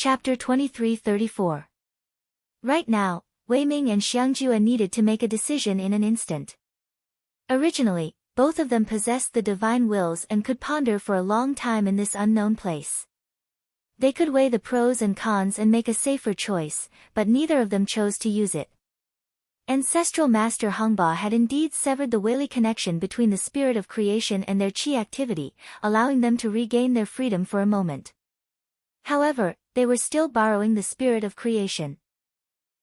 Chapter 23-34. Right now, Wei Ming and Xiangjue needed to make a decision in an instant. Originally, both of them possessed the divine wills and could ponder for a long time in this unknown place. They could weigh the pros and cons and make a safer choice, but neither of them chose to use it. Ancestral Master Hongba had indeed severed the Weili connection between the spirit of creation and their qi activity, allowing them to regain their freedom for a moment. However, they were still borrowing the spirit of creation.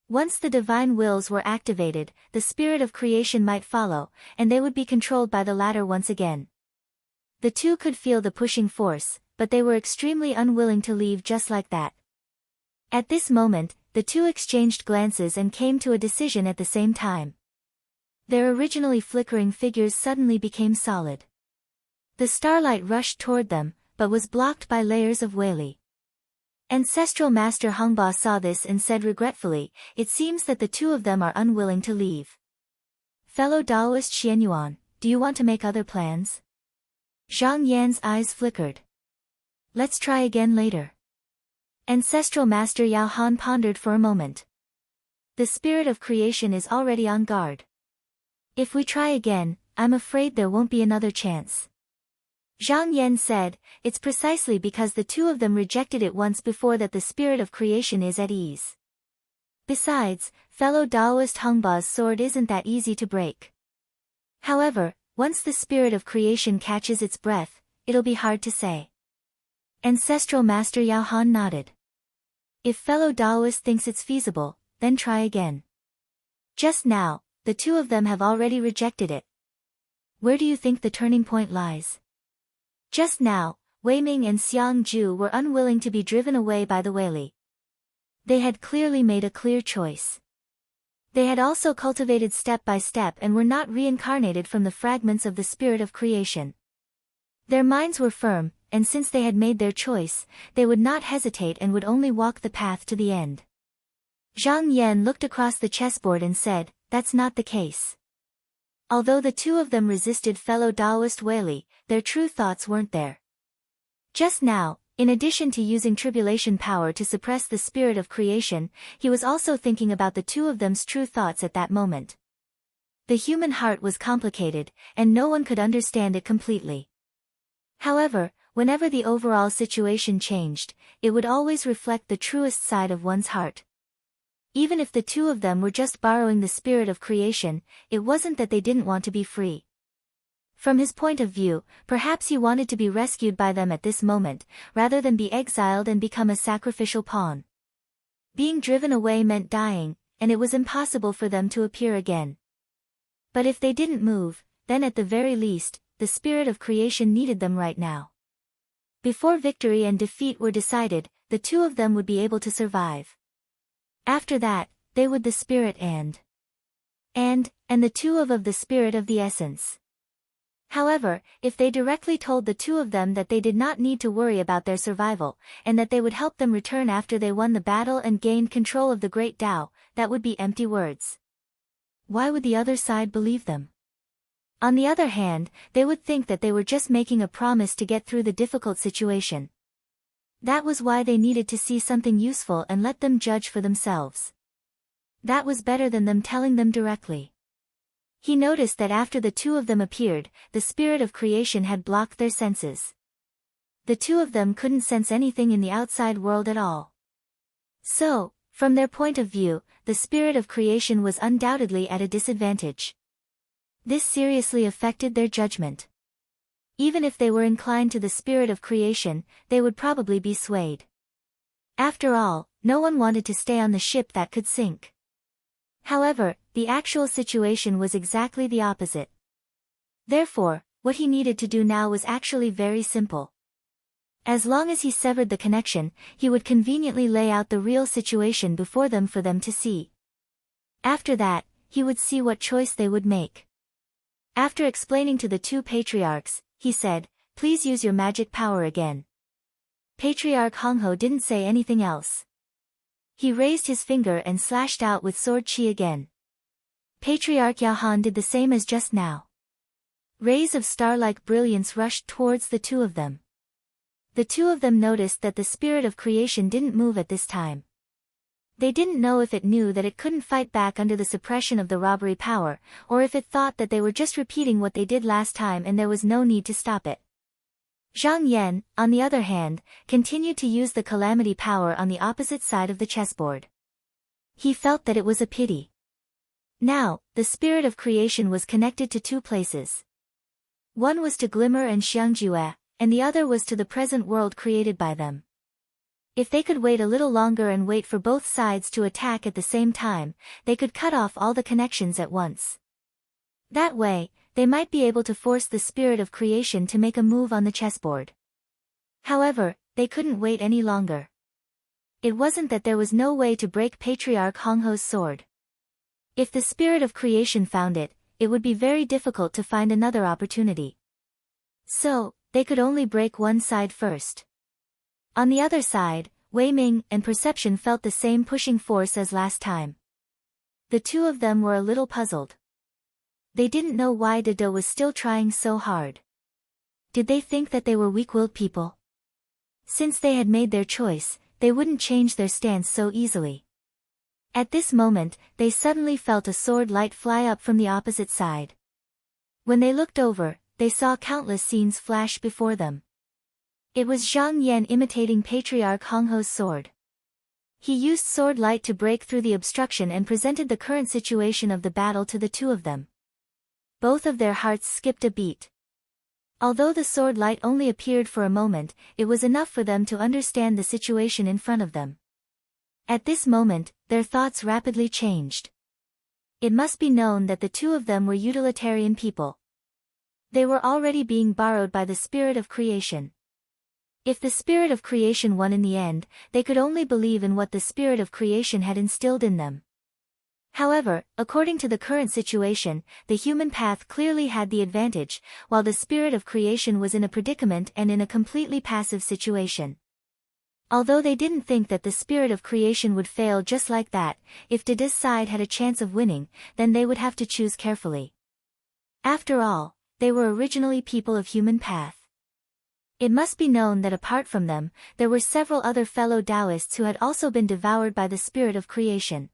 Once the divine wills were activated, the spirit of creation might follow, and they would be controlled by the latter once again. The two could feel the pushing force, but they were extremely unwilling to leave just like that. At this moment, the two exchanged glances and came to a decision at the same time. Their originally flickering figures suddenly became solid. The starlight rushed toward them, but was blocked by layers of Weili. Ancestral Master Hongba saw this and said regretfully, "It seems that the two of them are unwilling to leave. Fellow Daoist Xianyuan, do you want to make other plans?" Zhang Yan's eyes flickered. "Let's try again later." Ancestral Master Yao Han pondered for a moment. "The spirit of creation is already on guard. If we try again, I'm afraid there won't be another chance." Zhang Yan said, "It's precisely because the two of them rejected it once before that the spirit of creation is at ease. Besides, fellow Daoist Hongba's sword isn't that easy to break. However, once the spirit of creation catches its breath, it'll be hard to say." Ancestral Master Yao Han nodded. "If fellow Daoist thinks it's feasible, then try again. Just now, the two of them have already rejected it. Where do you think the turning point lies?" Just now, Wei Ming and Xiangjue were unwilling to be driven away by the Weili. They had clearly made a clear choice. They had also cultivated step by step and were not reincarnated from the fragments of the spirit of creation. Their minds were firm, and since they had made their choice, they would not hesitate and would only walk the path to the end. Zhang Yan looked across the chessboard and said, "That's not the case." Although the two of them resisted fellow Daoist Weili, their true thoughts weren't there. Just now, in addition to using tribulation power to suppress the spirit of creation, he was also thinking about the two of them's true thoughts at that moment. The human heart was complicated, and no one could understand it completely. However, whenever the overall situation changed, it would always reflect the truest side of one's heart. Even if the two of them were just borrowing the spirit of creation, it wasn't that they didn't want to be free. From his point of view, perhaps he wanted to be rescued by them at this moment, rather than be exiled and become a sacrificial pawn. Being driven away meant dying, and it was impossible for them to appear again. But if they didn't move, then at the very least, the spirit of creation needed them right now. Before victory and defeat were decided, the two of them would be able to survive. After that, they would the spirit and the two of the spirit of the essence. However, if they directly told the two of them that they did not need to worry about their survival, and that they would help them return after they won the battle and gained control of the great Tao, that would be empty words. Why would the other side believe them? On the other hand, they would think that they were just making a promise to get through the difficult situation. That was why they needed to see something useful and let them judge for themselves. That was better than them telling them directly. He noticed that after the two of them appeared, the spirit of creation had blocked their senses. The two of them couldn't sense anything in the outside world at all. So, from their point of view, the spirit of creation was undoubtedly at a disadvantage. This seriously affected their judgment. Even if they were inclined to the spirit of creation, they would probably be swayed. After all, no one wanted to stay on the ship that could sink. However, the actual situation was exactly the opposite. Therefore, what he needed to do now was actually very simple. As long as he severed the connection, he would conveniently lay out the real situation before them for them to see. After that, he would see what choice they would make. After explaining to the two patriarchs, he said, "Please use your magic power again." Patriarch Hongho didn't say anything else. He raised his finger and slashed out with sword qi again. Patriarch Yao Han did the same as just now. Rays of star-like brilliance rushed towards the two of them. The two of them noticed that the spirit of creation didn't move at this time. They didn't know if it knew that it couldn't fight back under the suppression of the robbery power, or if it thought that they were just repeating what they did last time and there was no need to stop it. Zhang Yan, on the other hand, continued to use the calamity power on the opposite side of the chessboard. He felt that it was a pity. Now, the spirit of creation was connected to two places. One was to Glimmer and Xiangjue, and the other was to the present world created by them. If they could wait a little longer and wait for both sides to attack at the same time, they could cut off all the connections at once. That way, they might be able to force the spirit of creation to make a move on the chessboard. However, they couldn't wait any longer. It wasn't that there was no way to break Patriarch Hongho's sword. If the spirit of creation found it, it would be very difficult to find another opportunity. So, they could only break one side first. On the other side, Wei Ming and Perception felt the same pushing force as last time. The two of them were a little puzzled. They didn't know why Dada was still trying so hard. Did they think that they were weak-willed people? Since they had made their choice, they wouldn't change their stance so easily. At this moment, they suddenly felt a sword light fly up from the opposite side. When they looked over, they saw countless scenes flash before them. It was Zhang Yan imitating Patriarch Hongho's sword. He used sword light to break through the obstruction and presented the current situation of the battle to the two of them. Both of their hearts skipped a beat. Although the sword light only appeared for a moment, it was enough for them to understand the situation in front of them. At this moment, their thoughts rapidly changed. It must be known that the two of them were utilitarian people. They were already being borrowed by the spirit of creation. If the spirit of creation won in the end, they could only believe in what the spirit of creation had instilled in them. However, according to the current situation, the human path clearly had the advantage, while the spirit of creation was in a predicament and in a completely passive situation. Although they didn't think that the spirit of creation would fail just like that, if Dada's side had a chance of winning, then they would have to choose carefully. After all, they were originally people of human path. It must be known that apart from them, there were several other fellow Taoists who had also been devoured by the spirit of creation.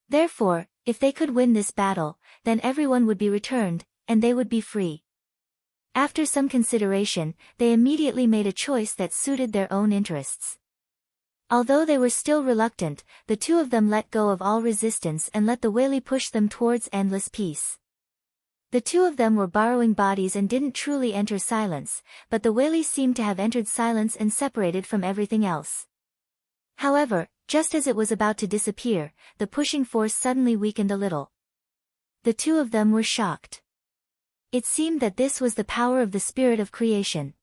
Therefore, if they could win this battle, then everyone would be returned, and they would be free. After some consideration, they immediately made a choice that suited their own interests. Although they were still reluctant, the two of them let go of all resistance and let the Wei push them towards endless peace. The two of them were borrowing bodies and didn't truly enter silence, but the Wei seemed to have entered silence and separated from everything else. However, just as it was about to disappear, the pushing force suddenly weakened a little. The two of them were shocked. It seemed that this was the power of the spirit of creation.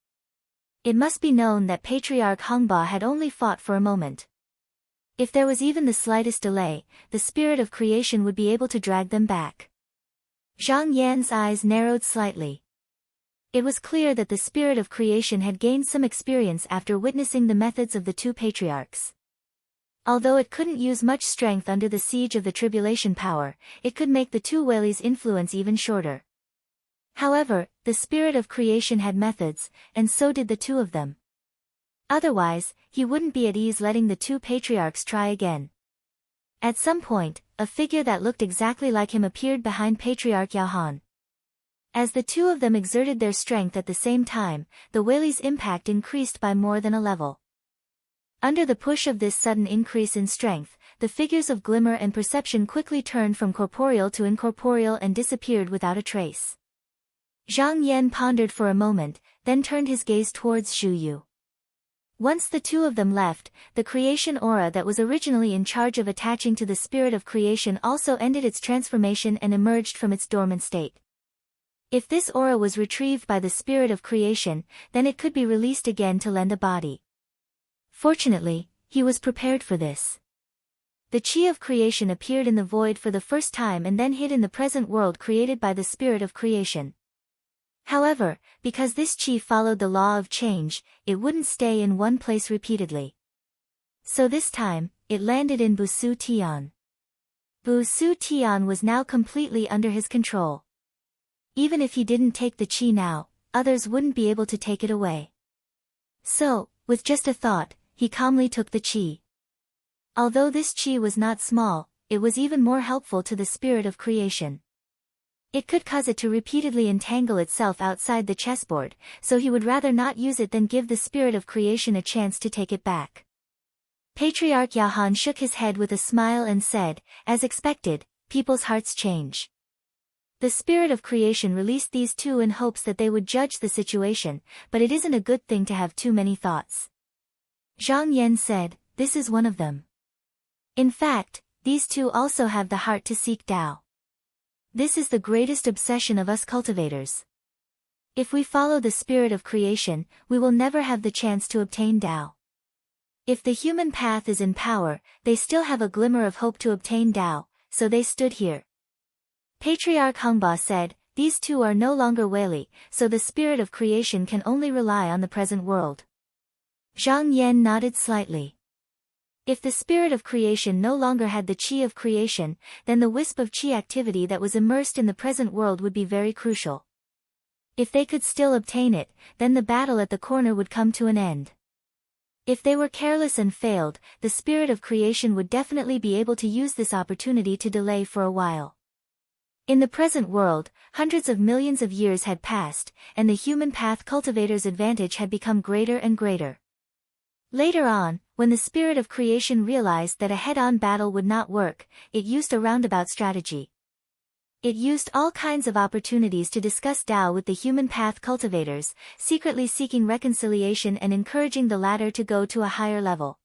It must be known that Patriarch Hongba had only fought for a moment. If there was even the slightest delay, the spirit of creation would be able to drag them back. Zhang Yan's eyes narrowed slightly. It was clear that the spirit of creation had gained some experience after witnessing the methods of the two patriarchs. Although it couldn't use much strength under the siege of the tribulation power, it could make the two Wei's influence even shorter. However, the spirit of creation had methods, and so did the two of them. Otherwise, he wouldn't be at ease letting the two patriarchs try again. At some point, a figure that looked exactly like him appeared behind Patriarch Yaohan. As the two of them exerted their strength at the same time, the Wei's impact increased by more than a level. Under the push of this sudden increase in strength, the figures of Glimmer and Perception quickly turned from corporeal to incorporeal and disappeared without a trace. Zhang Yan pondered for a moment, then turned his gaze towards Zhu Yu. Once the two of them left, the creation aura that was originally in charge of attaching to the spirit of creation also ended its transformation and emerged from its dormant state. If this aura was retrieved by the spirit of creation, then it could be released again to lend a body. Fortunately, he was prepared for this. The chi of creation appeared in the void for the first time and then hid in the present world created by the spirit of creation. However, because this chi followed the law of change, it wouldn't stay in one place repeatedly. So this time, it landed in Busu Tian. Busu Tian was now completely under his control. Even if he didn't take the chi now, others wouldn't be able to take it away. So, with just a thought, he calmly took the chi. Although this chi was not small, it was even more helpful to the spirit of creation. It could cause it to repeatedly entangle itself outside the chessboard, so he would rather not use it than give the spirit of creation a chance to take it back. Patriarch Yahan shook his head with a smile and said, as expected, people's hearts change. The spirit of creation released these two in hopes that they would judge the situation, but it isn't a good thing to have too many thoughts. Zhang Yan said, this is one of them. In fact, these two also have the heart to seek Tao. This is the greatest obsession of us cultivators. If we follow the spirit of creation, we will never have the chance to obtain Tao. If the human path is in power, they still have a glimmer of hope to obtain Tao, so they stood here. Patriarch Hongba said, these two are no longer Weili, so the spirit of creation can only rely on the present world. Zhang Yan nodded slightly. If the spirit of creation no longer had the chi of creation, then the wisp of chi activity that was immersed in the present world would be very crucial. If they could still obtain it, then the battle at the corner would come to an end. If they were careless and failed, the spirit of creation would definitely be able to use this opportunity to delay for a while. In the present world, hundreds of millions of years had passed, and the human path cultivator's advantage had become greater and greater. Later on, when the spirit of creation realized that a head-on battle would not work, it used a roundabout strategy. It used all kinds of opportunities to discuss Tao with the human path cultivators, secretly seeking reconciliation and encouraging the latter to go to a higher level.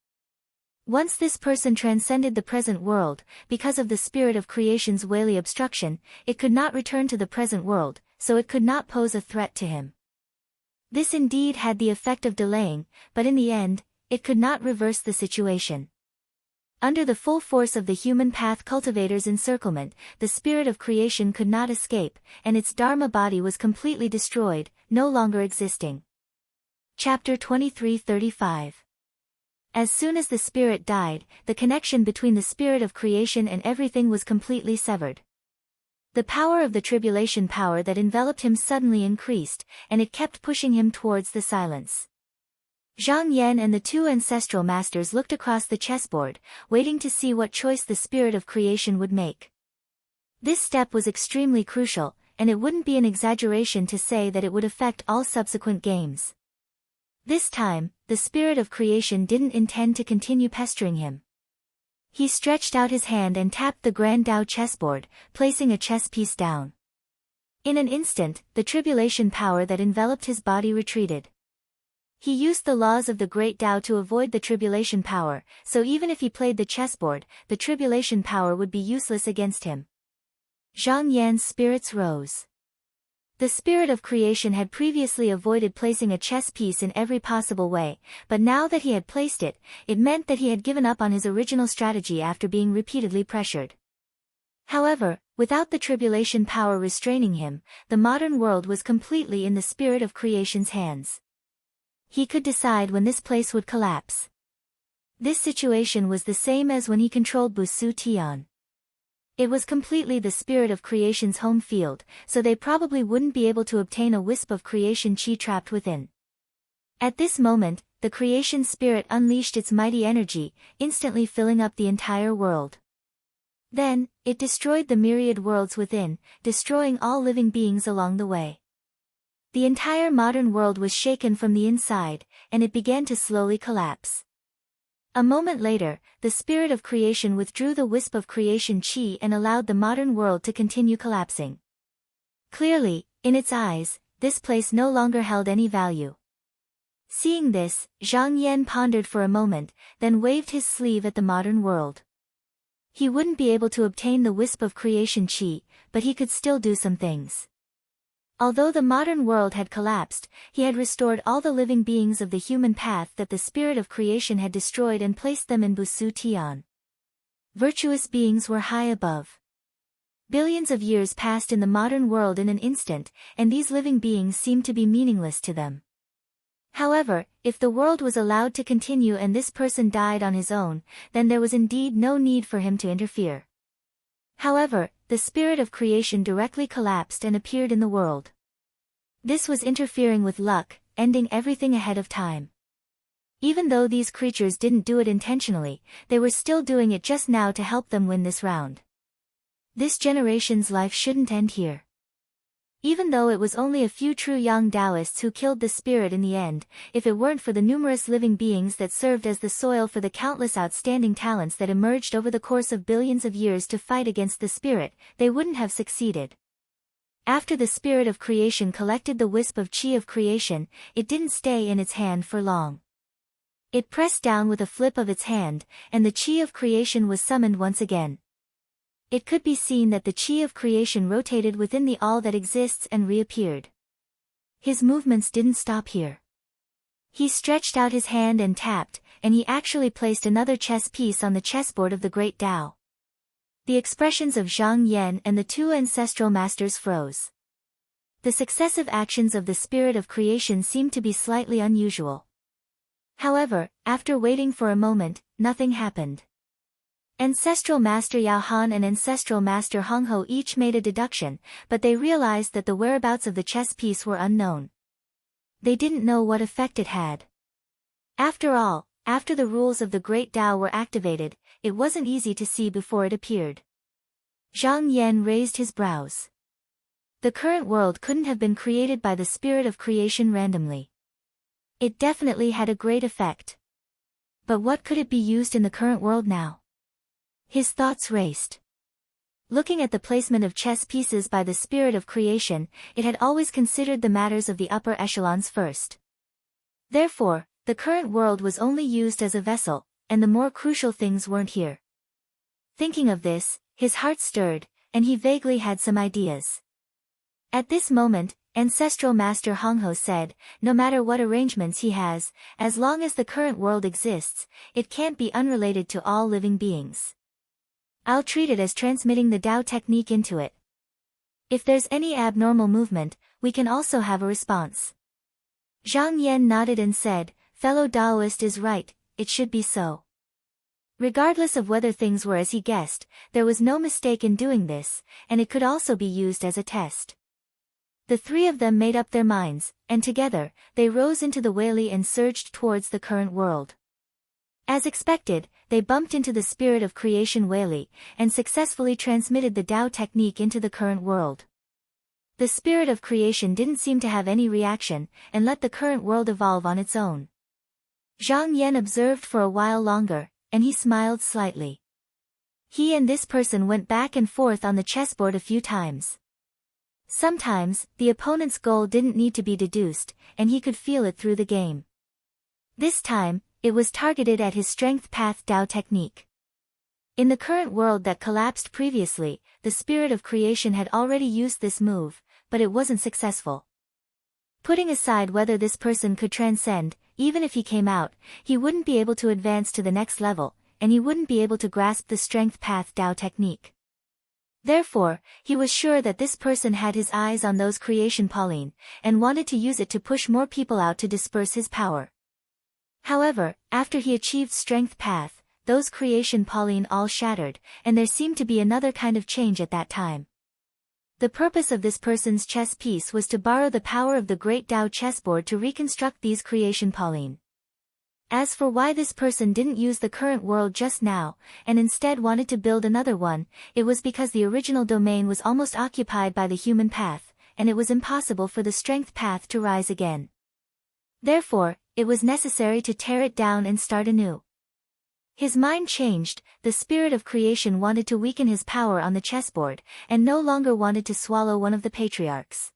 Once this person transcended the present world, because of the spirit of creation's Weili obstruction, it could not return to the present world, so it could not pose a threat to him. This indeed had the effect of delaying, but in the end, it could not reverse the situation. Under the full force of the human path cultivator's encirclement, the spirit of creation could not escape, and its Dharma body was completely destroyed, no longer existing. Chapter 23:35. As soon as the spirit died, the connection between the spirit of creation and everything was completely severed. The power of the tribulation power that enveloped him suddenly increased, and it kept pushing him towards the silence. Zhang Yan and the two ancestral masters looked across the chessboard, waiting to see what choice the spirit of creation would make. This step was extremely crucial, and it wouldn't be an exaggeration to say that it would affect all subsequent games. This time, the spirit of creation didn't intend to continue pestering him. He stretched out his hand and tapped the Grand Tao chessboard, placing a chess piece down. In an instant, the tribulation power that enveloped his body retreated. He used the laws of the Great Tao to avoid the tribulation power, so even if he played the chessboard, the tribulation power would be useless against him. Zhang Yan's spirits rose. The spirit of creation had previously avoided placing a chess piece in every possible way, but now that he had placed it, it meant that he had given up on his original strategy after being repeatedly pressured. However, without the tribulation power restraining him, the modern world was completely in the spirit of creation's hands. He could decide when this place would collapse. This situation was the same as when he controlled Busu Tian. It was completely the spirit of creation's home field, so they probably wouldn't be able to obtain a wisp of creation chi trapped within. At this moment, the creation spirit unleashed its mighty energy, instantly filling up the entire world. Then, it destroyed the myriad worlds within, destroying all living beings along the way. The entire modern world was shaken from the inside, and it began to slowly collapse. A moment later, the spirit of creation withdrew the wisp of creation chi and allowed the modern world to continue collapsing. Clearly, in its eyes, this place no longer held any value. Seeing this, Zhang Yan pondered for a moment, then waved his sleeve at the modern world. He wouldn't be able to obtain the wisp of creation chi, but he could still do some things. Although the modern world had collapsed, he had restored all the living beings of the human path that the spirit of creation had destroyed and placed them in Busu Tian. Virtuous beings were high above. Billions of years passed in the modern world in an instant, and these living beings seemed to be meaningless to them. However, if the world was allowed to continue and this person died on his own, then there was indeed no need for him to interfere. However, the spirit of creation directly collapsed and appeared in the world. This was interfering with luck, ending everything ahead of time. Even though these creatures didn't do it intentionally, they were still doing it just now to help them win this round. This generation's life shouldn't end here. Even though it was only a few true young Taoists who killed the spirit in the end, if it weren't for the numerous living beings that served as the soil for the countless outstanding talents that emerged over the course of billions of years to fight against the spirit, they wouldn't have succeeded. After the spirit of creation collected the wisp of chi of creation, it didn't stay in its hand for long. It pressed down with a flip of its hand, and the chi of creation was summoned once again. It could be seen that the chi of creation rotated within the all that exists and reappeared. His movements didn't stop here. He stretched out his hand and tapped, and he actually placed another chess piece on the chessboard of the great Tao. The expressions of Zhang Yan and the two ancestral masters froze. The successive actions of the spirit of creation seemed to be slightly unusual. However, after waiting for a moment, nothing happened. Ancestral Master Yao Han and Ancestral Master Hong Ho each made a deduction, but they realized that the whereabouts of the chess piece were unknown. They didn't know what effect it had. After all, after the rules of the Great Tao were activated, it wasn't easy to see before it appeared. Zhang Yan raised his brows. The current world couldn't have been created by the spirit of creation randomly. It definitely had a great effect. But what could it be used in the current world now? His thoughts raced. Looking at the placement of chess pieces by the spirit of creation, it had always considered the matters of the upper echelons first. Therefore, the current world was only used as a vessel, and the more crucial things weren't here. Thinking of this, his heart stirred, and he vaguely had some ideas. At this moment, Ancestral Master Hong Ho said, no matter what arrangements he has, as long as the current world exists, it can't be unrelated to all living beings. I'll treat it as transmitting the Tao technique into it. If there's any abnormal movement, we can also have a response. Zhang Yan nodded and said, fellow Taoist is right, it should be so. Regardless of whether things were as he guessed, there was no mistake in doing this, and it could also be used as a test. The three of them made up their minds, and together, they rose into the Weili and surged towards the current world. As expected, they bumped into the spirit of creation Weili, and successfully transmitted the Tao technique into the current world. The spirit of creation didn't seem to have any reaction, and let the current world evolve on its own. Zhang Yan observed for a while longer, and he smiled slightly. He and this person went back and forth on the chessboard a few times. Sometimes, the opponent's goal didn't need to be deduced, and he could feel it through the game. This time, it was targeted at his strength path Tao technique. In the current world that collapsed previously, the spirit of creation had already used this move, but it wasn't successful. Putting aside whether this person could transcend, even if he came out, he wouldn't be able to advance to the next level, and he wouldn't be able to grasp the strength path Tao technique. Therefore, he was sure that this person had his eyes on those creation Pauline, and wanted to use it to push more people out to disperse his power. However, after he achieved strength path, those creation Pauline all shattered, and there seemed to be another kind of change at that time. The purpose of this person's chess piece was to borrow the power of the great Tao chessboard to reconstruct these creation Pauline. As for why this person didn't use the current world just now, and instead wanted to build another one, it was because the original domain was almost occupied by the human path, and it was impossible for the strength path to rise again. Therefore, it was necessary to tear it down and start anew. His mind changed, the spirit of creation wanted to weaken his power on the chessboard, and no longer wanted to swallow one of the patriarchs.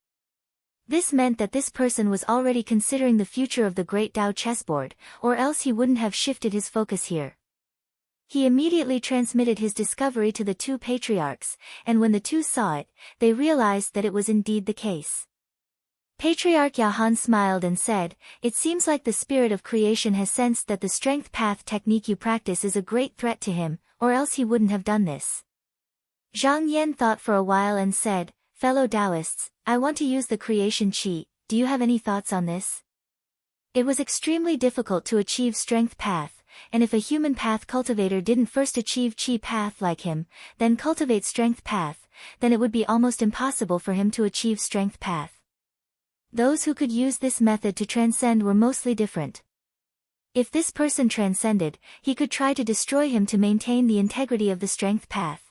This meant that this person was already considering the future of the great Tao chessboard, or else he wouldn't have shifted his focus here. He immediately transmitted his discovery to the two patriarchs, and when the two saw it, they realized that it was indeed the case. Patriarch Yao Han smiled and said, "It seems like the spirit of creation has sensed that the strength path technique you practice is a great threat to him, or else he wouldn't have done this." Zhang Yan thought for a while and said, "Fellow Taoists, I want to use the creation chi, do you have any thoughts on this?" It was extremely difficult to achieve strength path, and if a human path cultivator didn't first achieve chi path like him, then cultivate strength path, then it would be almost impossible for him to achieve strength path. Those who could use this method to transcend were mostly different. If this person transcended, he could try to destroy him to maintain the integrity of the strength path.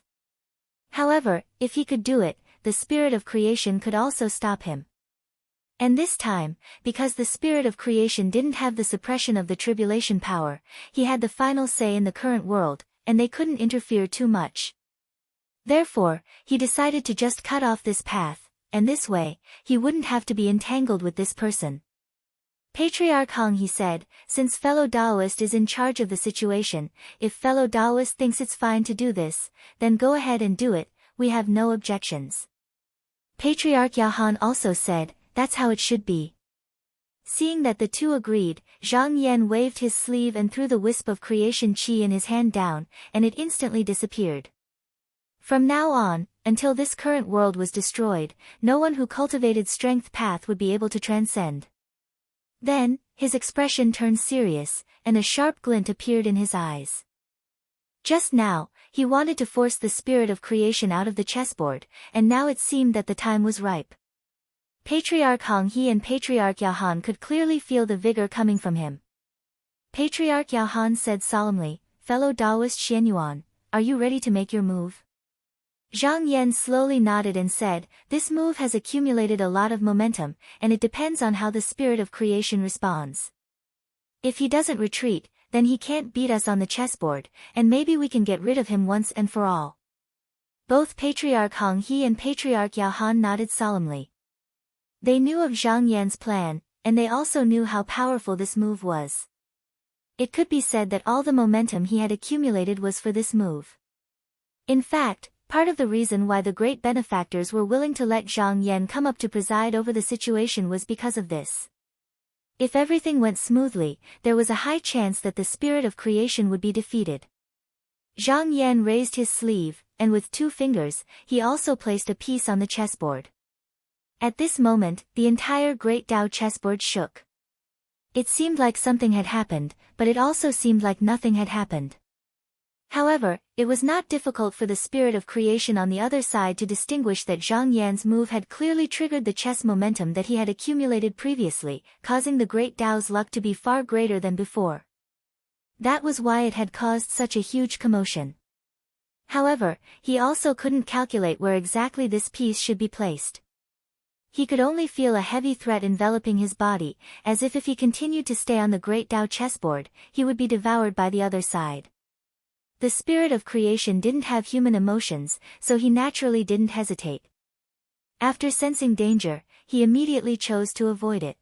However, if he could do it, the spirit of creation could also stop him. And this time, because the spirit of creation didn't have the suppression of the tribulation power, he had the final say in the current world, and they couldn't interfere too much. Therefore, he decided to just cut off this path, and this way, he wouldn't have to be entangled with this person. Patriarch Hong, he said, since fellow Taoist is in charge of the situation, if fellow Taoist thinks it's fine to do this, then go ahead and do it, we have no objections. Patriarch Yao Han also said, that's how it should be. Seeing that the two agreed, Zhang Yan waved his sleeve and threw the wisp of creation qi in his hand down, and it instantly disappeared. From now on, until this current world was destroyed, no one who cultivated strength path would be able to transcend. Then, his expression turned serious, and a sharp glint appeared in his eyes. Just now, he wanted to force the spirit of creation out of the chessboard, and now it seemed that the time was ripe. Patriarch Hong He and Patriarch Yao Han could clearly feel the vigor coming from him. Patriarch Yao Han said solemnly, fellow Taoist Xianyuan, are you ready to make your move? Zhang Yan slowly nodded and said, this move has accumulated a lot of momentum, and it depends on how the spirit of creation responds. If he doesn't retreat, then he can't beat us on the chessboard, and maybe we can get rid of him once and for all. Both Patriarch Hong He and Patriarch Yao Han nodded solemnly. They knew of Zhang Yan's plan, and they also knew how powerful this move was. It could be said that all the momentum he had accumulated was for this move. In fact, part of the reason why the great benefactors were willing to let Zhang Yan come up to preside over the situation was because of this. If everything went smoothly, there was a high chance that the spirit of creation would be defeated. Zhang Yan raised his sleeve, and with 2 fingers, he also placed a piece on the chessboard. At this moment, the entire Great Tao chessboard shook. It seemed like something had happened, but it also seemed like nothing had happened. However, it was not difficult for the spirit of creation on the other side to distinguish that Zhang Yan's move had clearly triggered the chess momentum that he had accumulated previously, causing the Great Tao's luck to be far greater than before. That was why it had caused such a huge commotion. However, he also couldn't calculate where exactly this piece should be placed. He could only feel a heavy threat enveloping his body, as if he continued to stay on the Great Tao chessboard, he would be devoured by the other side. The spirit of creation didn't have human emotions, so he naturally didn't hesitate. After sensing danger, he immediately chose to avoid it.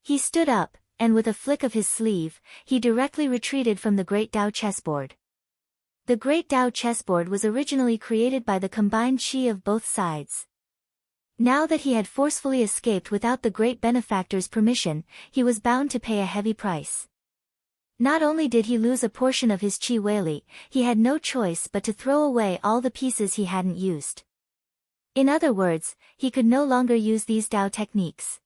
He stood up, and with a flick of his sleeve, he directly retreated from the Great Tao chessboard. The Great Tao chessboard was originally created by the combined qi of both sides. Now that he had forcefully escaped without the great benefactor's permission, he was bound to pay a heavy price. Not only did he lose a portion of his qi weili, he had no choice but to throw away all the pieces he hadn't used. In other words, he could no longer use these Tao techniques.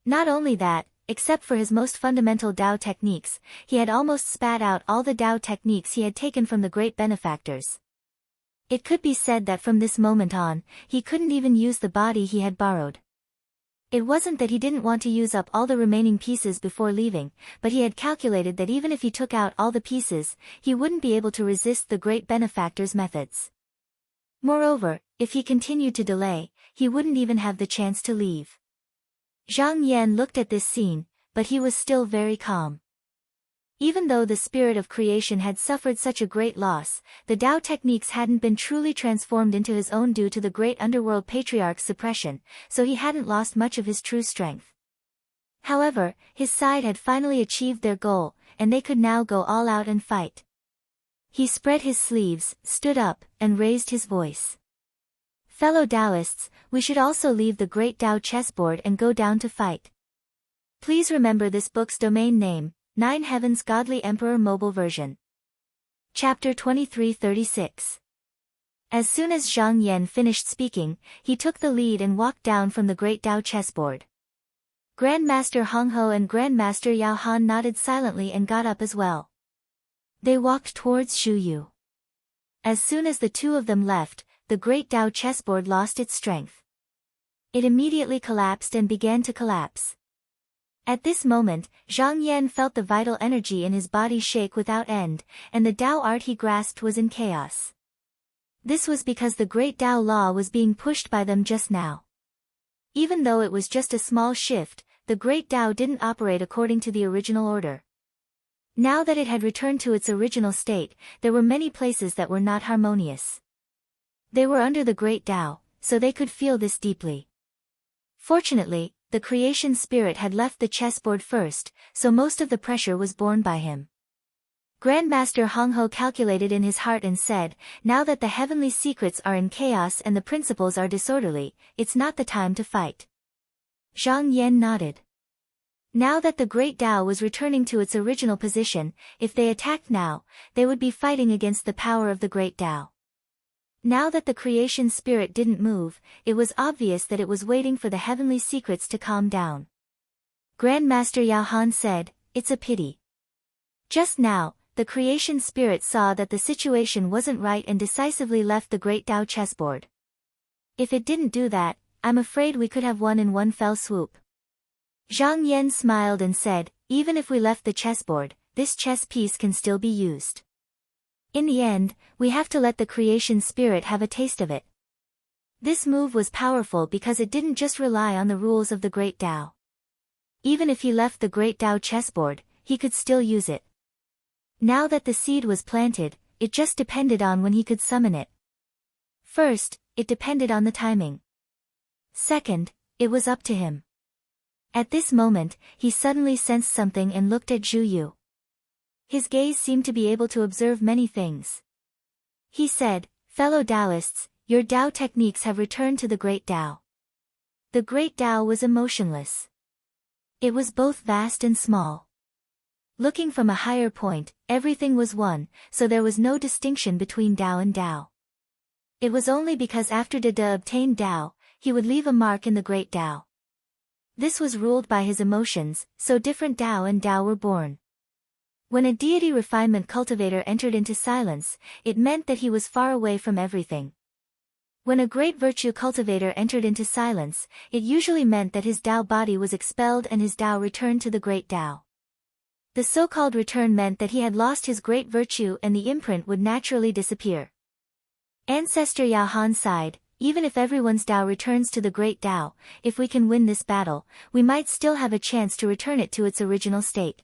Not only that, except for his most fundamental Tao techniques, he had almost spat out all the Tao techniques he had taken from the great benefactors. It could be said that from this moment on, he couldn't even use the body he had borrowed. It wasn't that he didn't want to use up all the remaining pieces before leaving, but he had calculated that even if he took out all the pieces, he wouldn't be able to resist the great benefactor's methods. Moreover, if he continued to delay, he wouldn't even have the chance to leave. Zhang Yan looked at this scene, but he was still very calm. Even though the spirit of creation had suffered such a great loss, the Tao techniques hadn't been truly transformed into his own due to the great underworld patriarch's suppression, so he hadn't lost much of his true strength. However, his side had finally achieved their goal, and they could now go all out and fight. He spread his sleeves, stood up, and raised his voice. Fellow Taoists, we should also leave the great Tao chessboard and go down to fight. Please remember this book's domain name, 9 Heavens Godly Emperor Mobile Version. Chapter 2336. As soon as Zhang Yan finished speaking, he took the lead and walked down from the great Tao chessboard. Grandmaster Hong Ho and Grandmaster Yao Han nodded silently and got up as well. They walked towards Shu Yu. As soon as the two of them left, the great Tao chessboard lost its strength. It immediately collapsed and began to collapse. At this moment, Zhang Yan felt the vital energy in his body shake without end, and the Tao art he grasped was in chaos. This was because the great Tao law was being pushed by them just now. Even though it was just a small shift, the great Tao didn't operate according to the original order. Now that it had returned to its original state, there were many places that were not harmonious. They were under the great Tao, so they could feel this deeply. Fortunately, the creation spirit had left the chessboard first, so most of the pressure was borne by him. Grandmaster Hongho calculated in his heart and said, now that the heavenly secrets are in chaos and the principles are disorderly, it's not the time to fight. Zhang Yan nodded. Now that the great Tao was returning to its original position, if they attacked now, they would be fighting against the power of the great Tao. Now that the creation spirit didn't move, it was obvious that it was waiting for the heavenly secrets to calm down. Grandmaster Yao Han said, it's a pity. Just now, the creation spirit saw that the situation wasn't right and decisively left the great Tao chessboard. If it didn't do that, I'm afraid we could have won in one fell swoop. Zhang Yan smiled and said, even if we left the chessboard, this chess piece can still be used. In the end, we have to let the creation spirit have a taste of it. This move was powerful because it didn't just rely on the rules of the great Tao. Even if he left the great Tao chessboard, he could still use it. Now that the seed was planted, it just depended on when he could summon it. First, it depended on the timing. Second, it was up to him. At this moment, he suddenly sensed something and looked at Zhu Yu. His gaze seemed to be able to observe many things. He said, fellow Taoists, your Tao techniques have returned to the great Tao. The great Tao was emotionless. It was both vast and small. Looking from a higher point, everything was one, so there was no distinction between Tao and Tao. It was only because after Dada obtained Tao, he would leave a mark in the great Tao. This was ruled by his emotions, so different Tao and Tao were born. When a deity refinement cultivator entered into silence, it meant that he was far away from everything. When a great virtue cultivator entered into silence, it usually meant that his Tao body was expelled and his Tao returned to the great Tao. The so-called return meant that he had lost his great virtue and the imprint would naturally disappear. Ancestor Yao Han sighed, even if everyone's Tao returns to the great Tao, if we can win this battle, we might still have a chance to return it to its original state.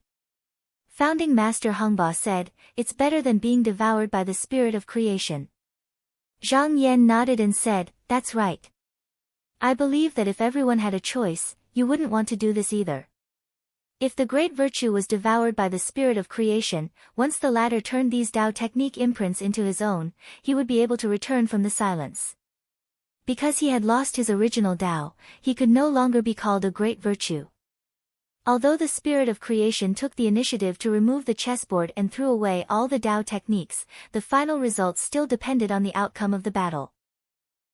Founding Master Hongba said, it's better than being devoured by the spirit of creation. Zhang Yan nodded and said, that's right. I believe that if everyone had a choice, you wouldn't want to do this either. If the great virtue was devoured by the spirit of creation, once the latter turned these Tao technique imprints into his own, he would be able to return from the silence. Because he had lost his original Tao, he could no longer be called a great virtue. Although the spirit of creation took the initiative to remove the chessboard and threw away all the Tao techniques, the final results still depended on the outcome of the battle.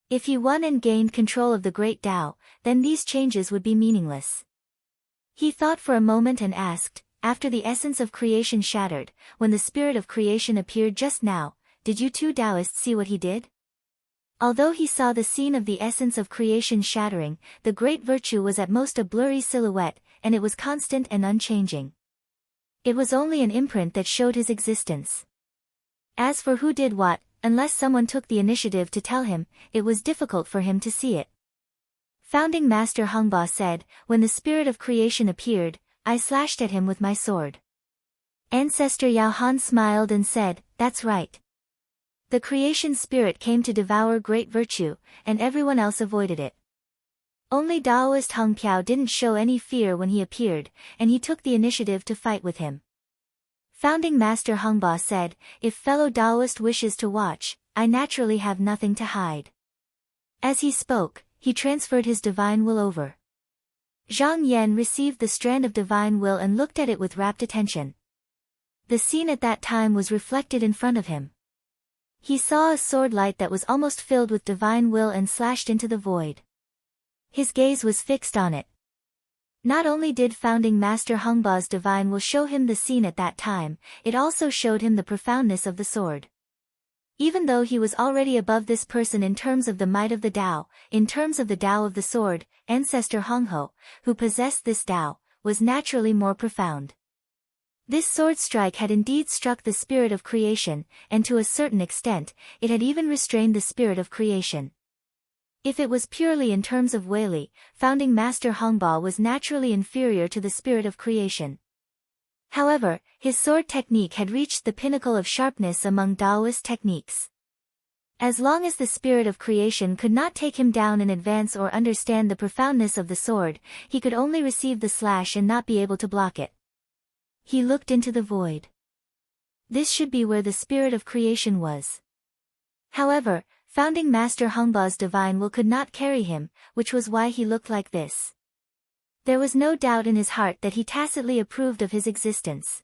If he won and gained control of the great Tao, then these changes would be meaningless. He thought for a moment and asked, after the essence of creation shattered, when the spirit of creation appeared just now, did you two Taoists see what he did? Although he saw the scene of the essence of creation shattering, the great virtue was at most a blurry silhouette, and it was constant and unchanging. It was only an imprint that showed his existence. As for who did what, unless someone took the initiative to tell him, it was difficult for him to see it. Founding Master Hongba said, when the spirit of creation appeared, I slashed at him with my sword. Ancestor Yao Han smiled and said, that's right. The creation spirit came to devour great virtue, and everyone else avoided it. Only Daoist Heng Piao didn't show any fear when he appeared, and he took the initiative to fight with him. Founding Master Hongba said, if fellow Daoist wishes to watch, I naturally have nothing to hide. As he spoke, he transferred his divine will over. Zhang Yan received the strand of divine will and looked at it with rapt attention. The scene at that time was reflected in front of him. He saw a sword light that was almost filled with divine will and slashed into the void. His gaze was fixed on it. Not only did Founding Master Hongba's divine will show him the scene at that time, it also showed him the profoundness of the sword. Even though he was already above this person in terms of the might of the Tao, in terms of the Tao of the sword, Ancestor Hongho, who possessed this Tao, was naturally more profound. This sword strike had indeed struck the spirit of creation, and to a certain extent, it had even restrained the spirit of creation. If it was purely in terms of Weili, founding master Hongba was naturally inferior to the spirit of creation. However, his sword technique had reached the pinnacle of sharpness among Taoist techniques. As long as the spirit of creation could not take him down in advance or understand the profoundness of the sword, he could only receive the slash and not be able to block it. He looked into the void. This should be where the spirit of creation was. However, founding master Hongba's divine will could not carry him, which was why he looked like this. There was no doubt in his heart that he tacitly approved of his existence.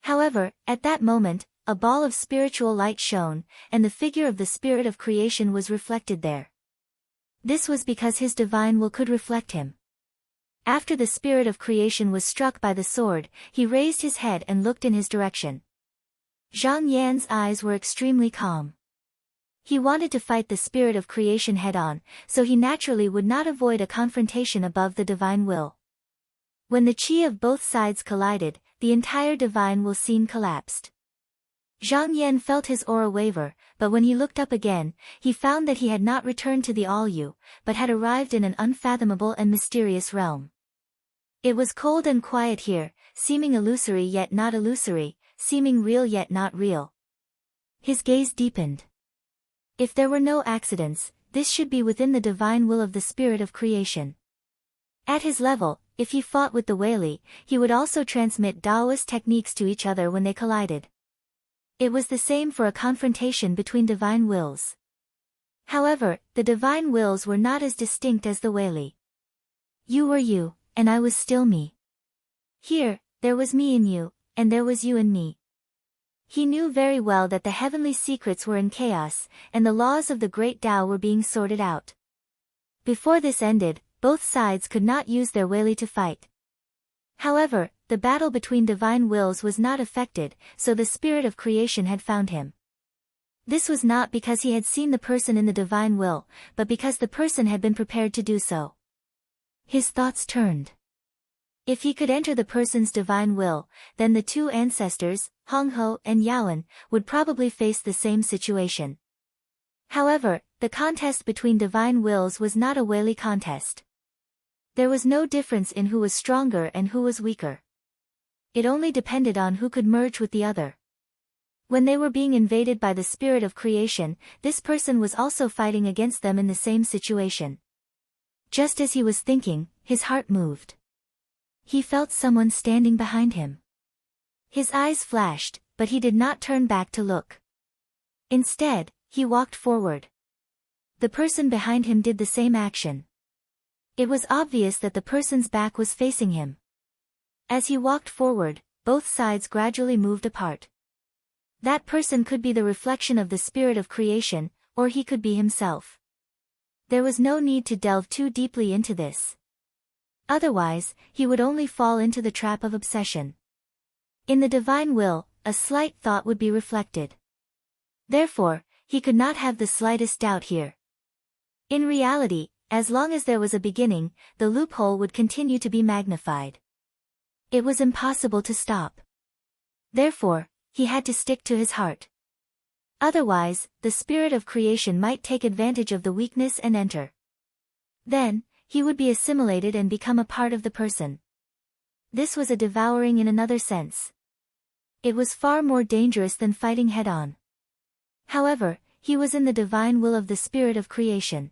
However, at that moment, a ball of spiritual light shone, and the figure of the spirit of creation was reflected there. This was because his divine will could reflect him. After the spirit of creation was struck by the sword, he raised his head and looked in his direction. Zhang Yan's eyes were extremely calm. He wanted to fight the spirit of creation head-on, so he naturally would not avoid a confrontation above the divine will. When the chi of both sides collided, the entire divine will scene collapsed. Zhang Yan felt his aura waver, but when he looked up again, he found that he had not returned to the All-You, but had arrived in an unfathomable and mysterious realm. It was cold and quiet here, seeming illusory yet not illusory, seeming real yet not real. His gaze deepened. If there were no accidents, this should be within the divine will of the spirit of creation. At his level, if he fought with the Weili, he would also transmit Taoist techniques to each other when they collided. It was the same for a confrontation between divine wills. However, the divine wills were not as distinct as the Weili. You were you, and I was still me. Here, there was me in you, and there was you in me. He knew very well that the heavenly secrets were in chaos, and the laws of the great Tao were being sorted out. Before this ended, both sides could not use their Weili to fight. However, the battle between divine wills was not affected, so the spirit of creation had found him. This was not because he had seen the person in the divine will, but because the person had been prepared to do so. His thoughts turned. If he could enter the person's divine will, then the two ancestors, Hongho and Yaoan, would probably face the same situation. However, the contest between divine wills was not a Weili contest. There was no difference in who was stronger and who was weaker. It only depended on who could merge with the other. When they were being invaded by the spirit of creation, this person was also fighting against them in the same situation. Just as he was thinking, his heart moved. He felt someone standing behind him. His eyes flashed, but he did not turn back to look. Instead, he walked forward. The person behind him did the same action. It was obvious that the person's back was facing him. As he walked forward, both sides gradually moved apart. That person could be the reflection of the spirit of creation, or he could be himself. There was no need to delve too deeply into this. Otherwise, he would only fall into the trap of obsession. In the divine will, a slight thought would be reflected. Therefore, he could not have the slightest doubt here. In reality, as long as there was a beginning, the loophole would continue to be magnified. It was impossible to stop. Therefore, he had to stick to his heart. Otherwise, the spirit of creation might take advantage of the weakness and enter. Then, he would be assimilated and become a part of the person. This was a devouring in another sense. It was far more dangerous than fighting head-on. However, he was in the divine will of the spirit of creation.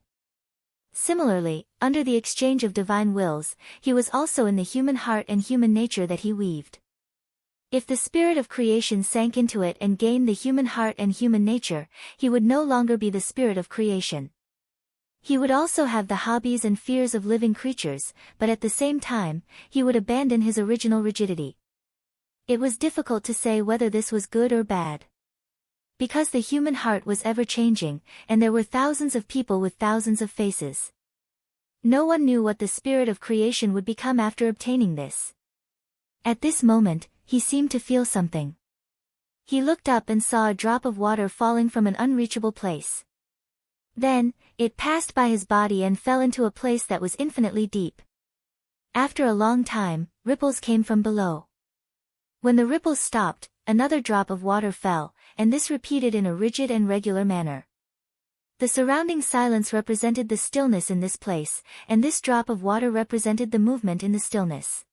Similarly, under the exchange of divine wills, he was also in the human heart and human nature that he weaved. If the spirit of creation sank into it and gained the human heart and human nature, he would no longer be the spirit of creation. He would also have the hobbies and fears of living creatures, but at the same time, he would abandon his original rigidity. It was difficult to say whether this was good or bad. Because the human heart was ever-changing, and there were thousands of people with thousands of faces. No one knew what the spirit of creation would become after obtaining this. At this moment, he seemed to feel something. He looked up and saw a drop of water falling from an unreachable place. Then, it passed by his body and fell into a place that was infinitely deep. After a long time, ripples came from below. When the ripples stopped, another drop of water fell, and this repeated in a rigid and regular manner. The surrounding silence represented the stillness in this place, and this drop of water represented the movement in the stillness.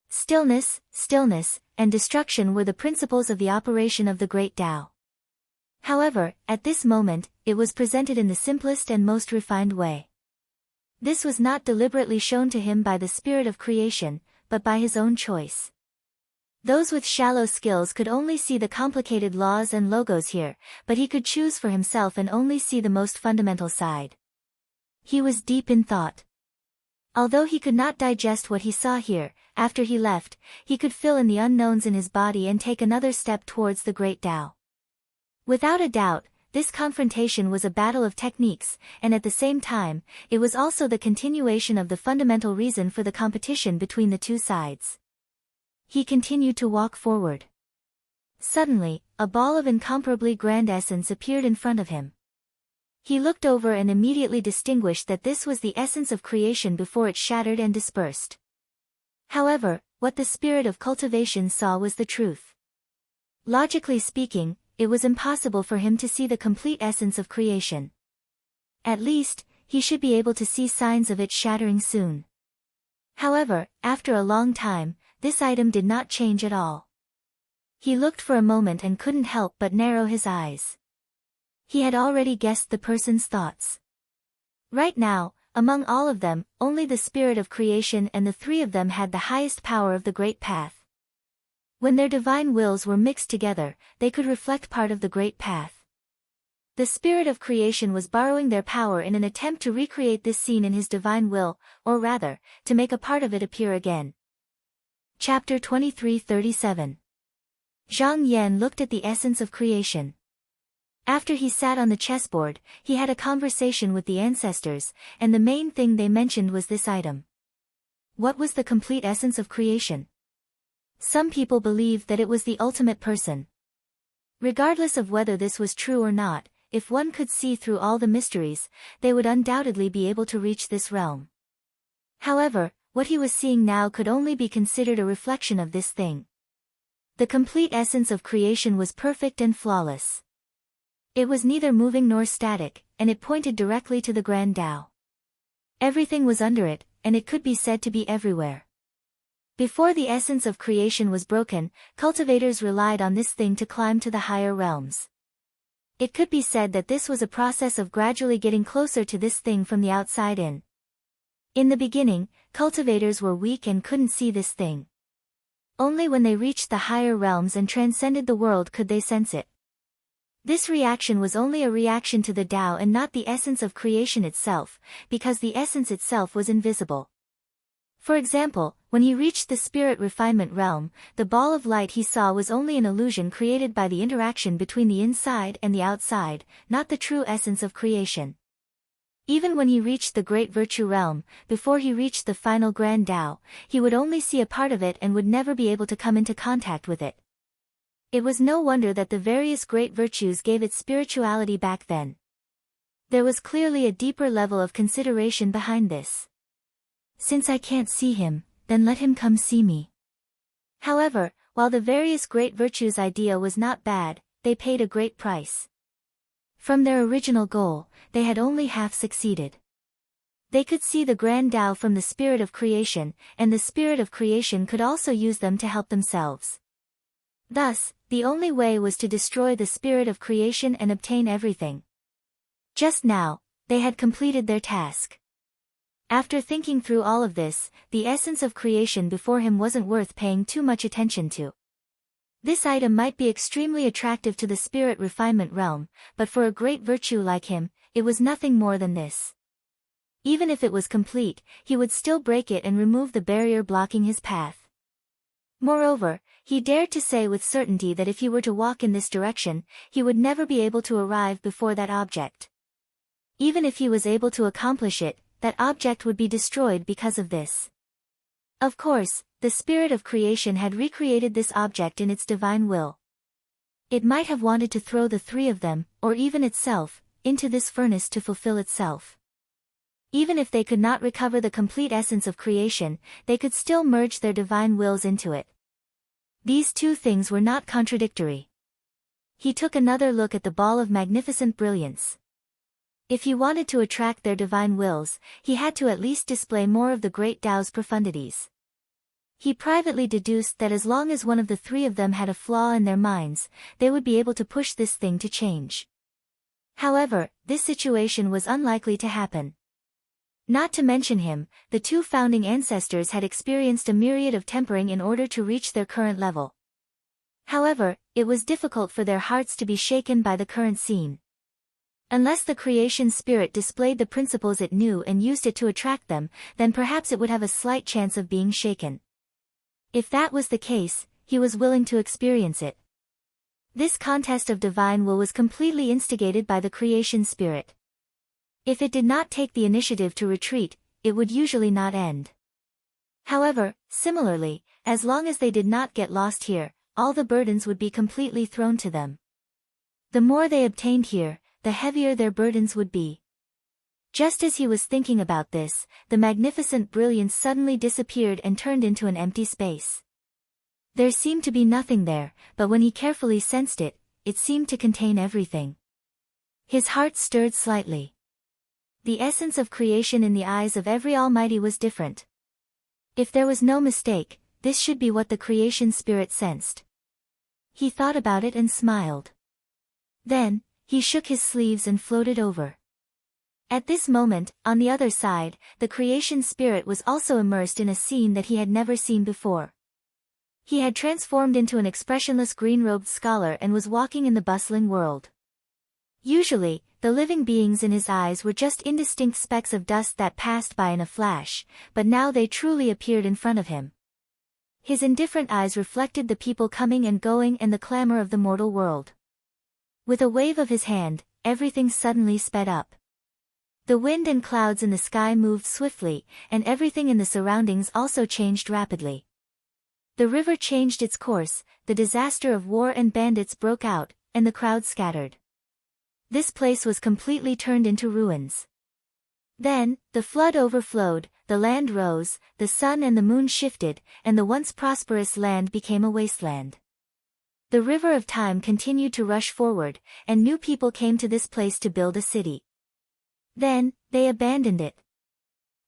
Stillness, stillness, and destruction were the principles of the operation of the great Tao. However, at this moment, it was presented in the simplest and most refined way. This was not deliberately shown to him by the spirit of creation, but by his own choice. Those with shallow skills could only see the complicated laws and logos here, but he could choose for himself and only see the most fundamental side. He was deep in thought. Although he could not digest what he saw here, after he left, he could fill in the unknowns in his body and take another step towards the great Tao. Without a doubt, this confrontation was a battle of techniques, and at the same time, it was also the continuation of the fundamental reason for the competition between the two sides. He continued to walk forward. Suddenly, a ball of incomparably grand essence appeared in front of him. He looked over and immediately distinguished that this was the essence of creation before it shattered and dispersed. However, what the spirit of cultivation saw was the truth. Logically speaking, it was impossible for him to see the complete essence of creation. At least, he should be able to see signs of it shattering soon. However, after a long time, this item did not change at all. He looked for a moment and couldn't help but narrow his eyes. He had already guessed the person's thoughts. Right now, among all of them, only the spirit of creation and the three of them had the highest power of the great path. When their divine wills were mixed together, they could reflect part of the great path. The spirit of creation was borrowing their power in an attempt to recreate this scene in his divine will, or rather, to make a part of it appear again. Chapter 23:37. Zhang Yan looked at the essence of creation. After he sat on the chessboard, he had a conversation with the ancestors, and the main thing they mentioned was this item. What was the complete essence of creation? Some people believed that it was the ultimate person. Regardless of whether this was true or not, if one could see through all the mysteries, they would undoubtedly be able to reach this realm. However, what he was seeing now could only be considered a reflection of this thing. The complete essence of creation was perfect and flawless. It was neither moving nor static, and it pointed directly to the Grand Tao. Everything was under it, and it could be said to be everywhere. Before the essence of creation was broken, cultivators relied on this thing to climb to the higher realms. It could be said that this was a process of gradually getting closer to this thing from the outside in. In the beginning, cultivators were weak and couldn't see this thing. Only when they reached the higher realms and transcended the world could they sense it. This reaction was only a reaction to the Tao and not the essence of creation itself, because the essence itself was invisible. For example, when he reached the spirit refinement realm, the ball of light he saw was only an illusion created by the interaction between the inside and the outside, not the true essence of creation. Even when he reached the great virtue realm, before he reached the final grand Tao, he would only see a part of it and would never be able to come into contact with it. It was no wonder that the various great virtues gave its spirituality back then. There was clearly a deeper level of consideration behind this. Since I can't see him, then let him come see me. However, while the various great virtues' idea was not bad, they paid a great price. From their original goal, they had only half succeeded. They could see the Grand Tao from the spirit of creation, and the spirit of creation could also use them to help themselves. Thus, the only way was to destroy the spirit of creation and obtain everything. Just now, they had completed their task. After thinking through all of this, the essence of creation before him wasn't worth paying too much attention to. This item might be extremely attractive to the spirit refinement realm, but for a great virtue like him, it was nothing more than this. Even if it was complete, he would still break it and remove the barrier blocking his path. Moreover, he dared to say with certainty that if he were to walk in this direction, he would never be able to arrive before that object. Even if he was able to accomplish it, that object would be destroyed because of this. Of course, the spirit of creation had recreated this object in its divine will. It might have wanted to throw the three of them, or even itself, into this furnace to fulfill itself. Even if they could not recover the complete essence of creation, they could still merge their divine wills into it. These two things were not contradictory. He took another look at the ball of magnificent brilliance. If he wanted to attract their divine wills, he had to at least display more of the great Tao's profundities. He privately deduced that as long as one of the three of them had a flaw in their minds, they would be able to push this thing to change. However, this situation was unlikely to happen. Not to mention him, the two founding ancestors had experienced a myriad of tempering in order to reach their current level. However, it was difficult for their hearts to be shaken by the current scene. Unless the creation spirit displayed the principles it knew and used it to attract them, then perhaps it would have a slight chance of being shaken. If that was the case, he was willing to experience it. This contest of divine will was completely instigated by the creation spirit. If it did not take the initiative to retreat, it would usually not end. However, similarly, as long as they did not get lost here, all the burdens would be completely thrown to them. The more they obtained here, the heavier their burdens would be. Just as he was thinking about this, the magnificent brilliance suddenly disappeared and turned into an empty space. There seemed to be nothing there, but when he carefully sensed it, it seemed to contain everything. His heart stirred slightly. The essence of creation in the eyes of every Almighty was different. If there was no mistake, this should be what the creation spirit sensed. He thought about it and smiled. Then, he shook his sleeves and floated over. At this moment, on the other side, the creation spirit was also immersed in a scene that he had never seen before. He had transformed into an expressionless green-robed scholar and was walking in the bustling world. Usually, the living beings in his eyes were just indistinct specks of dust that passed by in a flash, but now they truly appeared in front of him. His indifferent eyes reflected the people coming and going and the clamor of the mortal world. With a wave of his hand, everything suddenly sped up. The wind and clouds in the sky moved swiftly, and everything in the surroundings also changed rapidly. The river changed its course, the disaster of war and bandits broke out, and the crowd scattered. This place was completely turned into ruins. Then, the flood overflowed, the land rose, the sun and the moon shifted, and the once prosperous land became a wasteland. The river of time continued to rush forward, and new people came to this place to build a city. Then, they abandoned it.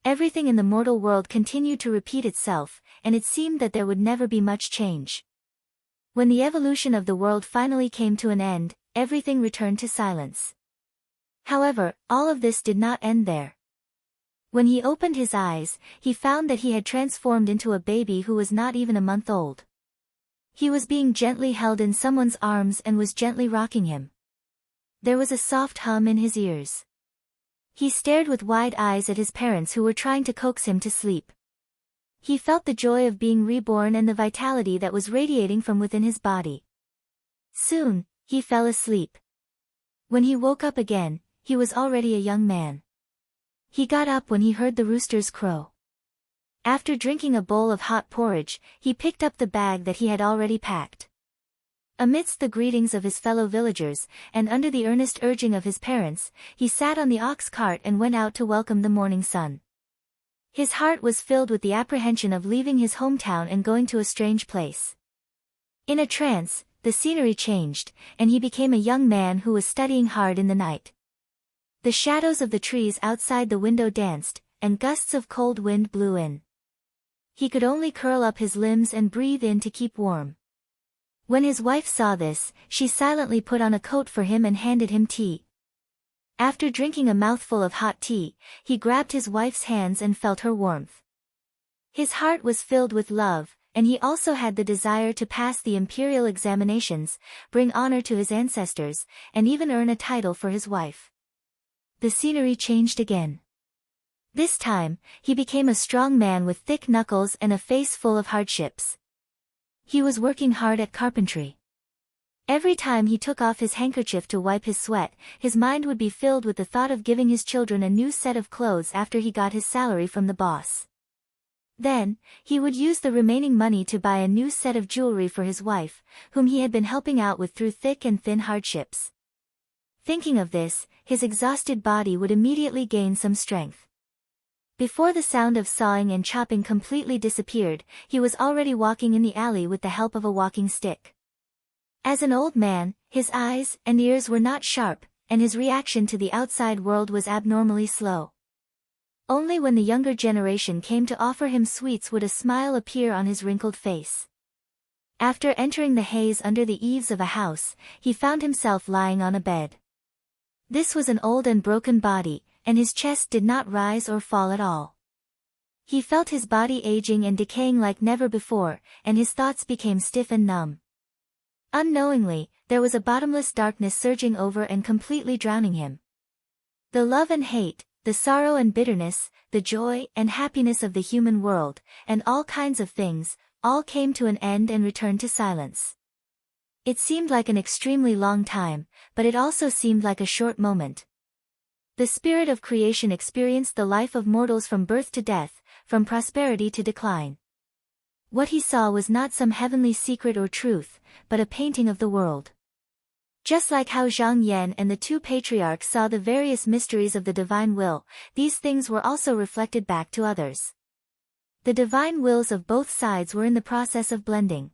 Everything in the mortal world continued to repeat itself, and it seemed that there would never be much change. When the evolution of the world finally came to an end, everything returned to silence. However, all of this did not end there. When he opened his eyes, he found that he had transformed into a baby who was not even a month old. He was being gently held in someone's arms and was gently rocking him. There was a soft hum in his ears. He stared with wide eyes at his parents who were trying to coax him to sleep. He felt the joy of being reborn and the vitality that was radiating from within his body. Soon, he fell asleep. When he woke up again, he was already a young man. He got up when he heard the roosters crow. After drinking a bowl of hot porridge, he picked up the bag that he had already packed. Amidst the greetings of his fellow villagers, and under the earnest urging of his parents, he sat on the ox cart and went out to welcome the morning sun. His heart was filled with the apprehension of leaving his hometown and going to a strange place. In a trance, the scenery changed, and he became a young man who was studying hard in the night. The shadows of the trees outside the window danced, and gusts of cold wind blew in. He could only curl up his limbs and breathe in to keep warm. When his wife saw this, she silently put on a coat for him and handed him tea. After drinking a mouthful of hot tea, he grabbed his wife's hands and felt her warmth. His heart was filled with love, and he also had the desire to pass the imperial examinations, bring honor to his ancestors, and even earn a title for his wife. The scenery changed again. This time, he became a strong man with thick knuckles and a face full of hardships. He was working hard at carpentry. Every time he took off his handkerchief to wipe his sweat, his mind would be filled with the thought of giving his children a new set of clothes after he got his salary from the boss. Then, he would use the remaining money to buy a new set of jewelry for his wife, whom he had been helping out with through thick and thin hardships. Thinking of this, his exhausted body would immediately gain some strength. Before the sound of sawing and chopping completely disappeared, he was already walking in the alley with the help of a walking stick. As an old man, his eyes and ears were not sharp, and his reaction to the outside world was abnormally slow. Only when the younger generation came to offer him sweets would a smile appear on his wrinkled face. After entering the haze under the eaves of a house, he found himself lying on a bed. This was an old and broken body, and his chest did not rise or fall at all. He felt his body aging and decaying like never before, and his thoughts became stiff and numb. Unknowingly, there was a bottomless darkness surging over and completely drowning him. The love and hate, the sorrow and bitterness, the joy and happiness of the human world, and all kinds of things, all came to an end and returned to silence. It seemed like an extremely long time, but it also seemed like a short moment. The spirit of creation experienced the life of mortals from birth to death, from prosperity to decline. What he saw was not some heavenly secret or truth, but a painting of the world. Just like how Zhang Yan and the two patriarchs saw the various mysteries of the divine will, these things were also reflected back to others. The divine wills of both sides were in the process of blending.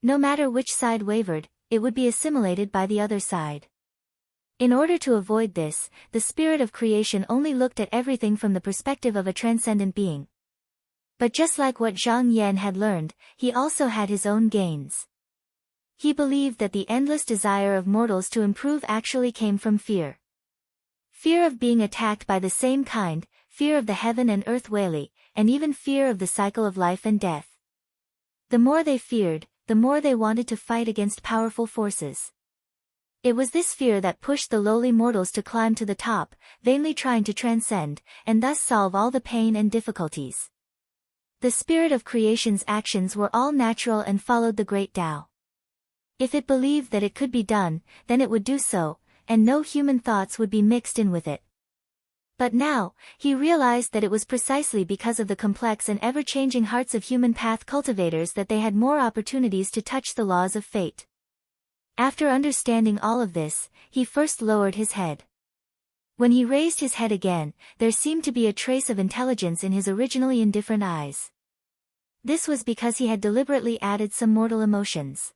No matter which side wavered, it would be assimilated by the other side. In order to avoid this, the spirit of creation only looked at everything from the perspective of a transcendent being. But just like what Zhang Yan had learned, he also had his own gains. He believed that the endless desire of mortals to improve actually came from fear. Fear of being attacked by the same kind, fear of the heaven and earth Wei, and even fear of the cycle of life and death. The more they feared, the more they wanted to fight against powerful forces. It was this fear that pushed the lowly mortals to climb to the top, vainly trying to transcend, and thus solve all the pain and difficulties. The spirit of creation's actions were all natural and followed the great Tao. If it believed that it could be done, then it would do so, and no human thoughts would be mixed in with it. But now, he realized that it was precisely because of the complex and ever-changing hearts of human path cultivators that they had more opportunities to touch the laws of fate. After understanding all of this, he first lowered his head. When he raised his head again, there seemed to be a trace of intelligence in his originally indifferent eyes. This was because he had deliberately added some mortal emotions.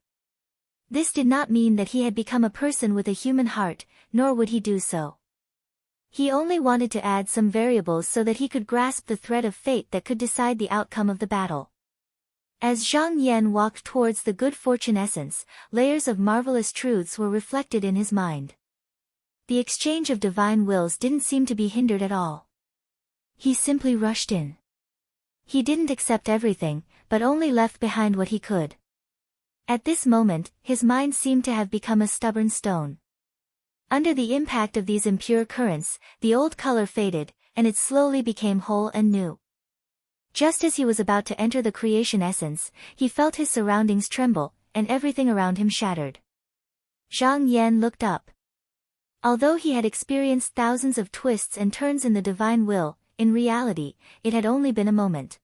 This did not mean that he had become a person with a human heart, nor would he do so. He only wanted to add some variables so that he could grasp the thread of fate that could decide the outcome of the battle. As Zhang Yan walked towards the good fortune essence, layers of marvelous truths were reflected in his mind. The exchange of divine wills didn't seem to be hindered at all. He simply rushed in. He didn't accept everything, but only left behind what he could. At this moment, his mind seemed to have become a stubborn stone. Under the impact of these impure currents, the old color faded, and it slowly became whole and new. Just as he was about to enter the creation essence, he felt his surroundings tremble, and everything around him shattered. Zhang Yan looked up. Although he had experienced thousands of twists and turns in the divine will, in reality, it had only been a moment.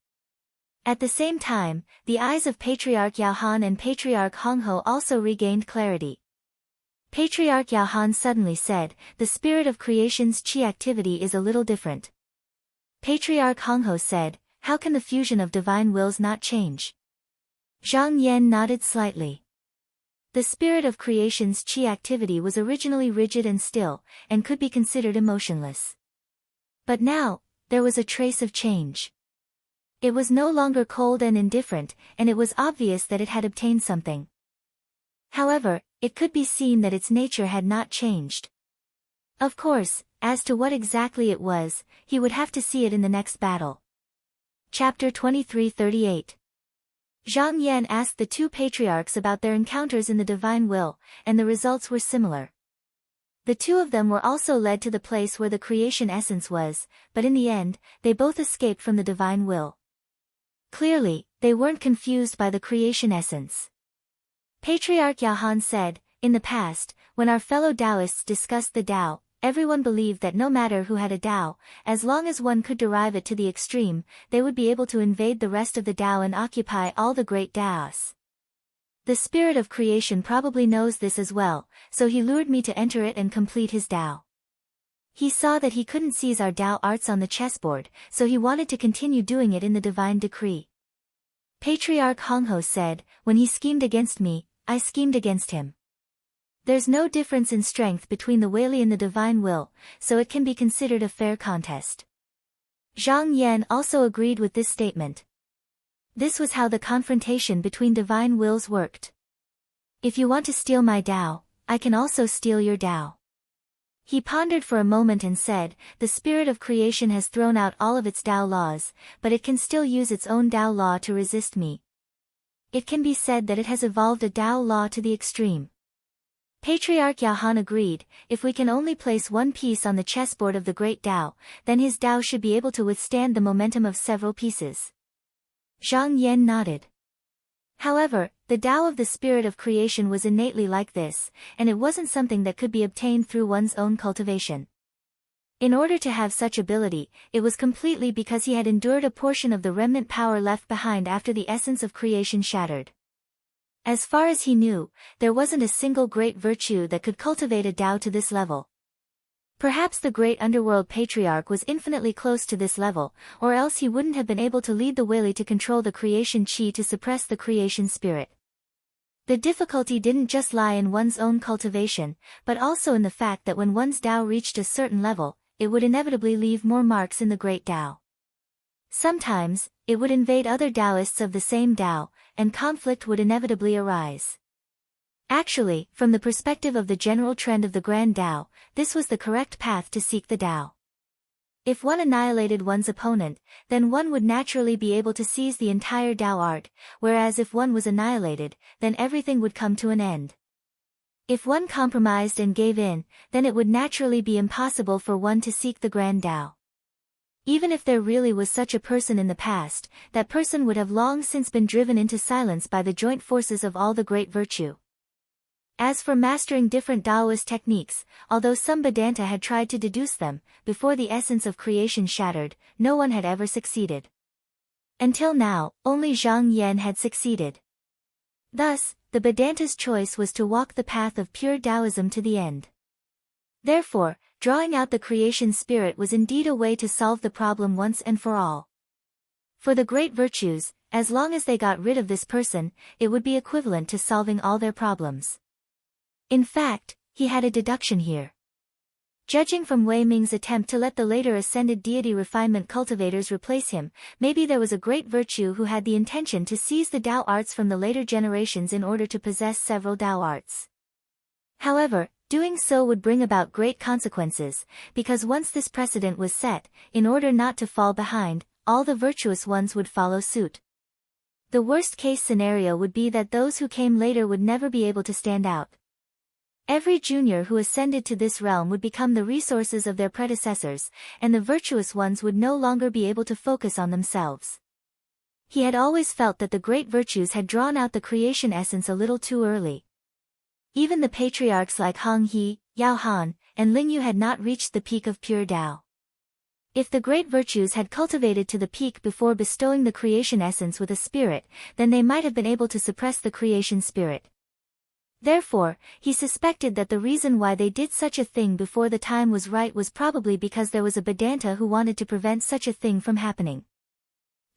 At the same time, the eyes of Patriarch Yao Han and Patriarch Hongho also regained clarity. Patriarch Yao Han suddenly said, "The spirit of creation's chi activity is a little different." Patriarch Hongho said, "How can the fusion of divine wills not change?" Zhang Yan nodded slightly. The spirit of creation's chi activity was originally rigid and still, and could be considered emotionless. But now, there was a trace of change. It was no longer cold and indifferent, and it was obvious that it had obtained something. However, it could be seen that its nature had not changed. Of course, as to what exactly it was, he would have to see it in the next battle. Chapter 23:38. Zhang Yan asked the two patriarchs about their encounters in the divine will, and the results were similar. The two of them were also led to the place where the creation essence was, but in the end, they both escaped from the divine will. Clearly, they weren't confused by the creation essence. Patriarch Yao Han said, "In the past, when our fellow Taoists discussed the Tao, everyone believed that no matter who had a Tao, as long as one could derive it to the extreme, they would be able to invade the rest of the Tao and occupy all the great Taos. The spirit of creation probably knows this as well, so he lured me to enter it and complete his Tao." He saw that he couldn't seize our Tao arts on the chessboard, so he wanted to continue doing it in the divine decree. Patriarch Hongho said, "When he schemed against me, I schemed against him." There's no difference in strength between the Weili and the divine will, so it can be considered a fair contest. Zhang Yan also agreed with this statement. This was how the confrontation between divine wills worked. If you want to steal my Tao, I can also steal your Tao. He pondered for a moment and said, the spirit of creation has thrown out all of its Tao laws, but it can still use its own Tao law to resist me. It can be said that it has evolved a Tao law to the extreme. Patriarch Yao Han agreed, if we can only place one piece on the chessboard of the great Tao, then his Tao should be able to withstand the momentum of several pieces. Zhang Yan nodded. However, the Tao of the spirit of creation was innately like this, and it wasn't something that could be obtained through one's own cultivation. In order to have such ability, it was completely because he had endured a portion of the remnant power left behind after the essence of creation shattered. As far as he knew, there wasn't a single great virtue that could cultivate a Tao to this level. Perhaps the great underworld patriarch was infinitely close to this level, or else he wouldn't have been able to lead the Weili to control the creation chi to suppress the creation spirit. The difficulty didn't just lie in one's own cultivation, but also in the fact that when one's Tao reached a certain level, it would inevitably leave more marks in the great Tao. Sometimes, it would invade other Taoists of the same Tao, and conflict would inevitably arise. Actually, from the perspective of the general trend of the Grand Tao, this was the correct path to seek the Tao. If one annihilated one's opponent, then one would naturally be able to seize the entire Tao art, whereas if one was annihilated, then everything would come to an end. If one compromised and gave in, then it would naturally be impossible for one to seek the Grand Tao. Even if there really was such a person in the past, that person would have long since been driven into silence by the joint forces of all the great virtue. As for mastering different Taoist techniques, although some Vedanta had tried to deduce them, before the essence of creation shattered, no one had ever succeeded. Until now, only Zhang Yan had succeeded. Thus, the Vedanta's choice was to walk the path of pure Taoism to the end. Therefore, drawing out the creation spirit was indeed a way to solve the problem once and for all. For the great virtues, as long as they got rid of this person, it would be equivalent to solving all their problems. In fact, he had a deduction here. Judging from Wei Ming's attempt to let the later ascended deity refinement cultivators replace him, maybe there was a great virtue who had the intention to seize the Tao arts from the later generations in order to possess several Tao arts. However, doing so would bring about great consequences, because once this precedent was set, in order not to fall behind, all the virtuous ones would follow suit. The worst-case scenario would be that those who came later would never be able to stand out. Every junior who ascended to this realm would become the resources of their predecessors, and the virtuous ones would no longer be able to focus on themselves. He had always felt that the great virtues had drawn out the creation essence a little too early. Even the patriarchs like Hong He, Yao Han, and Ling Yu had not reached the peak of pure Tao. If the great virtues had cultivated to the peak before bestowing the creation essence with a spirit, then they might have been able to suppress the creation spirit. Therefore, he suspected that the reason why they did such a thing before the time was right was probably because there was a Vedanta who wanted to prevent such a thing from happening.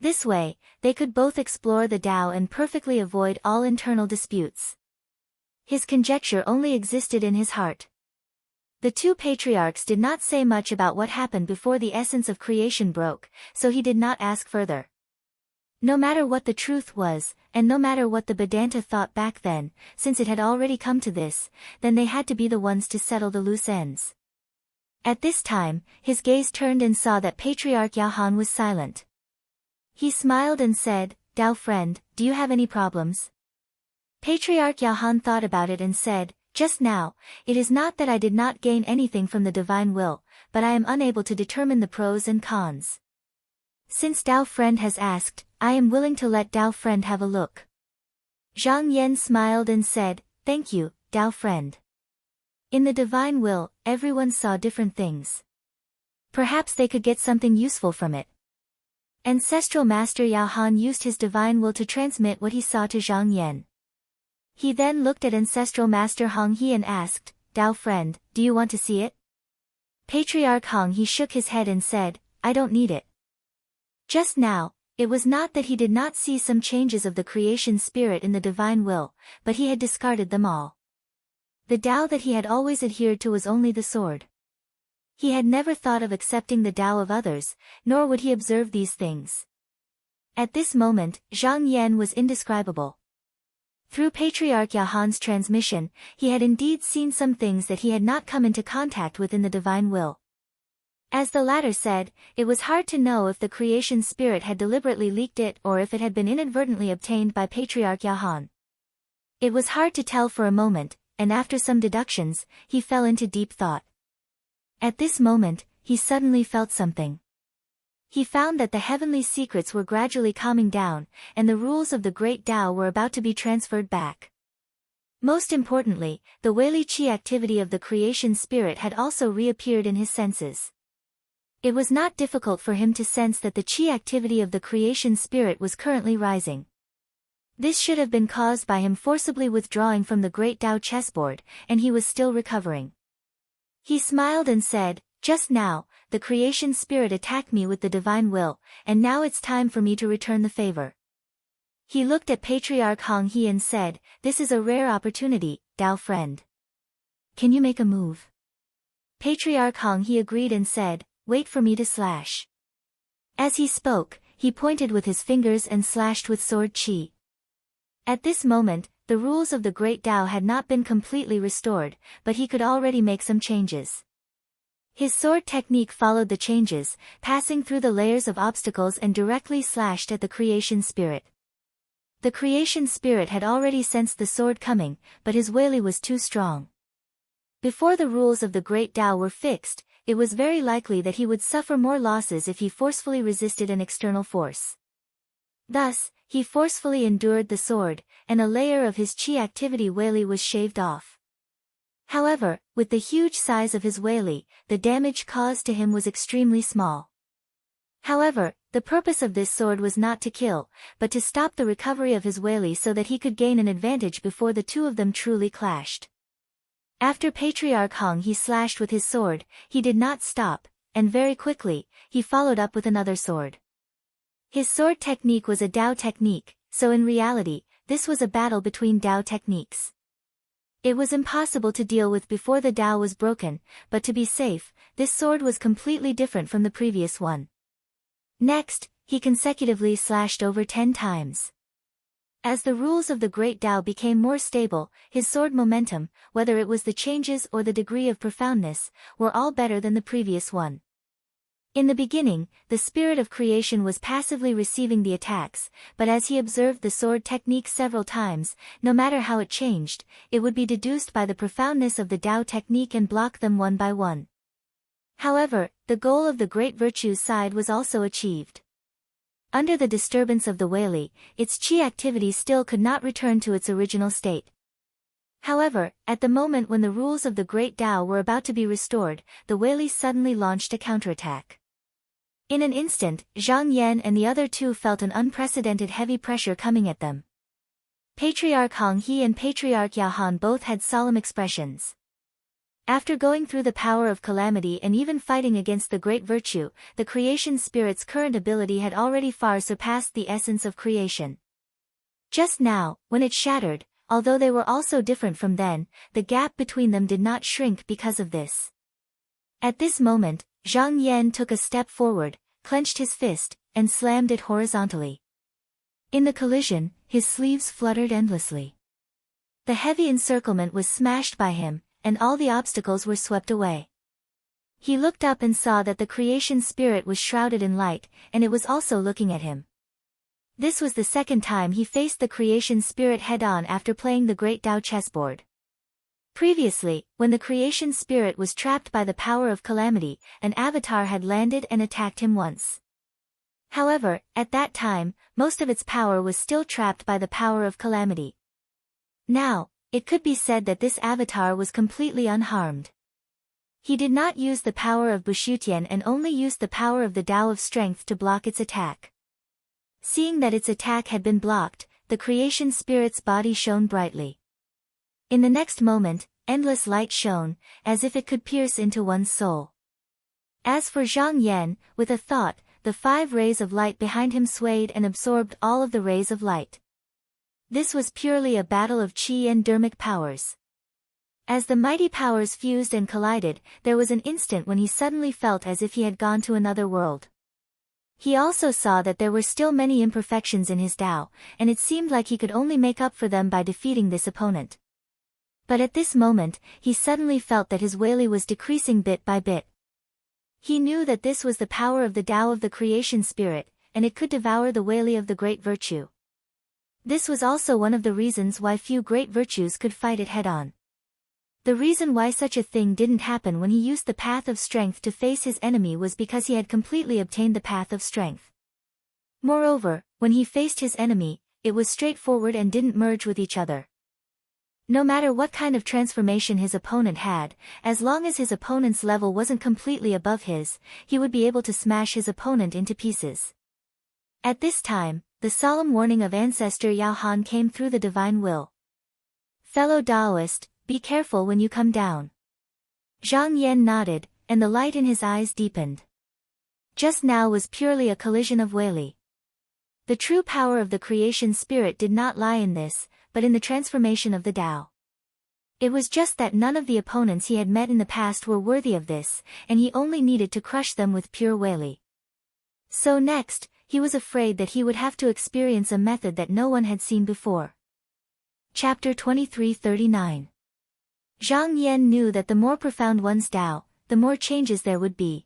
This way, they could both explore the Tao and perfectly avoid all internal disputes. His conjecture only existed in his heart. The two patriarchs did not say much about what happened before the essence of creation broke, so he did not ask further. No matter what the truth was, and no matter what the Vedanta thought back then, since it had already come to this, then they had to be the ones to settle the loose ends. At this time, his gaze turned and saw that Patriarch Yao Han was silent. He smiled and said, "Tao friend, do you have any problems?" Patriarch Yao Han thought about it and said, "Just now, it is not that I did not gain anything from the divine will, but I am unable to determine the pros and cons. Since Tao friend has asked, I am willing to let Tao friend have a look." Zhang Yan smiled and said, "Thank you, Tao friend." In the divine will, everyone saw different things. Perhaps they could get something useful from it. Ancestral Master Yao Han used his divine will to transmit what he saw to Zhang Yan. He then looked at Ancestral Master Hong He and asked, "Tao friend, do you want to see it?" Patriarch Hong He shook his head and said, I don't need it. Just now, it was not that he did not see some changes of the creation spirit in the divine will, but he had discarded them all. The Tao that he had always adhered to was only the sword. He had never thought of accepting the Tao of others, nor would he observe these things. At this moment, Zhang Yan was indescribable. Through Patriarch Yahan's transmission, he had indeed seen some things that he had not come into contact with in the divine will. As the latter said, it was hard to know if the creation spirit had deliberately leaked it or if it had been inadvertently obtained by Patriarch Yahan. It was hard to tell for a moment, and after some deductions, he fell into deep thought. At this moment, he suddenly felt something. He found that the heavenly secrets were gradually calming down, and the rules of the great Tao were about to be transferred back. Most importantly, the Weili Qi activity of the creation spirit had also reappeared in his senses. It was not difficult for him to sense that the Qi activity of the creation spirit was currently rising. This should have been caused by him forcibly withdrawing from the great Tao chessboard, and he was still recovering. He smiled and said, just now, the creation spirit attacked me with the divine will, and now it's time for me to return the favor. He looked at Patriarch Hong He and said, this is a rare opportunity, Tao friend. Can you make a move? Patriarch Hong He agreed and said, wait for me to slash. As he spoke, he pointed with his fingers and slashed with sword qi. At this moment, the rules of the great Tao had not been completely restored, but he could already make some changes. His sword technique followed the changes, passing through the layers of obstacles and directly slashed at the creation spirit. The creation spirit had already sensed the sword coming, but his Weili was too strong. Before the rules of the great Tao were fixed, it was very likely that he would suffer more losses if he forcefully resisted an external force. Thus, he forcefully endured the sword, and a layer of his Qi activity Weili was shaved off. However, with the huge size of his Weili, the damage caused to him was extremely small. However, the purpose of this sword was not to kill, but to stop the recovery of his Weili so that he could gain an advantage before the two of them truly clashed. After Patriarch Hong He slashed with his sword, he did not stop, and very quickly, he followed up with another sword. His sword technique was a Tao technique, so in reality, this was a battle between Tao techniques. It was impossible to deal with before the Tao was broken, but to be safe, this sword was completely different from the previous one. Next, he consecutively slashed over 10 times. As the rules of the great Tao became more stable, his sword momentum, whether it was the changes or the degree of profoundness, were all better than the previous one. In the beginning, the spirit of creation was passively receiving the attacks, but as he observed the sword technique several times, no matter how it changed, it would be deduced by the profoundness of the Tao technique and block them one by one. However, the goal of the great virtues side was also achieved. Under the disturbance of the Weili, its Qi activity still could not return to its original state. However, at the moment when the rules of the great Tao were about to be restored, the Weili suddenly launched a counterattack. In an instant, Zhang Yan and the other two felt an unprecedented heavy pressure coming at them. Patriarch Hong He and Patriarch Yahan both had solemn expressions. After going through the power of calamity and even fighting against the great virtue, the creation spirit's current ability had already far surpassed the essence of creation. Just now, when it shattered, although they were also different from then, the gap between them did not shrink because of this. At this moment, Zhang Yan took a step forward, clenched his fist, and slammed it horizontally. In the collision, his sleeves fluttered endlessly. The heavy encirclement was smashed by him, and all the obstacles were swept away. He looked up and saw that the creation spirit was shrouded in light, and it was also looking at him. This was the second time he faced the creation spirit head-on after playing the great Tao chessboard. Previously, when the creation spirit was trapped by the power of calamity, an avatar had landed and attacked him once. However, at that time, most of its power was still trapped by the power of calamity. Now, it could be said that this avatar was completely unharmed. He did not use the power of Bushutian and only used the power of the Tao of strength to block its attack. Seeing that its attack had been blocked, the creation spirit's body shone brightly. In the next moment, endless light shone, as if it could pierce into one's soul. As for Zhang Yan, with a thought, the 5 rays of light behind him swayed and absorbed all of the rays of light. This was purely a battle of qi and dermic powers. As the mighty powers fused and collided, there was an instant when he suddenly felt as if he had gone to another world. He also saw that there were still many imperfections in his Tao, and it seemed like he could only make up for them by defeating this opponent. But at this moment, he suddenly felt that his Weili was decreasing bit by bit. He knew that this was the power of the Tao of the creation spirit, and it could devour the Weili of the great virtue. This was also one of the reasons why few great virtues could fight it head-on. The reason why such a thing didn't happen when he used the path of strength to face his enemy was because he had completely obtained the path of strength. Moreover, when he faced his enemy, it was straightforward and didn't merge with each other. No matter what kind of transformation his opponent had, as long as his opponent's level wasn't completely above his, he would be able to smash his opponent into pieces. At this time, the solemn warning of Ancestor Yao Han came through the divine will. Fellow Taoist, be careful when you come down. Zhang Yan nodded, and the light in his eyes deepened. Just now was purely a collision of Weili. The true power of the creation spirit did not lie in this, but in the transformation of the Tao. It was just that none of the opponents he had met in the past were worthy of this, and he only needed to crush them with pure Weili. So next, he was afraid that he would have to experience a method that no one had seen before. Chapter 2339. Zhang Yan knew that the more profound one's Tao, the more changes there would be.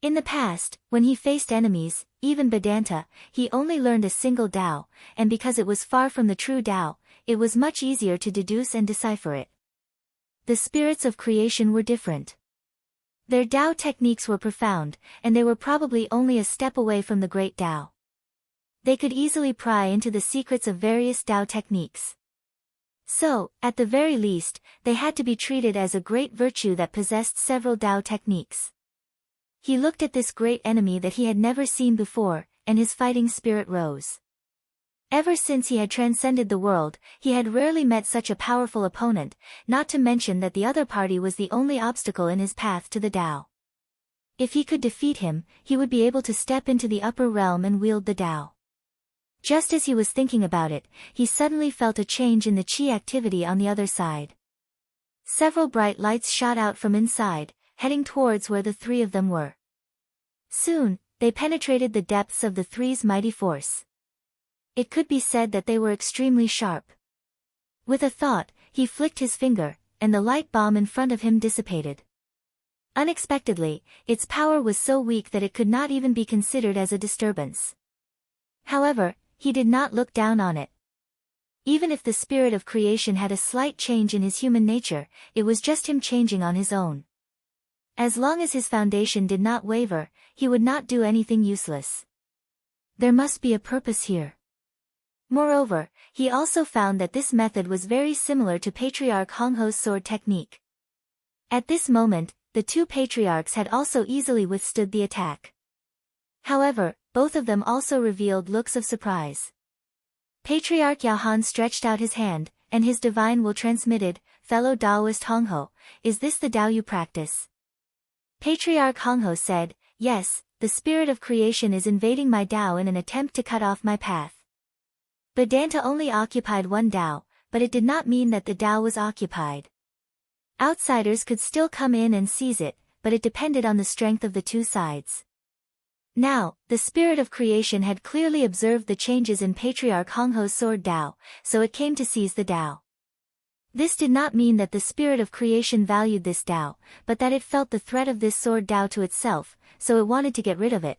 In the past, when he faced enemies, even Vedanta, he only learned a single Tao, and because it was far from the true Tao, it was much easier to deduce and decipher it. The spirits of creation were different. Their Tao techniques were profound, and they were probably only a step away from the great Tao. They could easily pry into the secrets of various Tao techniques. So, at the very least, they had to be treated as a great virtue that possessed several Tao techniques. He looked at this great enemy that he had never seen before, and his fighting spirit rose. Ever since he had transcended the world, he had rarely met such a powerful opponent, not to mention that the other party was the only obstacle in his path to the Tao. If he could defeat him, he would be able to step into the upper realm and wield the Tao. Just as he was thinking about it, he suddenly felt a change in the qi activity on the other side. Several bright lights shot out from inside, heading towards where the 3 of them were. Soon, they penetrated the depths of the 3's mighty force. It could be said that they were extremely sharp. With a thought, he flicked his finger, and the light bomb in front of him dissipated. Unexpectedly, its power was so weak that it could not even be considered as a disturbance. However, he did not look down on it. Even if the spirit of creation had a slight change in his human nature, it was just him changing on his own. As long as his foundation did not waver, he would not do anything useless. There must be a purpose here. Moreover, he also found that this method was very similar to Patriarch Hongho's sword technique. At this moment, the 2 patriarchs had also easily withstood the attack. However, both of them also revealed looks of surprise. Patriarch Yao Han stretched out his hand, and his divine will transmitted, "Fellow Taoist Hongho, is this the Tao you practice?" Patriarch Hongho said, "Yes, the spirit of creation is invading my Tao in an attempt to cut off my path." Vedanta only occupied one Tao, but it did not mean that the Tao was occupied. Outsiders could still come in and seize it, but it depended on the strength of the 2 sides. Now, the spirit of creation had clearly observed the changes in Patriarch Hongho's sword Tao, so it came to seize the Tao. This did not mean that the spirit of creation valued this Tao, but that it felt the threat of this sword Tao to itself, so it wanted to get rid of it.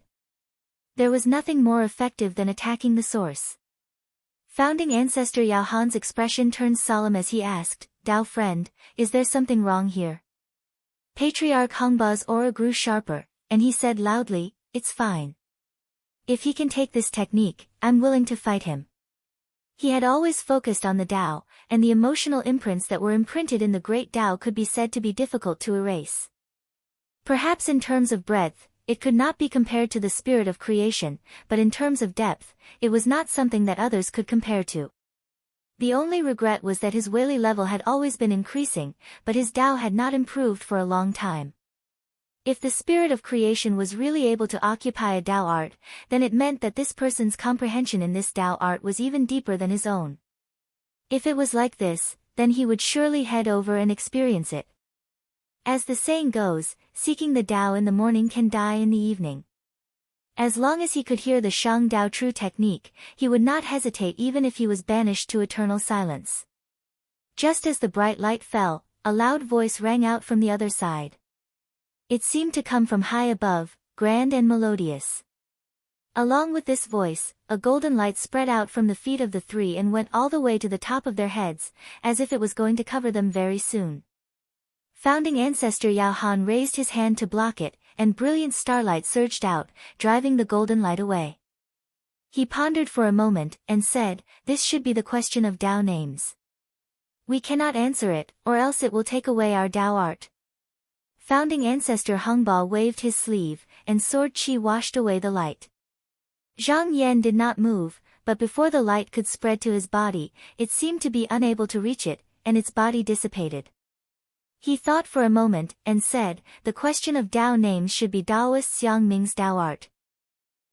There was nothing more effective than attacking the source. Founding Ancestor Yao Han's expression turned solemn as he asked, "Tao friend, is there something wrong here?" Patriarch Hongba's aura grew sharper, and he said loudly, "It's fine. If he can take this technique, I'm willing to fight him." He had always focused on the Tao, and the emotional imprints that were imprinted in the great Tao could be said to be difficult to erase. Perhaps in terms of breadth, it could not be compared to the spirit of creation, but in terms of depth, it was not something that others could compare to. The only regret was that his Weili level had always been increasing, but his Tao had not improved for a long time. If the spirit of creation was really able to occupy a Tao art, then it meant that this person's comprehension in this Tao art was even deeper than his own. If it was like this, then he would surely head over and experience it. As the saying goes, seeking the Tao in the morning can die in the evening. As long as he could hear the Shang Dao true technique, he would not hesitate even if he was banished to eternal silence. Just as the bright light fell, a loud voice rang out from the other side. It seemed to come from high above, grand and melodious. Along with this voice, a golden light spread out from the feet of the three and went all the way to the top of their heads, as if it was going to cover them very soon. Founding ancestor Yao Han raised his hand to block it, and brilliant starlight surged out, driving the golden light away. He pondered for a moment, and said, "This should be the question of Tao names. We cannot answer it, or else it will take away our Tao art." Founding ancestor Hongba waved his sleeve, and sword chi washed away the light. Zhang Yan did not move, but before the light could spread to his body, it seemed to be unable to reach it, and its body dissipated. He thought for a moment, and said, "The question of Tao names should be Taoist Xiang Ming's Tao art.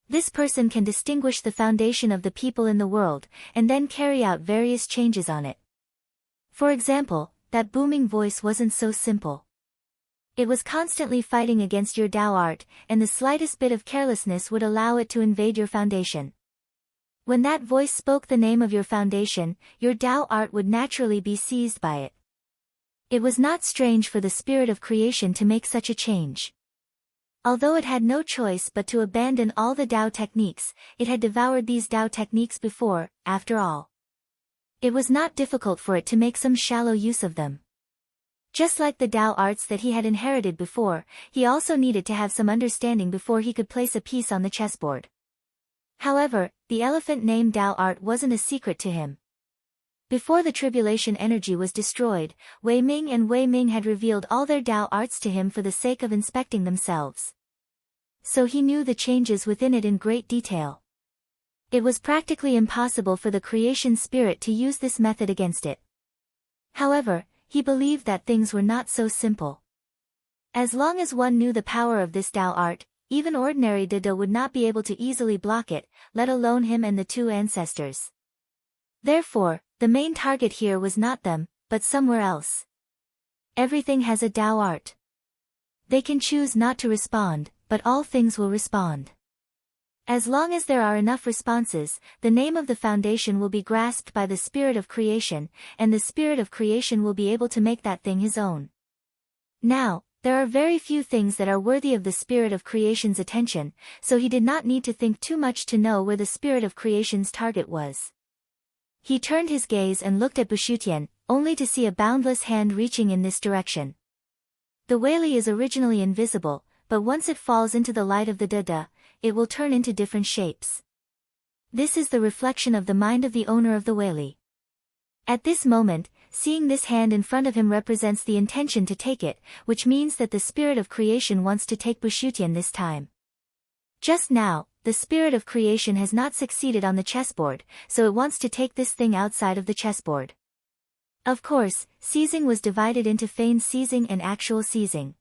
This person can distinguish the foundation of the people in the world, and then carry out various changes on it." For example, that booming voice wasn't so simple. It was constantly fighting against your Tao art, and the slightest bit of carelessness would allow it to invade your foundation. When that voice spoke the name of your foundation, your Tao art would naturally be seized by it. It was not strange for the spirit of creation to make such a change. Although it had no choice but to abandon all the Tao techniques, it had devoured these Tao techniques before, after all. It was not difficult for it to make some shallow use of them. Just like the Tao arts that he had inherited before, he also needed to have some understanding before he could place a piece on the chessboard. However, the elephant named Tao art wasn't a secret to him. Before the tribulation energy was destroyed, Wei Ming and Wei Ming had revealed all their Tao arts to him for the sake of inspecting themselves. So he knew the changes within it in great detail. It was practically impossible for the creation spirit to use this method against it. However, he believed that things were not so simple. As long as one knew the power of this Tao art, even ordinary Dada would not be able to easily block it, let alone him and the two ancestors. Therefore, the main target here was not them, but somewhere else. Everything has a Tao art. They can choose not to respond, but all things will respond. As long as there are enough responses, the name of the foundation will be grasped by the spirit of creation, and the spirit of creation will be able to make that thing his own. Now, there are very few things that are worthy of the spirit of creation's attention, so he did not need to think too much to know where the spirit of creation's target was. He turned his gaze and looked at Bushutian, only to see a boundless hand reaching in this direction. The Weili is originally invisible, but once it falls into the light of the Dada, it will turn into different shapes. This is the reflection of the mind of the owner of the Weili. At this moment, seeing this hand in front of him represents the intention to take it, which means that the spirit of creation wants to take Bushutian this time. Just now, the spirit of creation has not succeeded on the chessboard, so it wants to take this thing outside of the chessboard. Of course, seizing was divided into feigned seizing and actual seizing.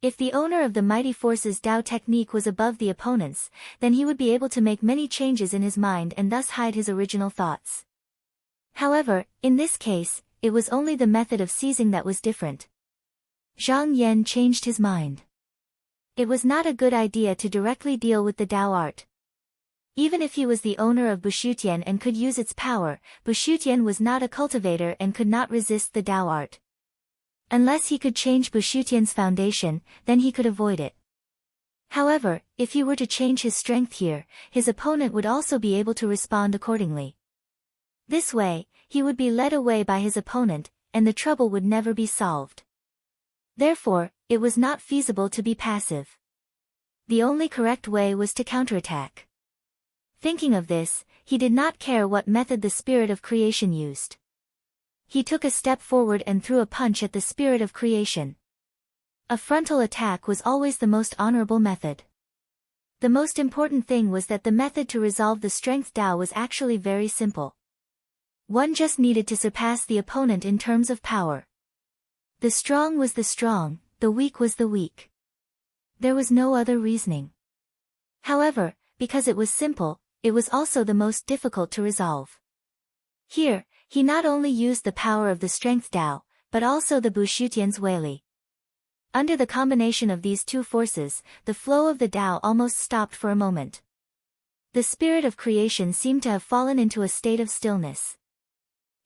If the owner of the mighty force's Tao technique was above the opponents, then he would be able to make many changes in his mind and thus hide his original thoughts. However, in this case, it was only the method of seizing that was different. Zhang Yan changed his mind. It was not a good idea to directly deal with the Tao art. Even if he was the owner of Bushutian and could use its power, Bushutian was not a cultivator and could not resist the Tao art. Unless he could change Bushutian's foundation, then he could avoid it. However, if he were to change his strength here, his opponent would also be able to respond accordingly. This way, he would be led away by his opponent, and the trouble would never be solved. Therefore, it was not feasible to be passive. The only correct way was to counterattack. Thinking of this, he did not care what method the spirit of creation used. He took a step forward and threw a punch at the spirit of creation. A frontal attack was always the most honorable method. The most important thing was that the method to resolve the strength Tao was actually very simple. One just needed to surpass the opponent in terms of power. The strong was the strong, the weak was the weak. There was no other reasoning. However, because it was simple, it was also the most difficult to resolve. Here, he not only used the power of the strength Tao, but also the Bushutian's Weili. Under the combination of these two forces, the flow of the Tao almost stopped for a moment. The spirit of creation seemed to have fallen into a state of stillness.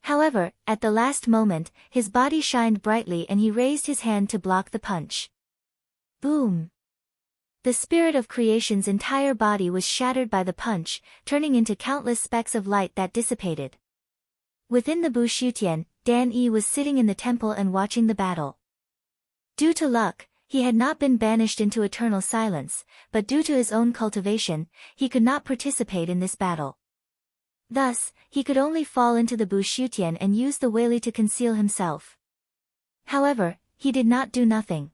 However, at the last moment, his body shined brightly and he raised his hand to block the punch. Boom! The spirit of creation's entire body was shattered by the punch, turning into countless specks of light that dissipated. Within the Bushutian, Dan Yi was sitting in the temple and watching the battle. Due to luck, he had not been banished into eternal silence, but due to his own cultivation, he could not participate in this battle. Thus, he could only fall into the Bushutian and use the Weili to conceal himself. However, he did not do nothing.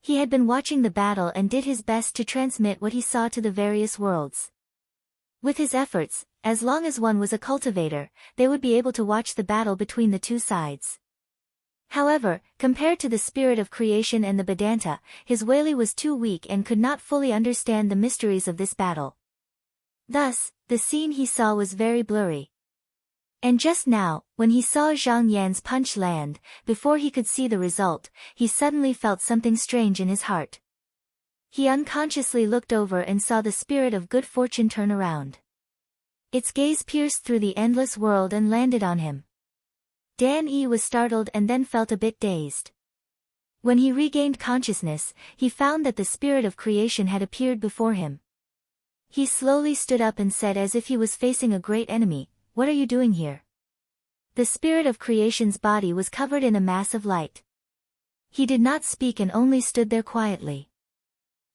He had been watching the battle and did his best to transmit what he saw to the various worlds. With his efforts, as long as one was a cultivator, they would be able to watch the battle between the two sides. However, compared to the spirit of creation and the Vedanta, his Weili was too weak and could not fully understand the mysteries of this battle. Thus, the scene he saw was very blurry. And just now, when he saw Zhang Yan's punch land, before he could see the result, he suddenly felt something strange in his heart. He unconsciously looked over and saw the spirit of good fortune turn around. Its gaze pierced through the endless world and landed on him. Dan Yi was startled and then felt a bit dazed. When he regained consciousness, he found that the spirit of creation had appeared before him. He slowly stood up and said as if he was facing a great enemy, "What are you doing here?" The spirit of creation's body was covered in a mass of light. He did not speak and only stood there quietly.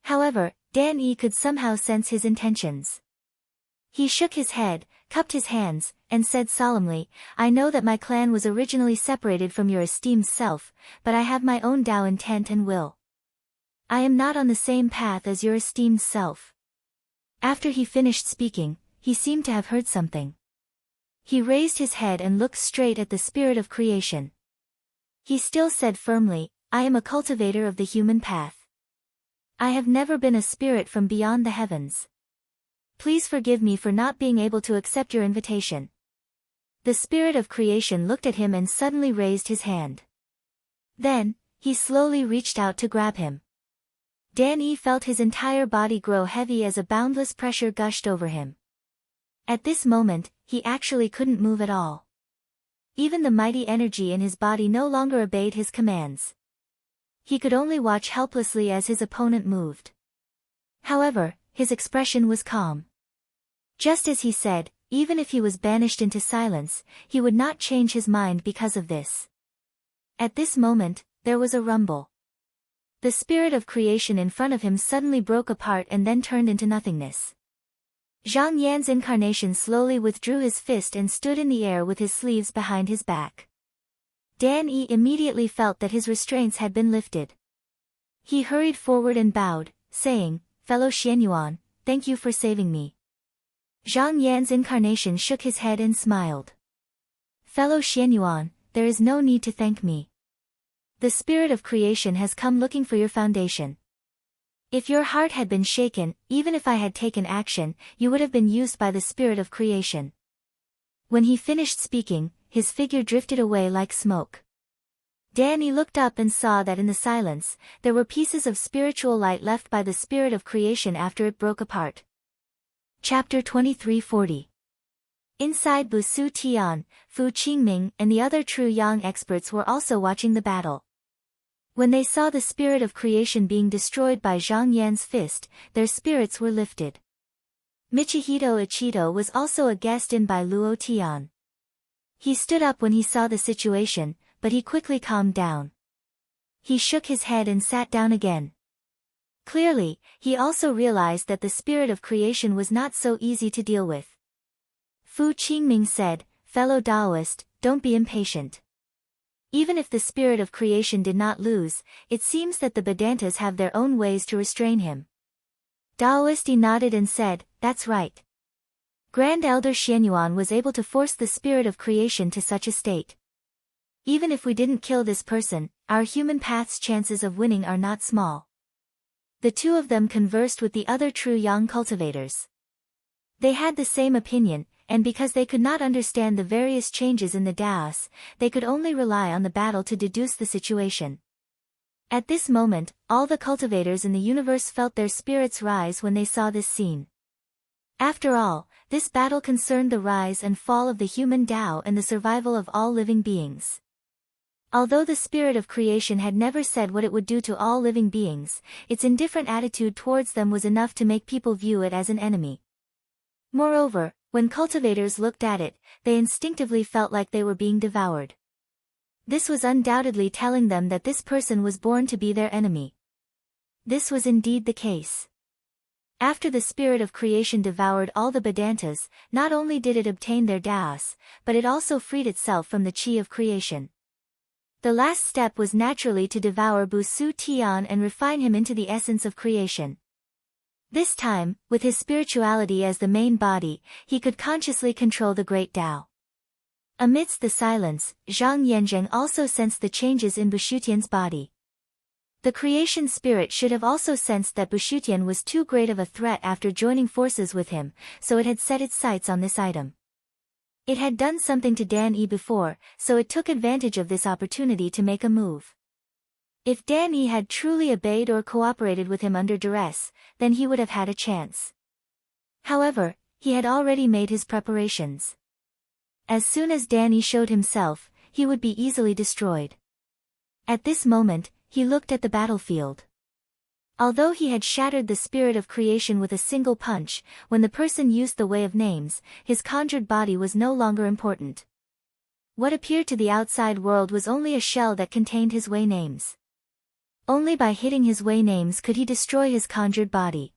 However, Dan Yi could somehow sense his intentions. He shook his head, cupped his hands, and said solemnly, "I know that my clan was originally separated from your esteemed self, but I have my own Tao intent and will. I am not on the same path as your esteemed self." After he finished speaking, he seemed to have heard something. He raised his head and looked straight at the spirit of creation. He still said firmly, "I am a cultivator of the human path. I have never been a spirit from beyond the heavens. Please forgive me for not being able to accept your invitation." The spirit of creation looked at him and suddenly raised his hand. Then, he slowly reached out to grab him. Dan Yi felt his entire body grow heavy as a boundless pressure gushed over him. At this moment, he actually couldn't move at all. Even the mighty energy in his body no longer obeyed his commands. He could only watch helplessly as his opponent moved. However, his expression was calm. Just as he said, even if he was banished into silence, he would not change his mind because of this. At this moment, there was a rumble. The spirit of creation in front of him suddenly broke apart and then turned into nothingness. Zhang Yan's incarnation slowly withdrew his fist and stood in the air with his sleeves behind his back. Dan Yi immediately felt that his restraints had been lifted. He hurried forward and bowed, saying, "Fellow Xianyuan, thank you for saving me." Zhang Yan's incarnation shook his head and smiled. "Fellow Xianyuan, there is no need to thank me. The spirit of creation has come looking for your foundation. If your heart had been shaken, even if I had taken action, you would have been used by the spirit of creation." When he finished speaking, his figure drifted away like smoke. Danny looked up and saw that in the silence, there were pieces of spiritual light left by the spirit of creation after it broke apart. Chapter 2340. Inside Busu Tian, Fu Qingming and the other true Yang experts were also watching the battle. When they saw the spirit of creation being destroyed by Zhang Yan's fist, their spirits were lifted. Michihito Ichito was also a guest in by Luo Tian. He stood up when he saw the situation, but he quickly calmed down. He shook his head and sat down again. Clearly, he also realized that the spirit of creation was not so easy to deal with. Fu Qingming said, "Fellow Taoist, don't be impatient. Even if the spirit of creation did not lose, it seems that the Vedantas have their own ways to restrain him." Taoist nodded and said, "That's right. Grand Elder Xianyuan was able to force the spirit of creation to such a state. Even if we didn't kill this person, our human path's chances of winning are not small." the two of them conversed with the other true Yang cultivators. They had the same opinion, and because they could not understand the various changes in the Taos, they could only rely on the battle to deduce the situation. At this moment, all the cultivators in the universe felt their spirits rise when they saw this scene. After all, this battle concerned the rise and fall of the human Tao and the survival of all living beings. Although the spirit of creation had never said what it would do to all living beings, its indifferent attitude towards them was enough to make people view it as an enemy. Moreover, when cultivators looked at it, they instinctively felt like they were being devoured. This was undoubtedly telling them that this person was born to be their enemy. This was indeed the case. After the spirit of creation devoured all the Vedantas, not only did it obtain their Taos, but it also freed itself from the chi of creation. The last step was naturally to devour Busu Tian and refine him into the essence of creation. This time, with his spirituality as the main body, he could consciously control the great Tao. Amidst the silence, Zhang Yanzheng also sensed the changes in Bushutian's body. The creation spirit should have also sensed that Bushutian was too great of a threat after joining forces with him, so it had set its sights on this item. It had done something to Dan Yi before, so it took advantage of this opportunity to make a move. If Dan Yi had truly obeyed or cooperated with him under duress, then he would have had a chance. However, he had already made his preparations. As soon as Dan Yi showed himself, he would be easily destroyed. At this moment, he looked at the battlefield. Although he had shattered the spirit of creation with a single punch, when the person used the way of names, his conjured body was no longer important. What appeared to the outside world was only a shell that contained his way names. Only by hitting his way names could he destroy his conjured body.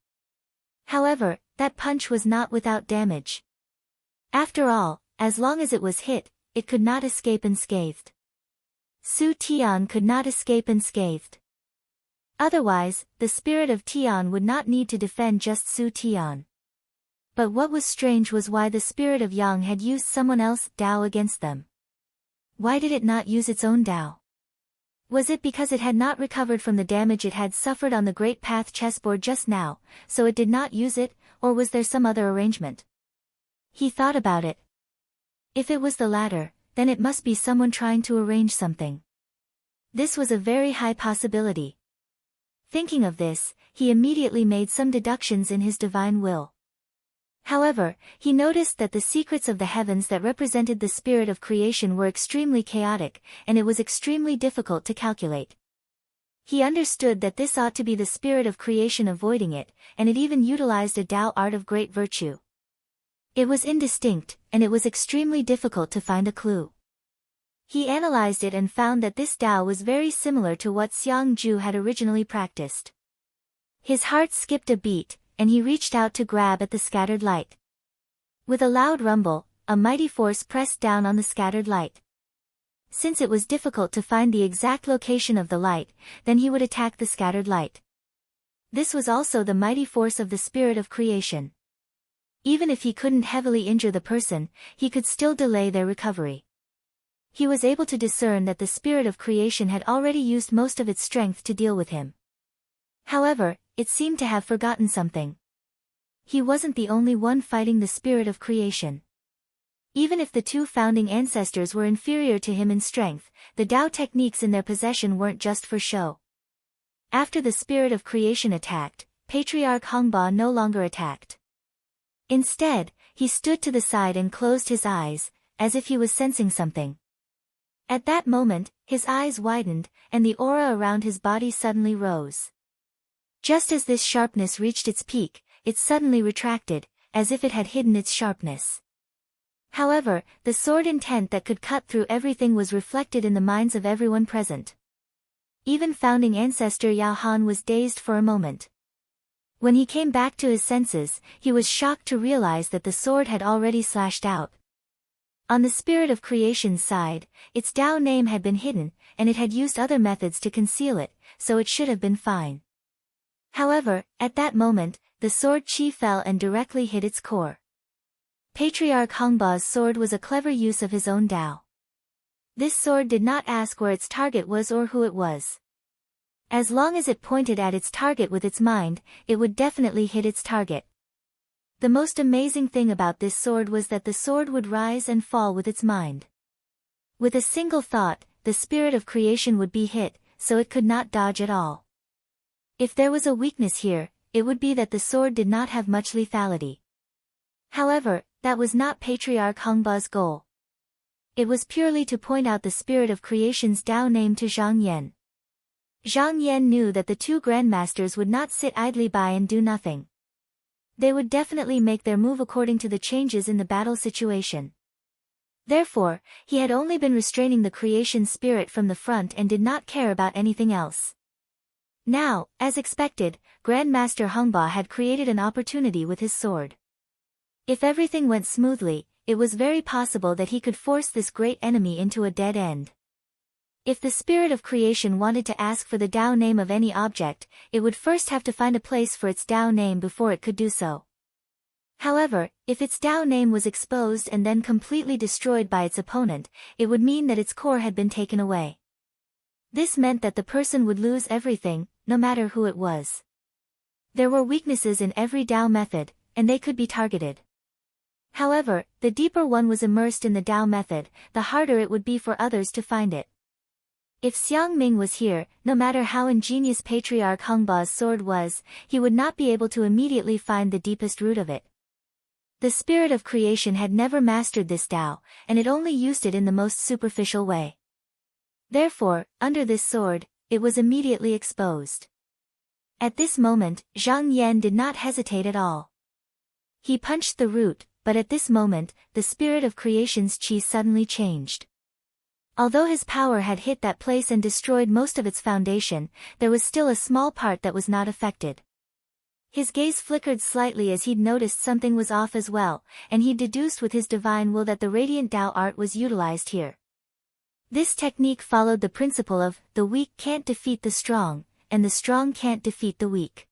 However, that punch was not without damage. After all, as long as it was hit, it could not escape unscathed. Su Tian could not escape unscathed. Otherwise, the spirit of Tian would not need to defend just Su Tian. But what was strange was why the spirit of Yang had used someone else's Tao against them. Why did it not use its own Tao? Was it because it had not recovered from the damage it had suffered on the Great Path chessboard just now, so it did not use it, or was there some other arrangement? He thought about it. If it was the latter, then it must be someone trying to arrange something. This was a very high possibility. Thinking of this, he immediately made some deductions in his divine will. However, he noticed that the secrets of the heavens that represented the spirit of creation were extremely chaotic, and it was extremely difficult to calculate. He understood that this ought to be the spirit of creation avoiding it, and it even utilized a Tao art of great virtue. It was indistinct, and it was extremely difficult to find a clue. He analyzed it and found that this Tao was very similar to what Xiang Ju had originally practiced. His heart skipped a beat, and he reached out to grab at the scattered light. With a loud rumble, a mighty force pressed down on the scattered light. Since it was difficult to find the exact location of the light, then he would attack the scattered light. This was also the mighty force of the spirit of creation. Even if he couldn't heavily injure the person, he could still delay their recovery. He was able to discern that the spirit of creation had already used most of its strength to deal with him. However, it seemed to have forgotten something. He wasn't the only one fighting the spirit of creation. Even if the two founding ancestors were inferior to him in strength, the Tao techniques in their possession weren't just for show. After the spirit of creation attacked, Patriarch Hongba no longer attacked. Instead, he stood to the side and closed his eyes, as if he was sensing something. At that moment, his eyes widened, and the aura around his body suddenly rose. Just as this sharpness reached its peak, it suddenly retracted, as if it had hidden its sharpness. However, the sword intent that could cut through everything was reflected in the minds of everyone present. Even founding ancestor Yao Han was dazed for a moment. When he came back to his senses, he was shocked to realize that the sword had already slashed out. On the spirit of creation's side, its Tao name had been hidden, and it had used other methods to conceal it, so it should have been fine. However, at that moment, the sword chi fell and directly hit its core. Patriarch Hongba's sword was a clever use of his own Tao. This sword did not ask where its target was or who it was. As long as it pointed at its target with its mind, it would definitely hit its target. The most amazing thing about this sword was that the sword would rise and fall with its mind. With a single thought, the spirit of creation would be hit, so it could not dodge at all. If there was a weakness here, it would be that the sword did not have much lethality. However, that was not Patriarch Hongba's goal. It was purely to point out the spirit of creation's Tao name to Zhang Yan. Zhang Yan knew that the two grandmasters would not sit idly by and do nothing. They would definitely make their move according to the changes in the battle situation. Therefore, he had only been restraining the creation spirit from the front and did not care about anything else. Now, as expected, Grandmaster Hongba had created an opportunity with his sword. If everything went smoothly, it was very possible that he could force this great enemy into a dead end. If the spirit of creation wanted to ask for the Tao name of any object, it would first have to find a place for its Tao name before it could do so. However, if its Tao name was exposed and then completely destroyed by its opponent, it would mean that its core had been taken away. This meant that the person would lose everything, no matter who it was. There were weaknesses in every Tao method, and they could be targeted. However, the deeper one was immersed in the Tao method, the harder it would be for others to find it. If Xiang Ming was here, no matter how ingenious Patriarch Hongba's sword was, he would not be able to immediately find the deepest root of it. The spirit of creation had never mastered this Tao, and it only used it in the most superficial way. Therefore, under this sword, it was immediately exposed. At this moment, Zhang Yan did not hesitate at all. He punched the root, but at this moment, the spirit of creation's chi suddenly changed. Although his power had hit that place and destroyed most of its foundation, there was still a small part that was not affected. His gaze flickered slightly as he'd noticed something was off as well, and he deduced with his divine will that the radiant Tao art was utilized here. This technique followed the principle of, the weak can't defeat the strong, and the strong can't defeat the weak.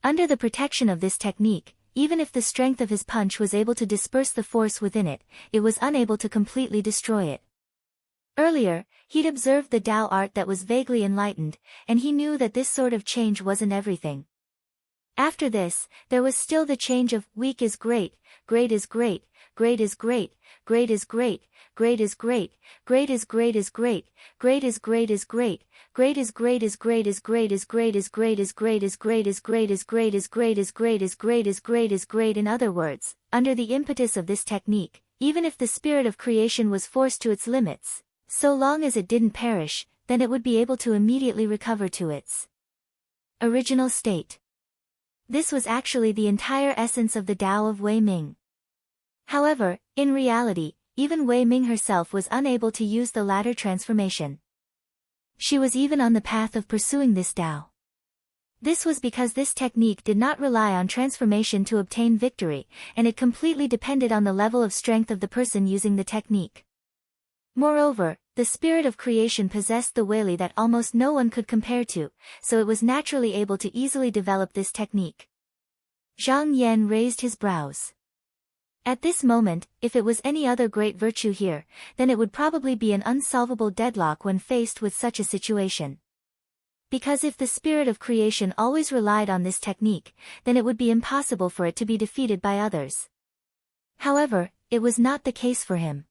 Under the protection of this technique, even if the strength of his punch was able to disperse the force within it, it was unable to completely destroy it. Earlier, he'd observed the Tao art that was vaguely enlightened, and he knew that this sort of change wasn't everything. After this, there was still the change of, weak is great, great is great, great is great, great is great, great is great, great is great is great, great is great is great, great is great is great is great is great is great is great is great is great is great is great is great is great is great is great. In other words, under the impetus of this technique, even if the spirit of creation was forced to its limits, so long as it didn't perish, then it would be able to immediately recover to its original state. This was actually the entire essence of the Tao of Wei Ming. However, in reality, even Wei Ming herself was unable to use the latter transformation. She was even on the path of pursuing this Tao. This was because this technique did not rely on transformation to obtain victory, and it completely depended on the level of strength of the person using the technique. Moreover, the spirit of creation possessed the Weili that almost no one could compare to, so it was naturally able to easily develop this technique. Zhang Yan raised his brows. At this moment, if it was any other great virtue here, then it would probably be an unsolvable deadlock when faced with such a situation. Because if the spirit of creation always relied on this technique, then it would be impossible for it to be defeated by others. However, it was not the case for him.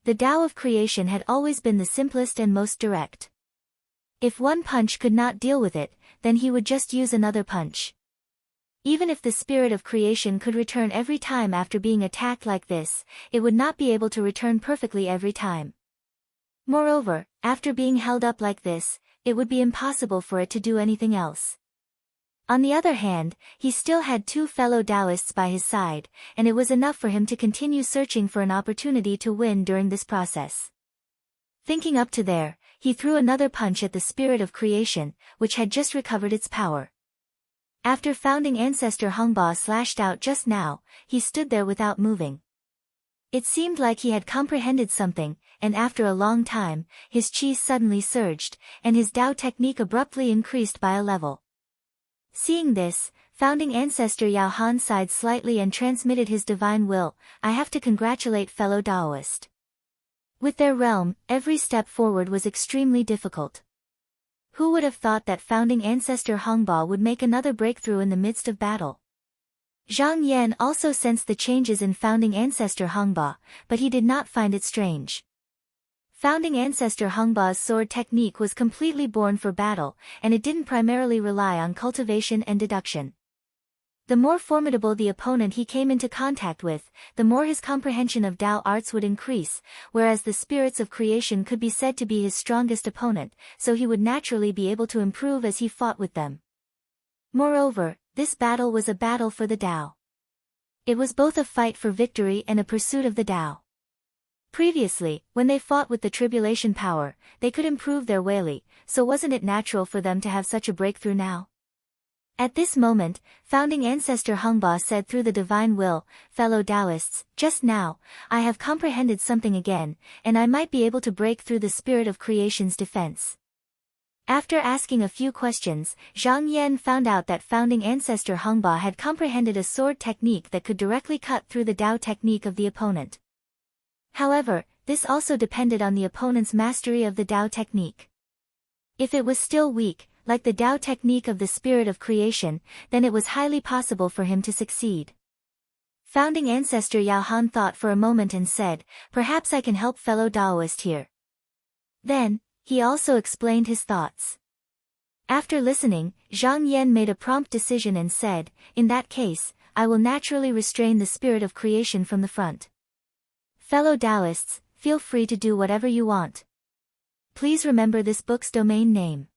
The Tao of creation had always been the simplest and most direct. If one punch could not deal with it, then he would just use another punch. Even if the spirit of creation could return every time after being attacked like this, it would not be able to return perfectly every time. Moreover, after being held up like this, it would be impossible for it to do anything else. On the other hand, he still had two fellow Taoists by his side, and it was enough for him to continue searching for an opportunity to win during this process. Thinking up to there, he threw another punch at the spirit of creation, which had just recovered its power. After founding ancestor Hongba slashed out just now, he stood there without moving. It seemed like he had comprehended something, and after a long time, his chi suddenly surged, and his Tao technique abruptly increased by a level. Seeing this, founding ancestor Yao Han sighed slightly and transmitted his divine will. I have to congratulate fellow Taoist. With their realm, every step forward was extremely difficult. Who would have thought that founding ancestor Hongba would make another breakthrough in the midst of battle? Zhang Yan also sensed the changes in founding ancestor Hongba, but he did not find it strange. Founding ancestor Hongba's sword technique was completely born for battle, and it didn't primarily rely on cultivation and deduction. The more formidable the opponent he came into contact with, the more his comprehension of Dao arts would increase, whereas the spirits of creation could be said to be his strongest opponent, so he would naturally be able to improve as he fought with them. Moreover, this battle was a battle for the Dao. It was both a fight for victory and a pursuit of the Dao. Previously, when they fought with the tribulation power, they could improve their Weili, so wasn't it natural for them to have such a breakthrough now? At this moment, founding ancestor Hongba said through the divine will, "Fellow Taoists, just now, I have comprehended something again, and I might be able to break through the spirit of creation's defense." After asking a few questions, Zhang Yan found out that founding ancestor Hongba had comprehended a sword technique that could directly cut through the Dao technique of the opponent. However, this also depended on the opponent's mastery of the Dao technique. If it was still weak, like the Dao technique of the spirit of creation, then it was highly possible for him to succeed. Founding ancestor Yao Han thought for a moment and said, "Perhaps I can help fellow Daoist here." Then, he also explained his thoughts. After listening, Zhang Yan made a prompt decision and said, "In that case, I will naturally restrain the spirit of creation from the front. Fellow Daoists, feel free to do whatever you want. Please remember this book's domain name.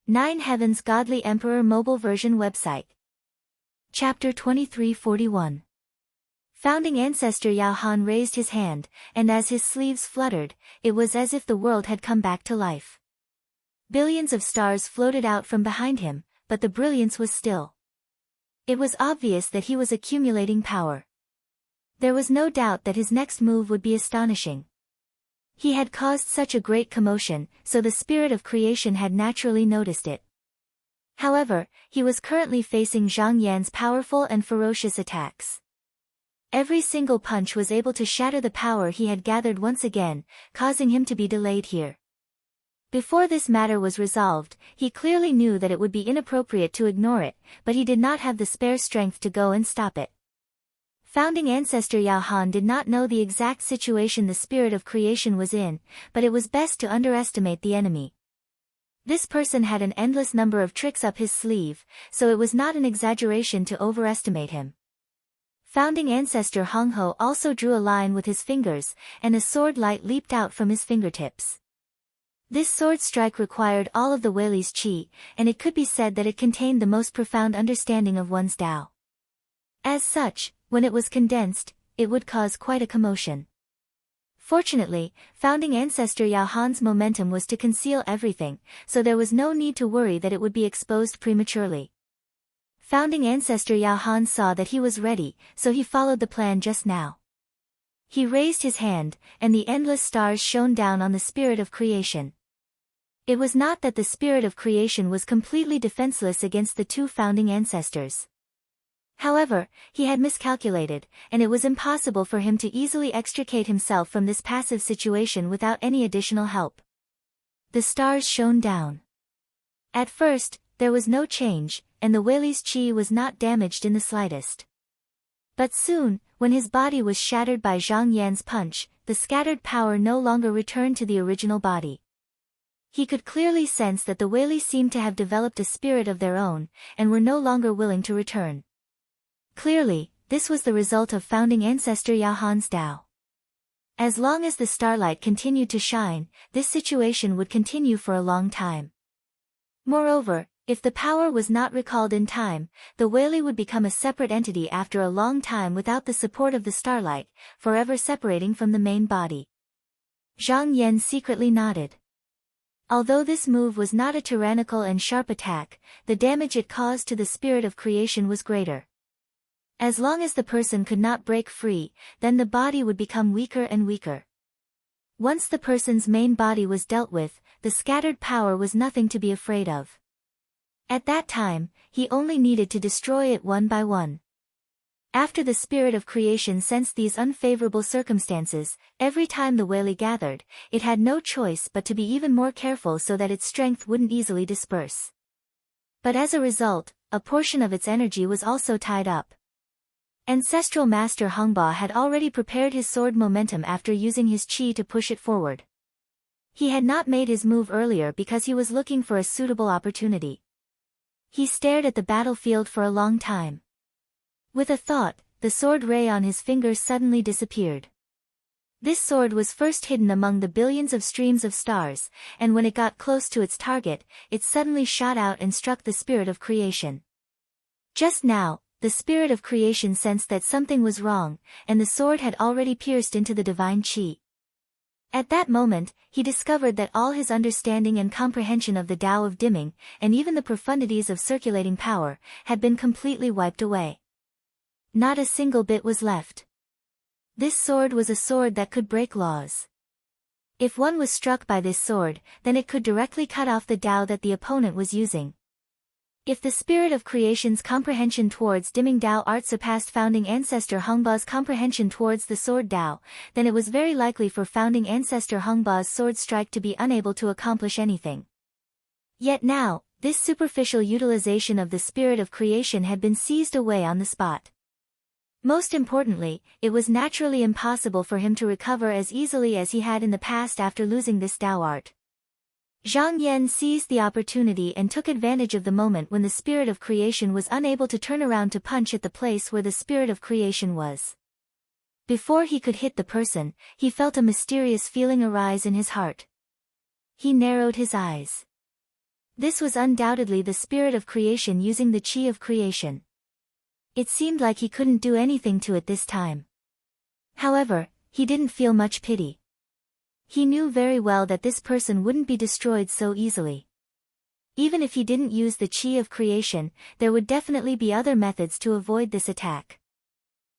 9 Heavens Godly Emperor Mobile Version Website. Chapter 2341. Founding ancestor Yao Han raised his hand, and as his sleeves fluttered, it was as if the world had come back to life. Billions of stars floated out from behind him, but the brilliance was still. It was obvious that he was accumulating power. There was no doubt that his next move would be astonishing. He had caused such a great commotion, so the spirit of creation had naturally noticed it. However, he was currently facing Zhang Yan's powerful and ferocious attacks. Every single punch was able to shatter the power he had gathered once again, causing him to be delayed here. Before this matter was resolved, he clearly knew that it would be inappropriate to ignore it, but he did not have the spare strength to go and stop it. Founding ancestor Yao Han did not know the exact situation the spirit of creation was in, but it was best to underestimate the enemy. This person had an endless number of tricks up his sleeve, so it was not an exaggeration to overestimate him. Founding ancestor Hong Ho also drew a line with his fingers, and a sword light leaped out from his fingertips. This sword strike required all of the Weili's qi, and it could be said that it contained the most profound understanding of one's Tao. As such, when it was condensed, it would cause quite a commotion. Fortunately, founding ancestor Yao Han's momentum was to conceal everything, so there was no need to worry that it would be exposed prematurely. Founding ancestor Yao Han saw that he was ready, so he followed the plan just now. He raised his hand, and the endless stars shone down on the spirit of creation. It was not that the spirit of creation was completely defenseless against the two founding ancestors. However, he had miscalculated, and it was impossible for him to easily extricate himself from this passive situation without any additional help. The stars shone down. At first, there was no change, and the Weili's qi was not damaged in the slightest. But soon, when his body was shattered by Zhang Yan's punch, the scattered power no longer returned to the original body. He could clearly sense that the Weili seemed to have developed a spirit of their own, and were no longer willing to return. Clearly, this was the result of founding ancestor Yao Han's Tao. As long as the starlight continued to shine, this situation would continue for a long time. Moreover, if the power was not recalled in time, the Weili would become a separate entity after a long time without the support of the starlight, forever separating from the main body. Zhang Yan secretly nodded. Although this move was not a tyrannical and sharp attack, the damage it caused to the spirit of creation was greater. As long as the person could not break free, then the body would become weaker and weaker. Once the person's main body was dealt with, the scattered power was nothing to be afraid of. At that time, he only needed to destroy it one by one. After the spirit of creation sensed these unfavorable circumstances, every time the Weili gathered, it had no choice but to be even more careful so that its strength wouldn't easily disperse. But as a result, a portion of its energy was also tied up. Ancestral Master Hongba had already prepared his sword momentum after using his qi to push it forward. He had not made his move earlier because he was looking for a suitable opportunity. He stared at the battlefield for a long time. With a thought, the sword ray on his finger suddenly disappeared. This sword was first hidden among the billions of streams of stars, and when it got close to its target, it suddenly shot out and struck the spirit of creation. Just now, the spirit of creation sensed that something was wrong, and the sword had already pierced into the divine qi. At that moment, he discovered that all his understanding and comprehension of the Tao of dimming, and even the profundities of circulating power, had been completely wiped away. Not a single bit was left. This sword was a sword that could break laws. If one was struck by this sword, then it could directly cut off the Tao that the opponent was using. If the spirit of creation's comprehension towards dimming Tao art surpassed founding ancestor Hongba's comprehension towards the sword Tao, then it was very likely for founding ancestor Hongba's sword strike to be unable to accomplish anything. Yet now, this superficial utilization of the spirit of creation had been seized away on the spot. Most importantly, it was naturally impossible for him to recover as easily as he had in the past after losing this Tao art. Zhang Yan seized the opportunity and took advantage of the moment when the spirit of creation was unable to turn around to punch at the place where the spirit of creation was. Before he could hit the person, he felt a mysterious feeling arise in his heart. He narrowed his eyes. This was undoubtedly the spirit of creation using the qi of creation. It seemed like he couldn't do anything to it this time. However, he didn't feel much pity. He knew very well that this person wouldn't be destroyed so easily. Even if he didn't use the qi of creation, there would definitely be other methods to avoid this attack.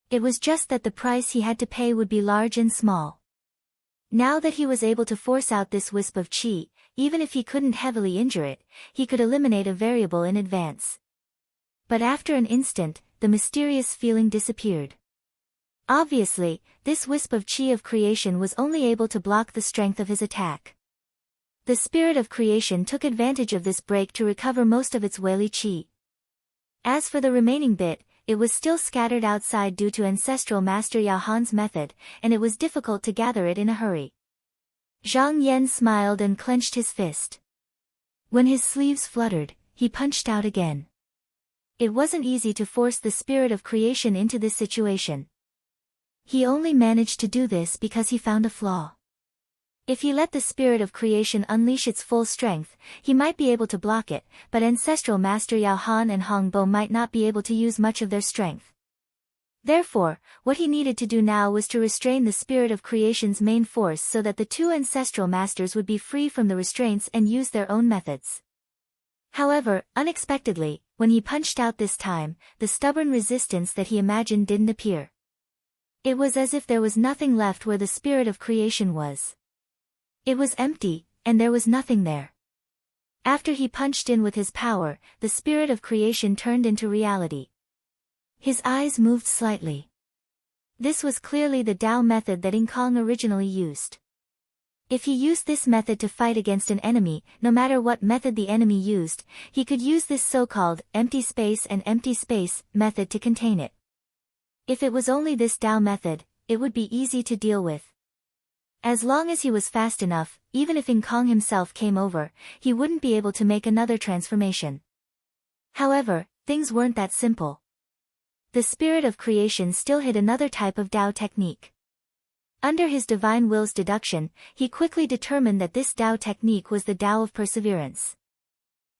It was just that the price he had to pay would be large and small. Now that he was able to force out this wisp of qi, even if he couldn't heavily injure it, he could eliminate a variable in advance. But after an instant, the mysterious feeling disappeared. Obviously, this wisp of qi of creation was only able to block the strength of his attack. The spirit of creation took advantage of this break to recover most of its Weili qi. As for the remaining bit, it was still scattered outside due to ancestral Master Yao Han's method, and it was difficult to gather it in a hurry. Zhang Yan smiled and clenched his fist. When his sleeves fluttered, he punched out again. It wasn't easy to force the spirit of creation into this situation. He only managed to do this because he found a flaw. If he let the spirit of creation unleash its full strength, he might be able to block it, but ancestral Master Yao Han and Hong Bo might not be able to use much of their strength. Therefore, what he needed to do now was to restrain the spirit of creation's main force so that the two ancestral masters would be free from the restraints and use their own methods. However, unexpectedly, when he punched out this time, the stubborn resistance that he imagined didn't appear. It was as if there was nothing left where the spirit of creation was. It was empty, and there was nothing there. After he punched in with his power, the spirit of creation turned into reality. His eyes moved slightly. This was clearly the Tao method that Kong originally used. If he used this method to fight against an enemy, no matter what method the enemy used, he could use this so-called empty space and empty space method to contain it. If it was only this Tao method, it would be easy to deal with. As long as he was fast enough, even if Kong himself came over, he wouldn't be able to make another transformation. However, things weren't that simple. The spirit of creation still hid another type of Tao technique. Under his divine will's deduction, he quickly determined that this Tao technique was the Tao of perseverance.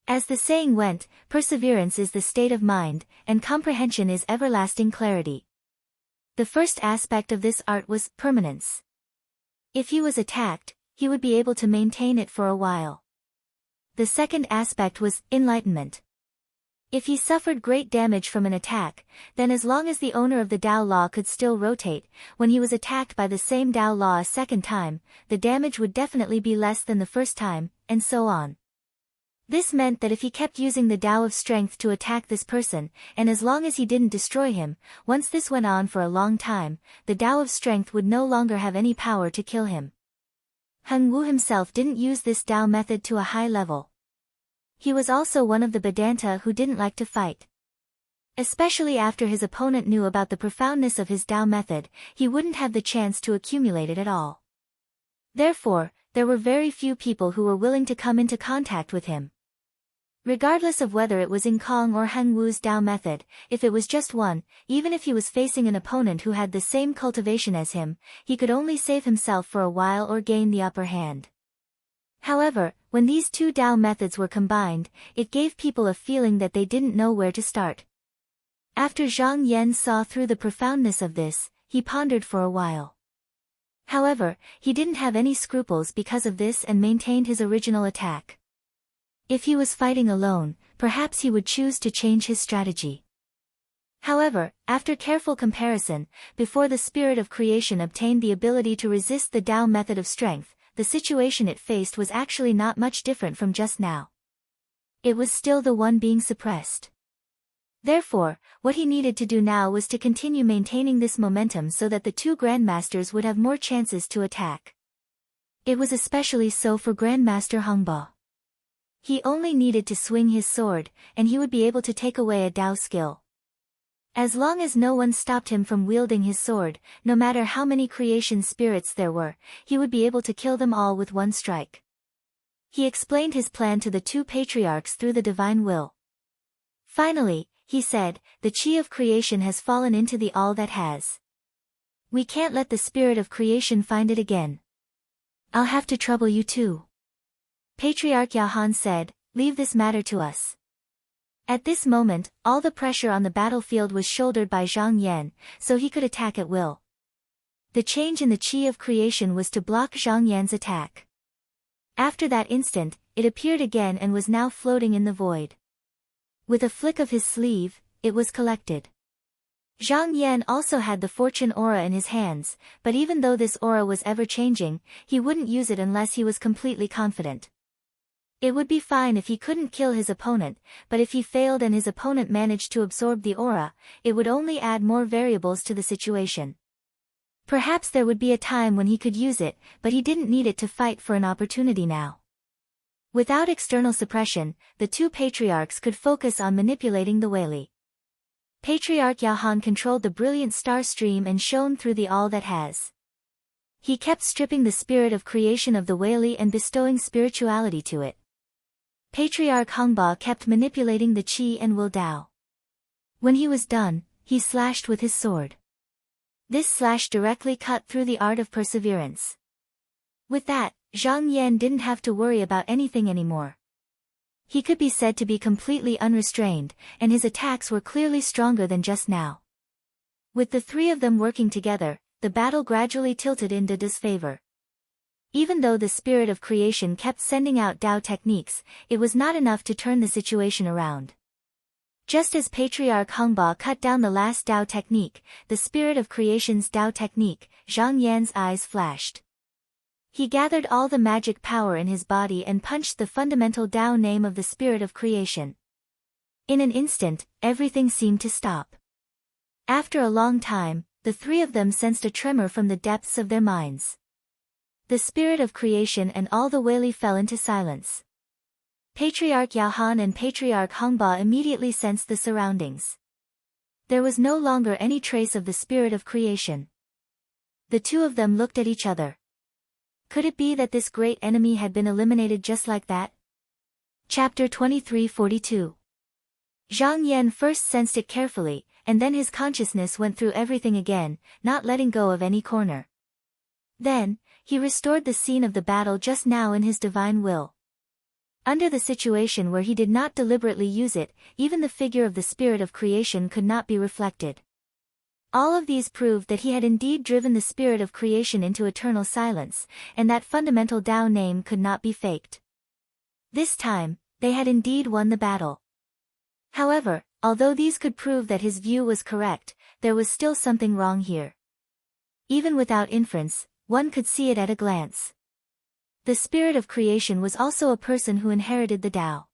As the saying went, perseverance is the state of mind, and comprehension is everlasting clarity. The first aspect of this art was permanence. If he was attacked, he would be able to maintain it for a while. The second aspect was enlightenment. If he suffered great damage from an attack, then as long as the owner of the Tao Law could still rotate, when he was attacked by the same Tao Law a second time, the damage would definitely be less than the first time, and so on. This meant that if he kept using the Tao of Strength to attack this person, and as long as he didn't destroy him, once this went on for a long time, the Tao of Strength would no longer have any power to kill him. Heng Wu himself didn't use this Tao method to a high level. He was also one of the Vedanta who didn't like to fight. Especially after his opponent knew about the profoundness of his Tao method, he wouldn't have the chance to accumulate it at all. Therefore, there were very few people who were willing to come into contact with him. Regardless of whether it was Kong or Heng Wu's Tao method, if it was just one, even if he was facing an opponent who had the same cultivation as him, he could only save himself for a while or gain the upper hand. However, when these two Tao methods were combined, it gave people a feeling that they didn't know where to start. After Zhang Yan saw through the profoundness of this, he pondered for a while. However, he didn't have any scruples because of this and maintained his original attack. If he was fighting alone, perhaps he would choose to change his strategy. However, after careful comparison, before the spirit of creation obtained the ability to resist the Tao method of strength, the situation it faced was actually not much different from just now. It was still the one being suppressed. Therefore, what he needed to do now was to continue maintaining this momentum so that the two grandmasters would have more chances to attack. It was especially so for Grandmaster Hongba. He only needed to swing his sword, and he would be able to take away a Tao skill. As long as no one stopped him from wielding his sword, no matter how many creation spirits there were, he would be able to kill them all with one strike. He explained his plan to the two patriarchs through the divine will. Finally, he said, the chi of creation has fallen into the all that has. We can't let the spirit of creation find it again. I'll have to trouble you too. Patriarch Yahan said, leave this matter to us. At this moment, all the pressure on the battlefield was shouldered by Zhang Yan, so he could attack at will. The change in the chi of creation was to block Zhang Yan's attack. After that instant, it appeared again and was now floating in the void. With a flick of his sleeve, it was collected. Zhang Yan also had the fortune aura in his hands, but even though this aura was ever-changing, he wouldn't use it unless he was completely confident. It would be fine if he couldn't kill his opponent, but if he failed and his opponent managed to absorb the aura, it would only add more variables to the situation. Perhaps there would be a time when he could use it, but he didn't need it to fight for an opportunity now. Without external suppression, the two patriarchs could focus on manipulating the Weili. Patriarch Yahan controlled the brilliant star stream and shone through the all that has. He kept stripping the spirit of creation of the Weili and bestowing spirituality to it. Patriarch Hongba kept manipulating the Qi and Will Dao. When he was done, he slashed with his sword. This slash directly cut through the art of perseverance. With that, Zhang Yan didn't have to worry about anything anymore. He could be said to be completely unrestrained, and his attacks were clearly stronger than just now. With the three of them working together, the battle gradually tilted into disfavor. Even though the spirit of creation kept sending out Tao techniques, it was not enough to turn the situation around. Just as Patriarch Hongba cut down the last Tao technique, the spirit of creation's Tao technique, Zhang Yan's eyes flashed. He gathered all the magic power in his body and punched the fundamental Tao name of the spirit of creation. In an instant, everything seemed to stop. After a long time, the three of them sensed a tremor from the depths of their minds. The spirit of creation and all the Weili fell into silence. Patriarch Yahan and Patriarch Hongba immediately sensed the surroundings. There was no longer any trace of the spirit of creation. The two of them looked at each other. Could it be that this great enemy had been eliminated just like that? Chapter 2342. Zhang Yan first sensed it carefully, and then his consciousness went through everything again, not letting go of any corner. Then, he restored the scene of the battle just now in his divine will. Under the situation where he did not deliberately use it, even the figure of the spirit of creation could not be reflected. All of these proved that he had indeed driven the spirit of creation into eternal silence, and that fundamental Tao name could not be faked. This time, they had indeed won the battle. However, although these could prove that his view was correct, there was still something wrong here. Even without inference, one could see it at a glance. The spirit of creation was also a person who inherited the Tao.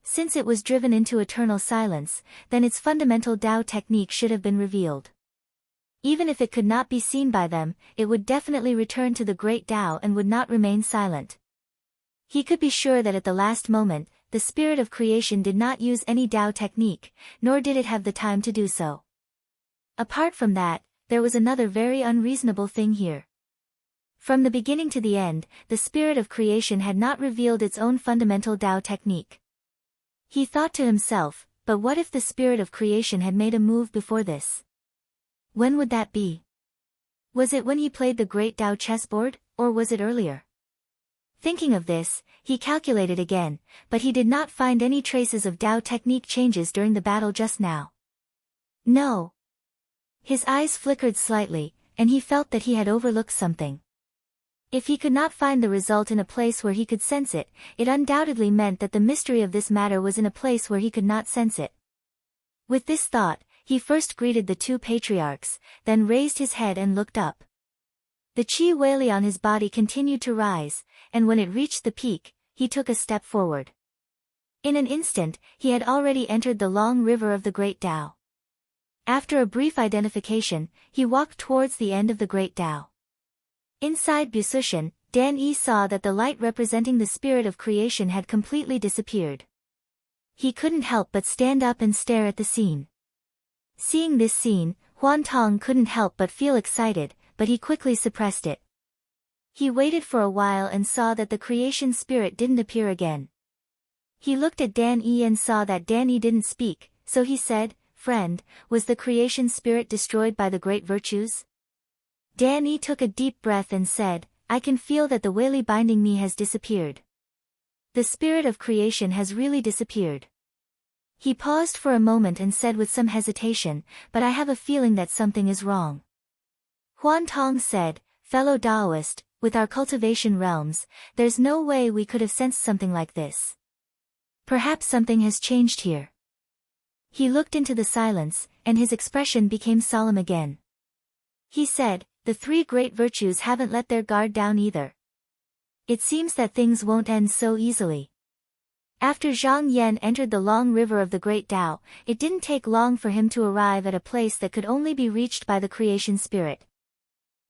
Since it was driven into eternal silence, then its fundamental Tao technique should have been revealed. Even if it could not be seen by them, it would definitely return to the great Tao and would not remain silent. He could be sure that at the last moment, the spirit of creation did not use any Tao technique, nor did it have the time to do so. Apart from that, there was another very unreasonable thing here. From the beginning to the end, the spirit of creation had not revealed its own fundamental Tao technique. He thought to himself, but what if the spirit of creation had made a move before this? When would that be? Was it when he played the great Tao chessboard, or was it earlier? Thinking of this, he calculated again, but he did not find any traces of Tao technique changes during the battle just now. No. His eyes flickered slightly, and he felt that he had overlooked something. If he could not find the result in a place where he could sense it, it undoubtedly meant that the mystery of this matter was in a place where he could not sense it. With this thought, he first greeted the two patriarchs, then raised his head and looked up. The chi wei on his body continued to rise, and when it reached the peak, he took a step forward. In an instant, he had already entered the long river of the Great Tao. After a brief identification, he walked towards the end of the Great Tao. Inside Busushan, Dan Yi saw that the light representing the spirit of creation had completely disappeared. He couldn't help but stand up and stare at the scene. Seeing this scene, Huan Tong couldn't help but feel excited, but he quickly suppressed it. He waited for a while and saw that the creation spirit didn't appear again. He looked at Dan Yi and saw that Dan Yi didn't speak, so he said, "Friend, was the creation spirit destroyed by the great virtues?" Dan Yi took a deep breath and said, "I can feel that the Weili binding me has disappeared. The spirit of creation has really disappeared." He paused for a moment and said with some hesitation, "But I have a feeling that something is wrong." Huan Tong said, "Fellow Taoist, with our cultivation realms, there's no way we could have sensed something like this. Perhaps something has changed here." He looked into the silence, and his expression became solemn again. He said, "The three great virtues haven't let their guard down either. It seems that things won't end so easily." After Zhang Yan entered the long river of the Great Tao, it didn't take long for him to arrive at a place that could only be reached by the creation spirit.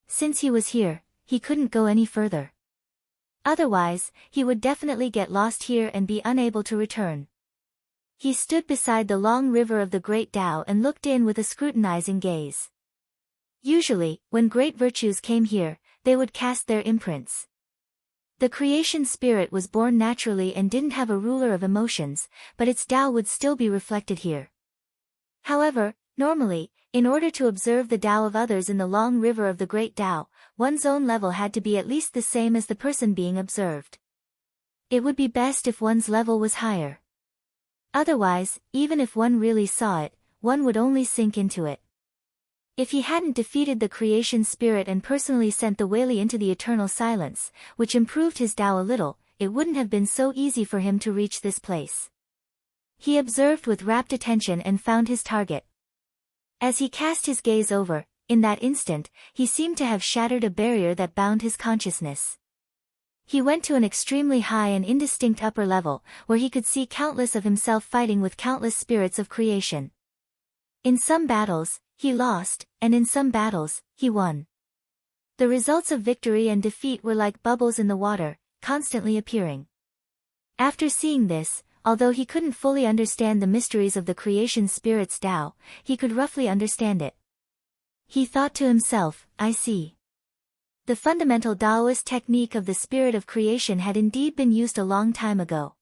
Since he was here, he couldn't go any further. Otherwise, he would definitely get lost here and be unable to return. He stood beside the long river of the Great Tao and looked in with a scrutinizing gaze. Usually, when great virtues came here, they would cast their imprints. The creation spirit was born naturally and didn't have a ruler of emotions, but its Tao would still be reflected here. However, normally, in order to observe the Tao of others in the long river of the Great Tao, one's own level had to be at least the same as the person being observed. It would be best if one's level was higher. Otherwise, even if one really saw it, one would only sink into it. If he hadn't defeated the creation spirit and personally sent the Weili into the eternal silence, which improved his Tao a little, it wouldn't have been so easy for him to reach this place. He observed with rapt attention and found his target. As he cast his gaze over, in that instant, he seemed to have shattered a barrier that bound his consciousness. He went to an extremely high and indistinct upper level, where he could see countless of himself fighting with countless spirits of creation. In some battles, he lost, and in some battles, he won. The results of victory and defeat were like bubbles in the water, constantly appearing. After seeing this, although he couldn't fully understand the mysteries of the creation spirit's Tao, he could roughly understand it. He thought to himself, "I see. The fundamental Taoist technique of the spirit of creation had indeed been used a long time ago."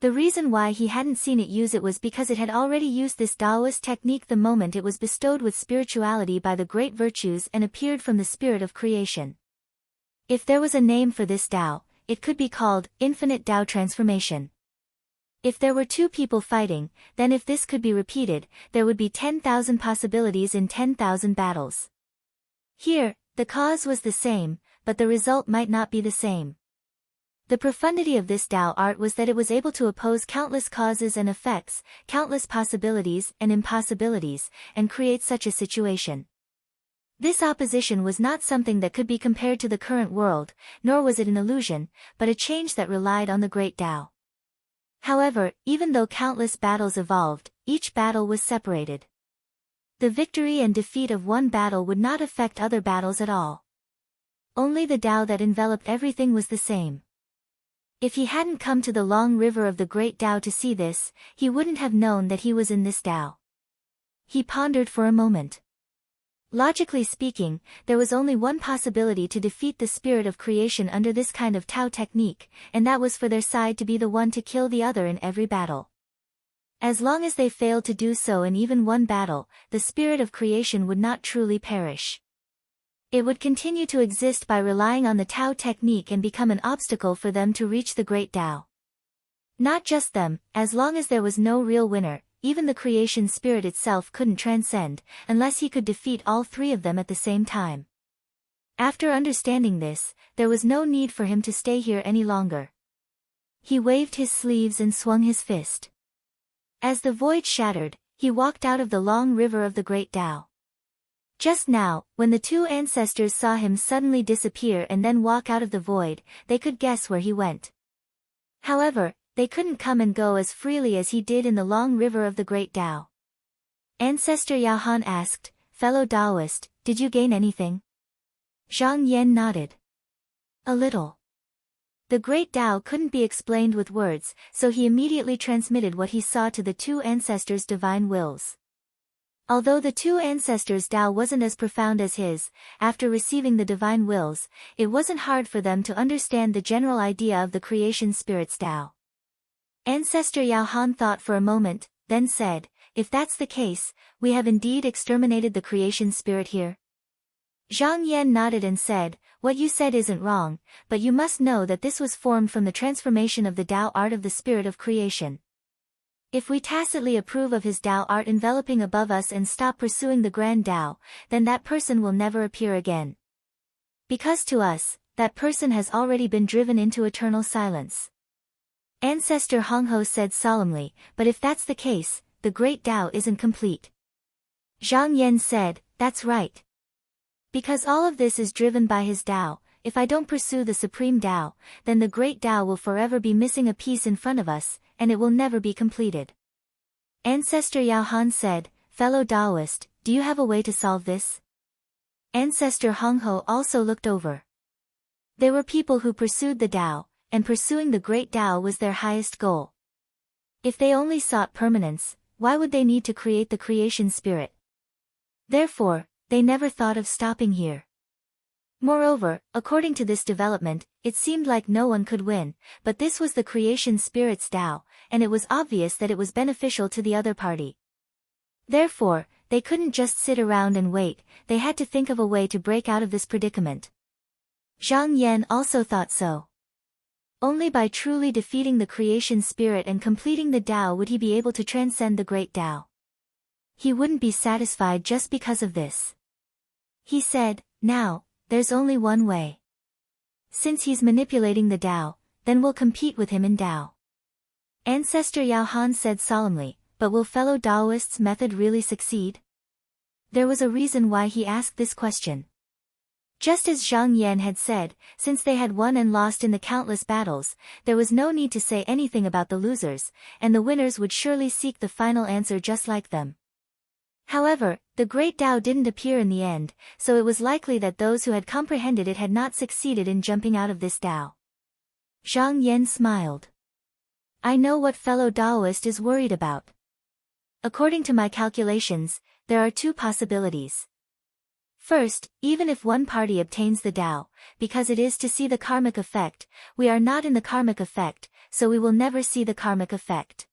The reason why he hadn't seen it use it was because it had already used this Taoist technique the moment it was bestowed with spirituality by the great virtues and appeared from the spirit of creation. If there was a name for this Tao, it could be called infinite Tao transformation. If there were two people fighting, then if this could be repeated, there would be 10,000 possibilities in 10,000 battles. Here, the cause was the same, but the result might not be the same. The profundity of this Tao art was that it was able to oppose countless causes and effects, countless possibilities and impossibilities, and create such a situation. This opposition was not something that could be compared to the current world, nor was it an illusion, but a change that relied on the great Tao. However, even though countless battles evolved, each battle was separated. The victory and defeat of one battle would not affect other battles at all. Only the Tao that enveloped everything was the same. If he hadn't come to the long river of the great Tao to see this, he wouldn't have known that he was in this Tao. He pondered for a moment. Logically speaking, there was only one possibility to defeat the spirit of creation under this kind of Tao technique, and that was for their side to be the one to kill the other in every battle. As long as they failed to do so in even one battle, the spirit of creation would not truly perish. It would continue to exist by relying on the Tao technique and become an obstacle for them to reach the great Tao. Not just them, as long as there was no real winner, even the creation spirit itself couldn't transcend, unless he could defeat all three of them at the same time. After understanding this, there was no need for him to stay here any longer. He waved his sleeves and swung his fist. As the void shattered, he walked out of the long river of the great Tao. Just now, when the two ancestors saw him suddenly disappear and then walk out of the void, they could guess where he went. However, they couldn't come and go as freely as he did in the long river of the great Tao. Ancestor Yao Han asked, "Fellow Taoist, did you gain anything?" Zhang Yan nodded. "A little." The great Tao couldn't be explained with words, so he immediately transmitted what he saw to the two ancestors' divine wills. Although the two ancestors' Tao wasn't as profound as his, after receiving the divine wills, it wasn't hard for them to understand the general idea of the creation spirit's Tao. Ancestor Yao Han thought for a moment, then said, "If that's the case, we have indeed exterminated the creation spirit here?" Zhang Yan nodded and said, "What you said isn't wrong, but you must know that this was formed from the transformation of the Tao art of the spirit of creation. If we tacitly approve of his Tao art enveloping above us and stop pursuing the grand Tao, then that person will never appear again. Because to us, that person has already been driven into eternal silence." Ancestor Hongho said solemnly, "But if that's the case, the great Tao isn't complete." Zhang Yan said, "That's right. Because all of this is driven by his Tao, if I don't pursue the supreme Tao, then the great Tao will forever be missing a piece in front of us, and it will never be completed." Ancestor Yao Han said, "Fellow Taoist, do you have a way to solve this?" Ancestor Hongho also looked over. There were people who pursued the Tao, and pursuing the great Tao was their highest goal. If they only sought permanence, why would they need to create the creation spirit? Therefore, they never thought of stopping here. Moreover, according to this development, it seemed like no one could win, but this was the creation spirit's Tao, and it was obvious that it was beneficial to the other party. Therefore, they couldn't just sit around and wait, they had to think of a way to break out of this predicament. Zhang Yan also thought so. Only by truly defeating the creation spirit and completing the Tao would he be able to transcend the great Tao. He wouldn't be satisfied just because of this. He said, "Now, there's only one way. Since he's manipulating the Tao, then we'll compete with him in Tao." Ancestor Yao Han said solemnly, "But will fellow Taoists' method really succeed?" There was a reason why he asked this question. Just as Zhang Yan had said, since they had won and lost in the countless battles, there was no need to say anything about the losers, and the winners would surely seek the final answer just like them. However, the great Tao didn't appear in the end, so it was likely that those who had comprehended it had not succeeded in jumping out of this Tao. Zhang Yan smiled. "I know what fellow Taoist is worried about. According to my calculations, there are two possibilities. First, even if one party obtains the Tao, because it is to see the karmic effect, we are not in the karmic effect, so we will never see the karmic effect."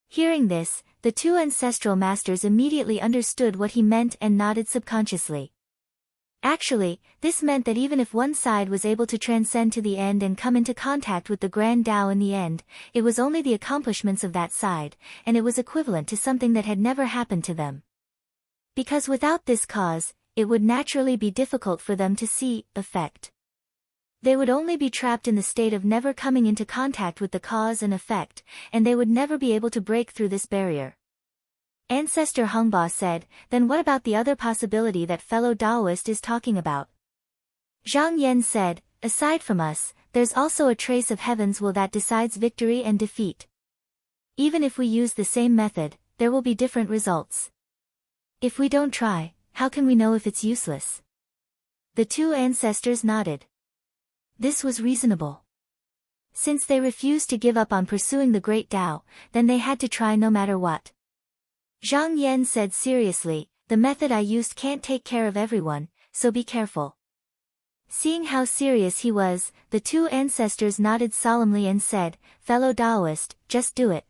Hearing this, the two ancestral masters immediately understood what he meant and nodded subconsciously. Actually, this meant that even if one side was able to transcend to the end and come into contact with the grand Tao in the end, it was only the accomplishments of that side, and it was equivalent to something that had never happened to them. Because without this cause, it would naturally be difficult for them to see effect. They would only be trapped in the state of never coming into contact with the cause and effect, and they would never be able to break through this barrier. Ancestor Hongba said, "Then what about the other possibility that fellow Taoist is talking about?" Zhang Yan said, "Aside from us, there's also a trace of heaven's will that decides victory and defeat. Even if we use the same method, there will be different results. If we don't try, how can we know if it's useless? The two ancestors nodded. This was reasonable. Since they refused to give up on pursuing the great Tao, then they had to try no matter what. Zhang Yan said seriously, the method I used can't take care of everyone, so be careful. Seeing how serious he was, the two ancestors nodded solemnly and said, fellow Taoist, just do it.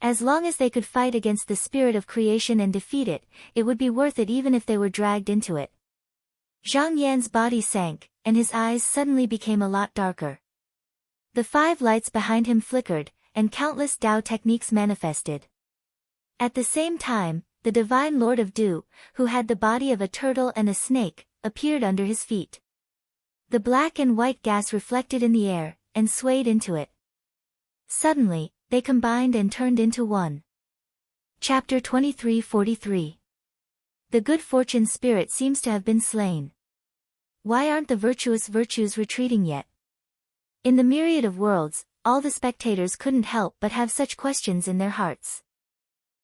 As long as they could fight against the spirit of creation and defeat it, it would be worth it even if they were dragged into it. Zhang Yan's body sank, and his eyes suddenly became a lot darker. The 5 lights behind him flickered, and countless Tao techniques manifested. At the same time, the divine Lord of Du, who had the body of a turtle and a snake, appeared under his feet. The black and white gas reflected in the air, and swayed into it. Suddenly, they combined and turned into one. Chapter 23:43. The good fortune spirit seems to have been slain. Why aren't the virtuous virtues retreating yet? In the myriad of worlds, all the spectators couldn't help but have such questions in their hearts.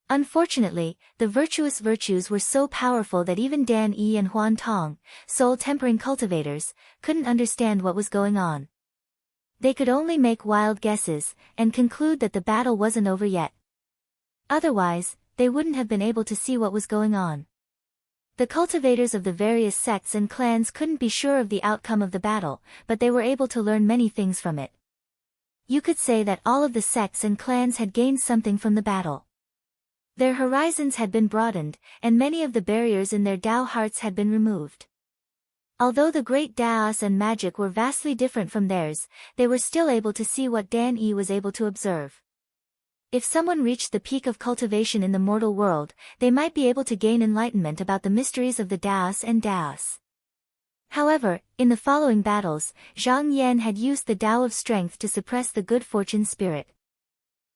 Unfortunately, the virtuous virtues were so powerful that even Dan Yi and Huan Tong, soul-tempering cultivators, couldn't understand what was going on. They could only make wild guesses, and conclude that the battle wasn't over yet. Otherwise, they wouldn't have been able to see what was going on. The cultivators of the various sects and clans couldn't be sure of the outcome of the battle, but they were able to learn many things from it. You could say that all of the sects and clans had gained something from the battle. Their horizons had been broadened, and many of the barriers in their Tao hearts had been removed. Although the great Taos and magic were vastly different from theirs, they were still able to see what Dan Yi was able to observe. If someone reached the peak of cultivation in the mortal world, they might be able to gain enlightenment about the mysteries of the Taos and Taos. However, in the following battles, Zhang Yan had used the Tao of strength to suppress the good fortune spirit.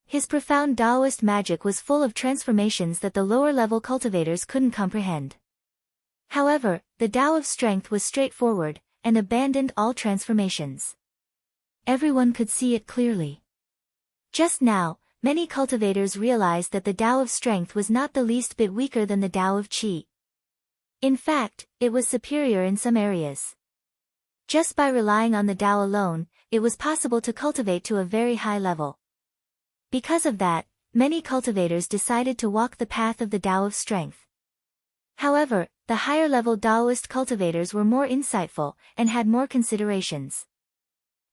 His profound Taoist magic was full of transformations that the lower-level cultivators couldn't comprehend. However, the Tao of strength was straightforward, and abandoned all transformations. Everyone could see it clearly. Just now, many cultivators realized that the Tao of strength was not the least bit weaker than the Tao of Qi. In fact, it was superior in some areas. Just by relying on the Tao alone, it was possible to cultivate to a very high level. Because of that, many cultivators decided to walk the path of the Tao of strength. However, the higher-level Taoist cultivators were more insightful, and had more considerations.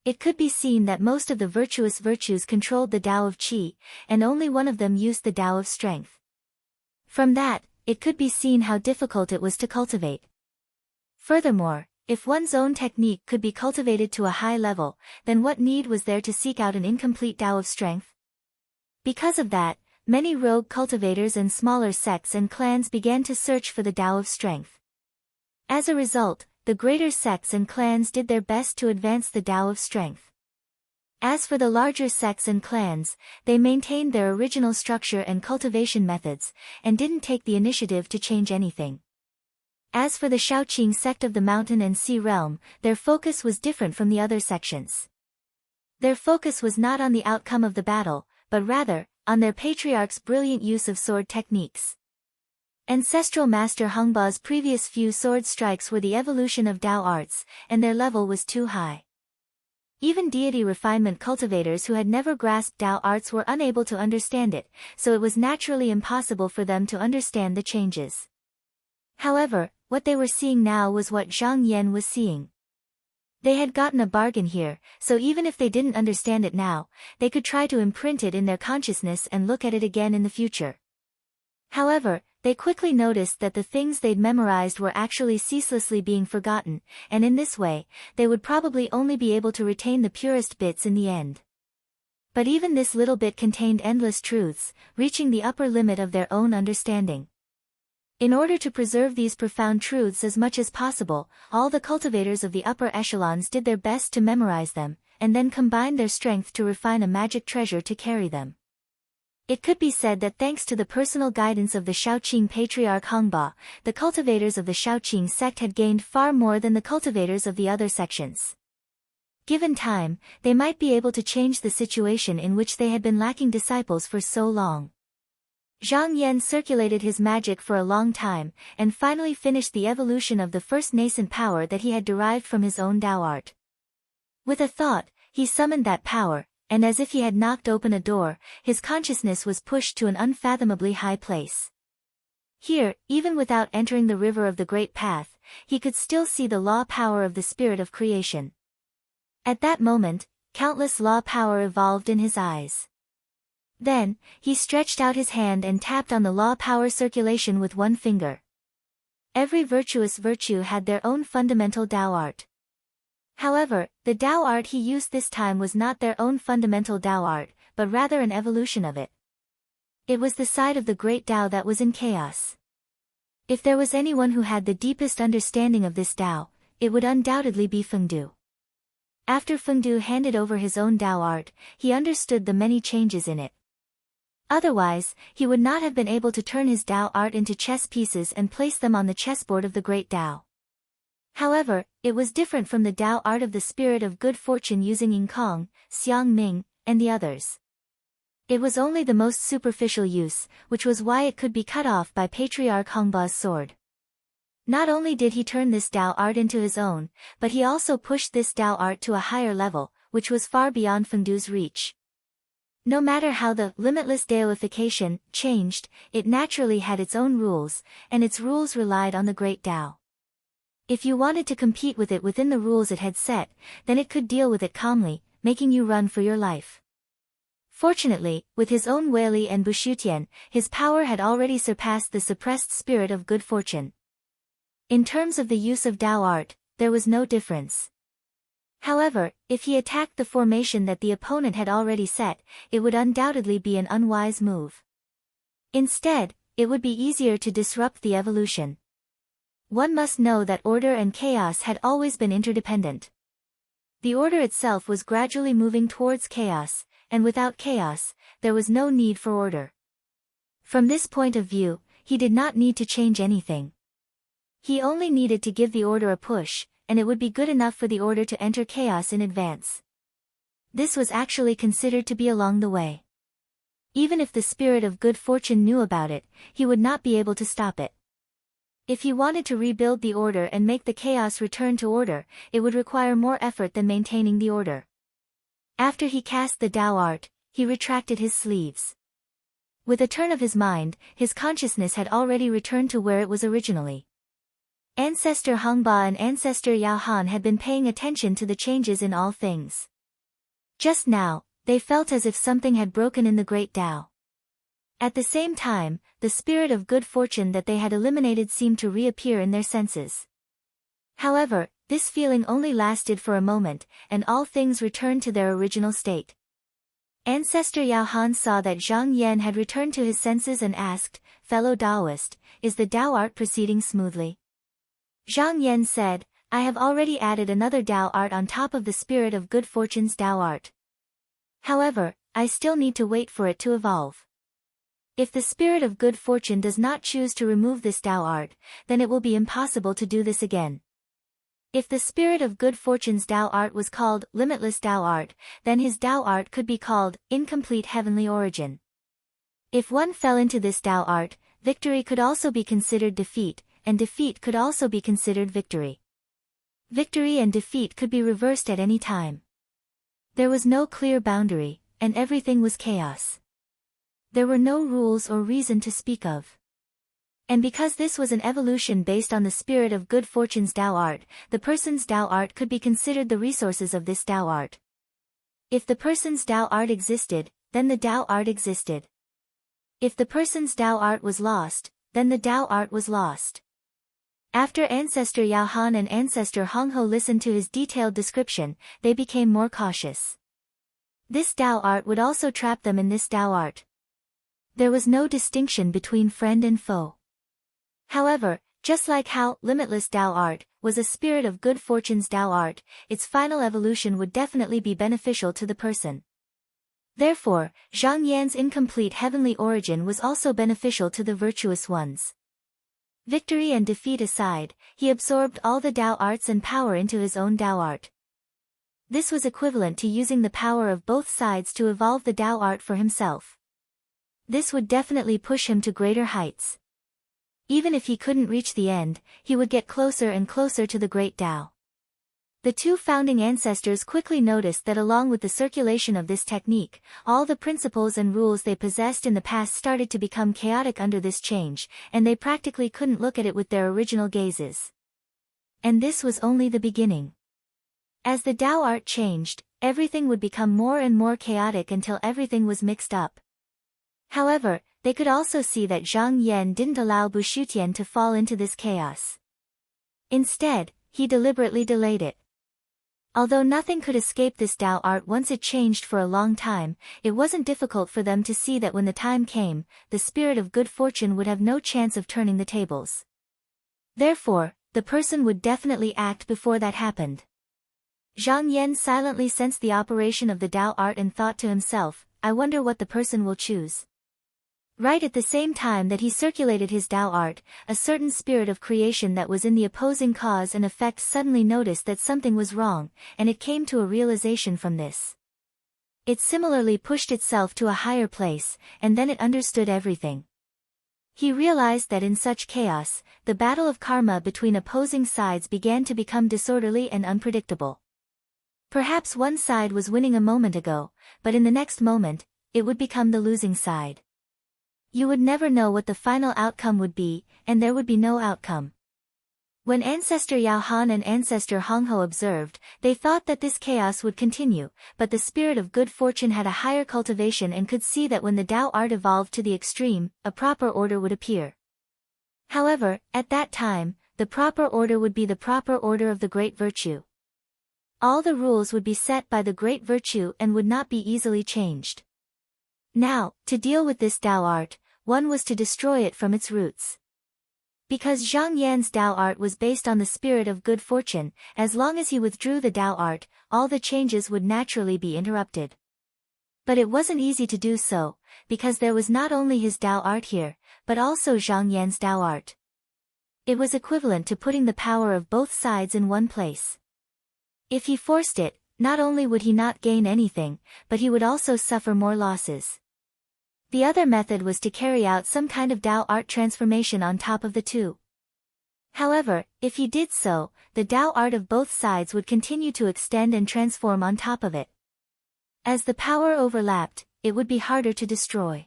It could be seen that most of the virtuous virtues controlled the Tao of Qi, and only one of them used the Tao of strength. From that, it could be seen how difficult it was to cultivate. Furthermore, if one's own technique could be cultivated to a high level, then what need was there to seek out an incomplete Tao of strength? Because of that, many rogue cultivators and smaller sects and clans began to search for the Tao of strength. As a result, the greater sects and clans did their best to advance the Tao of strength. As for the larger sects and clans, they maintained their original structure and cultivation methods, and didn't take the initiative to change anything. As for the Shaoqing sect of the Mountain and Sea Realm, their focus was different from the other sections. Their focus was not on the outcome of the battle, but rather, on their patriarch's brilliant use of sword techniques. Ancestral Master Hengba's previous few sword strikes were the evolution of Tao arts, and their level was too high. Even deity refinement cultivators who had never grasped Tao arts were unable to understand it, so it was naturally impossible for them to understand the changes. However, what they were seeing now was what Zhang Yan was seeing. They had gotten a bargain here, so even if they didn't understand it now, they could try to imprint it in their consciousness and look at it again in the future. However, they quickly noticed that the things they'd memorized were actually ceaselessly being forgotten, and in this way, they would probably only be able to retain the purest bits in the end. But even this little bit contained endless truths, reaching the upper limit of their own understanding. In order to preserve these profound truths as much as possible, all the cultivators of the upper echelons did their best to memorize them, and then combined their strength to refine a magic treasure to carry them. It could be said that thanks to the personal guidance of the Shaoqing patriarch Hengba, the cultivators of the Shaoqing sect had gained far more than the cultivators of the other sections. Given time, they might be able to change the situation in which they had been lacking disciples for so long. Zhang Yan circulated his magic for a long time, and finally finished the evolution of the first nascent power that he had derived from his own Tao art. With a thought, he summoned that power, and as if he had knocked open a door, his consciousness was pushed to an unfathomably high place. Here, even without entering the river of the Great Path, he could still see the law power of the spirit of creation. At that moment, countless law power evolved in his eyes. Then, he stretched out his hand and tapped on the law power circulation with one finger. Every virtuous virtue had their own fundamental Tao art. However, the Tao art he used this time was not their own fundamental Tao art, but rather an evolution of it. It was the side of the great Tao that was in chaos. If there was anyone who had the deepest understanding of this Tao, it would undoubtedly be Fengdu. After Fengdu handed over his own Tao art, he understood the many changes in it. Otherwise, he would not have been able to turn his Tao art into chess pieces and place them on the chessboard of the great Tao. However, it was different from the Tao art of the spirit of good fortune using Ying Kong, Xiang Ming, and the others. It was only the most superficial use, which was why it could be cut off by Patriarch Hongba's sword. Not only did he turn this Tao art into his own, but he also pushed this Tao art to a higher level, which was far beyond Fengdu's reach. No matter how the limitless Taoification changed, it naturally had its own rules, and its rules relied on the great Tao. If you wanted to compete with it within the rules it had set, then it could deal with it calmly, making you run for your life. Fortunately, with his own Weili and Bushutian, his power had already surpassed the suppressed spirit of good fortune. In terms of the use of Tao art, there was no difference. However, if he attacked the formation that the opponent had already set, it would undoubtedly be an unwise move. Instead, it would be easier to disrupt the evolution. One must know that order and chaos had always been interdependent. The order itself was gradually moving towards chaos, and without chaos, there was no need for order. From this point of view, he did not need to change anything. He only needed to give the order a push, and it would be good enough for the order to enter chaos in advance. This was actually considered to be along the way. Even if the spirit of good fortune knew about it, he would not be able to stop it. If he wanted to rebuild the order and make the chaos return to order, it would require more effort than maintaining the order. After he cast the Tao art, he retracted his sleeves. With a turn of his mind, his consciousness had already returned to where it was originally. Ancestor Hongba and Ancestor Yao Han had been paying attention to the changes in all things. Just now, they felt as if something had broken in the great Tao. At the same time, the spirit of good fortune that they had eliminated seemed to reappear in their senses. However, this feeling only lasted for a moment, and all things returned to their original state. Ancestor Yao Han saw that Zhang Yan had returned to his senses and asked, "Fellow Taoist, is the Tao art proceeding smoothly?" Zhang Yan said, "I have already added another Tao art on top of the spirit of good fortune's Tao art. However, I still need to wait for it to evolve. If the spirit of good fortune does not choose to remove this Tao art, then it will be impossible to do this again." If the spirit of good fortune's Tao art was called limitless Tao art, then his Tao art could be called incomplete heavenly origin. If one fell into this Tao art, victory could also be considered defeat, and defeat could also be considered victory. Victory and defeat could be reversed at any time. There was no clear boundary, and everything was chaos. There were no rules or reason to speak of. And because this was an evolution based on the spirit of good fortune's Tao art, the person's Tao art could be considered the resources of this Tao art. If the person's Tao art existed, then the Tao art existed. If the person's Tao art was lost, then the Tao art was lost. After Ancestor Yao Han and Ancestor Hong Ho listened to his detailed description, they became more cautious. This Tao art would also trap them in this Tao art. There was no distinction between friend and foe. However, just like how limitless Tao art was a spirit of good fortune's Tao art, its final evolution would definitely be beneficial to the person. Therefore, Zhang Yan's incomplete heavenly origin was also beneficial to the virtuous ones. Victory and defeat aside, he absorbed all the Tao arts and power into his own Tao art. This was equivalent to using the power of both sides to evolve the Tao art for himself. This would definitely push him to greater heights. Even if he couldn't reach the end, he would get closer and closer to the great Tao. The two founding ancestors quickly noticed that along with the circulation of this technique, all the principles and rules they possessed in the past started to become chaotic under this change, and they practically couldn't look at it with their original gazes. And this was only the beginning. As the Tao art changed, everything would become more and more chaotic until everything was mixed up. However, they could also see that Zhang Yan didn't allow Bushutian to fall into this chaos. Instead, he deliberately delayed it. Although nothing could escape this Tao art once it changed for a long time, it wasn't difficult for them to see that when the time came, the spirit of good fortune would have no chance of turning the tables. Therefore, the person would definitely act before that happened. Zhang Yan silently sensed the operation of the Tao art and thought to himself, I wonder what the person will choose. Right at the same time that he circulated his Tao art, a certain spirit of creation that was in the opposing cause and effect suddenly noticed that something was wrong, and it came to a realization from this. It similarly pushed itself to a higher place, and then it understood everything. He realized that in such chaos, the battle of karma between opposing sides began to become disorderly and unpredictable. Perhaps one side was winning a moment ago, but in the next moment, it would become the losing side. You would never know what the final outcome would be, and there would be no outcome. When Ancestor Yao Han and Ancestor Hongho observed, they thought that this chaos would continue, but the spirit of good fortune had a higher cultivation and could see that when the Tao art evolved to the extreme, a proper order would appear. However, at that time, the proper order would be the proper order of the great virtue. All the rules would be set by the great virtue and would not be easily changed. Now, to deal with this Tao art, one was to destroy it from its roots. Because Zhang Yan's Tao art was based on the spirit of good fortune, as long as he withdrew the Tao art, all the changes would naturally be interrupted. But it wasn't easy to do so, because there was not only his Tao art here, but also Zhang Yan's Tao art. It was equivalent to putting the power of both sides in one place. If he forced it, not only would he not gain anything, but he would also suffer more losses. The other method was to carry out some kind of Tao art transformation on top of the two. However, if he did so, the Tao art of both sides would continue to extend and transform on top of it. As the power overlapped, it would be harder to destroy.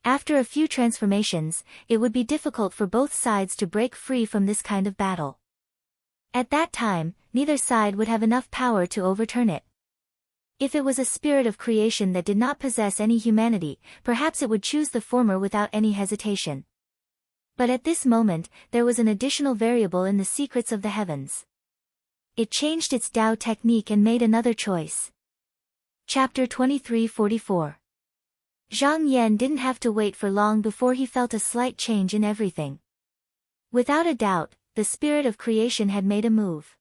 After a few transformations, it would be difficult for both sides to break free from this kind of battle. At that time, neither side would have enough power to overturn it. If it was a spirit of creation that did not possess any humanity, perhaps it would choose the former without any hesitation. But at this moment, there was an additional variable in the secrets of the heavens. It changed its Tao technique and made another choice. Chapter 23:44. Zhang Yan didn't have to wait for long before he felt a slight change in everything. Without a doubt, the spirit of creation had made a move.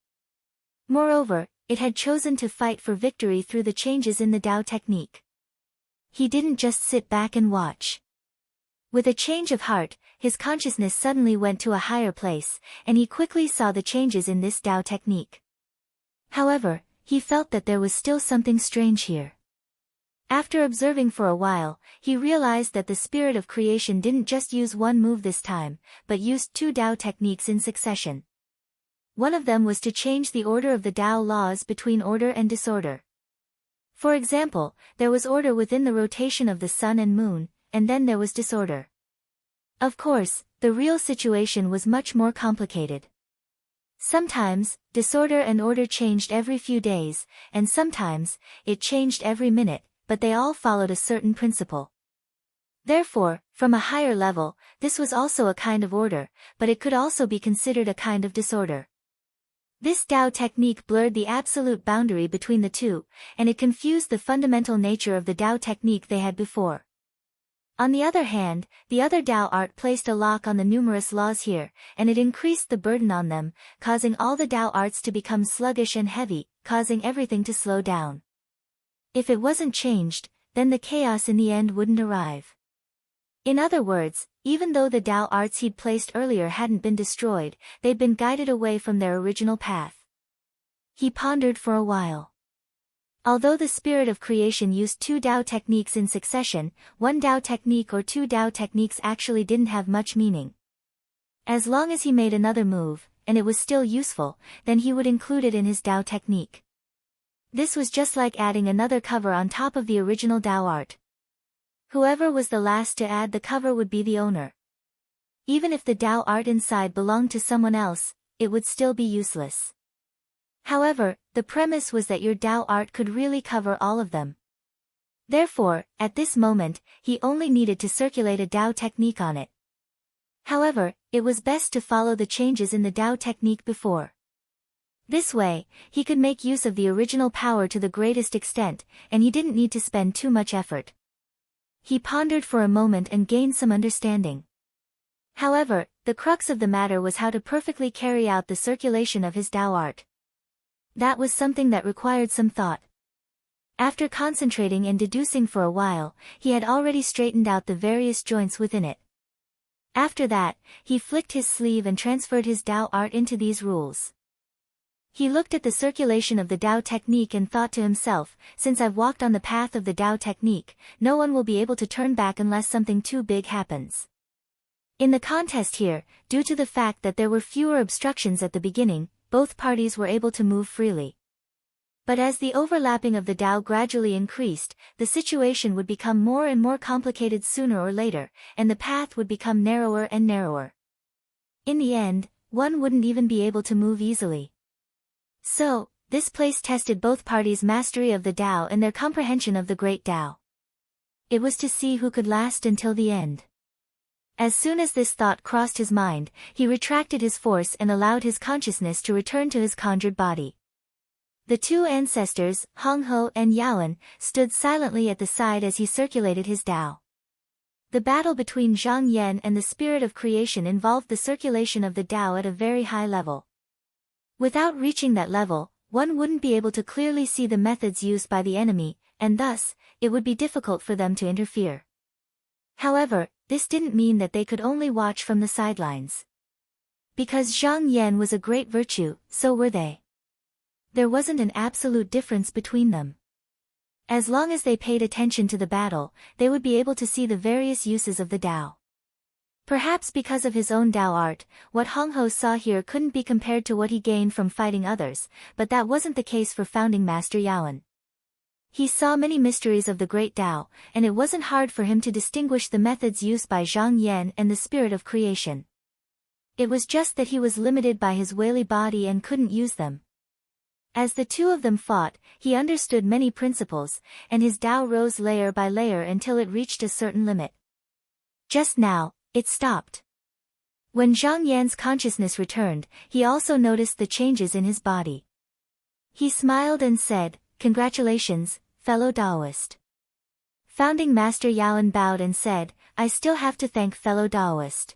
Moreover, it had chosen to fight for victory through the changes in the Tao technique. He didn't just sit back and watch. With a change of heart, his consciousness suddenly went to a higher place, and he quickly saw the changes in this Tao technique. However, he felt that there was still something strange here. After observing for a while, he realized that the spirit of creation didn't just use one move this time, but used two Tao techniques in succession. One of them was to change the order of the Tao laws between order and disorder. For example, there was order within the rotation of the sun and moon, and then there was disorder. Of course, the real situation was much more complicated. Sometimes, disorder and order changed every few days, and sometimes, it changed every minute, but they all followed a certain principle. Therefore, from a higher level, this was also a kind of order, but it could also be considered a kind of disorder. This Tao technique blurred the absolute boundary between the two, and it confused the fundamental nature of the Tao technique they had before. On the other hand, the other Tao art placed a lock on the numerous laws here, and it increased the burden on them, causing all the Tao arts to become sluggish and heavy, causing everything to slow down. If it wasn't changed, then the chaos in the end wouldn't arrive. In other words, even though the Tao arts he'd placed earlier hadn't been destroyed, they'd been guided away from their original path. He pondered for a while. Although the spirit of creation used two Dao techniques in succession, one Dao technique or two Dao techniques actually didn't have much meaning. As long as he made another move, and it was still useful, then he would include it in his Dao technique. This was just like adding another cover on top of the original Dao art. Whoever was the last to add the cover would be the owner. Even if the Dao art inside belonged to someone else, it would still be useless. However, the premise was that your Dao art could really cover all of them. Therefore, at this moment, he only needed to circulate a Dao technique on it. However, it was best to follow the changes in the Dao technique before. This way, he could make use of the original power to the greatest extent, and he didn't need to spend too much effort. He pondered for a moment and gained some understanding. However, the crux of the matter was how to perfectly carry out the circulation of his Dao art. That was something that required some thought. After concentrating and deducing for a while, he had already straightened out the various joints within it. After that, he flicked his sleeve and transferred his Dao art into these rules. He looked at the circulation of the Dao technique and thought to himself, since I've walked on the path of the Dao technique, no one will be able to turn back unless something too big happens. In the contest here, due to the fact that there were fewer obstructions at the beginning, both parties were able to move freely. But as the overlapping of the Dao gradually increased, the situation would become more and more complicated sooner or later, and the path would become narrower and narrower. In the end, one wouldn't even be able to move easily. So, this place tested both parties' mastery of the Dao and their comprehension of the great Dao. It was to see who could last until the end. As soon as this thought crossed his mind, he retracted his force and allowed his consciousness to return to his conjured body. The two ancestors, Hong Ho and Yaoan, stood silently at the side as he circulated his Dao. The battle between Zhang Yan and the spirit of creation involved the circulation of the Dao at a very high level. Without reaching that level, one wouldn't be able to clearly see the methods used by the enemy, and thus, it would be difficult for them to interfere. However, this didn't mean that they could only watch from the sidelines. Because Zhang Yan was a great virtue, so were they. There wasn't an absolute difference between them. As long as they paid attention to the battle, they would be able to see the various uses of the Dao. Perhaps because of his own Dao art, what Hong Ho saw here couldn't be compared to what he gained from fighting others, but that wasn't the case for Founding Master Yaoan. He saw many mysteries of the great Dao, and it wasn't hard for him to distinguish the methods used by Zhang Yan and the spirit of creation. It was just that he was limited by his whaley body and couldn't use them. As the two of them fought, he understood many principles, and his Dao rose layer by layer until it reached a certain limit. Just now, it stopped. When Zhang Yan's consciousness returned, he also noticed the changes in his body. He smiled and said, "Congratulations, fellow Daoist." Founding Master Yaoan bowed and said, "I still have to thank fellow Daoist."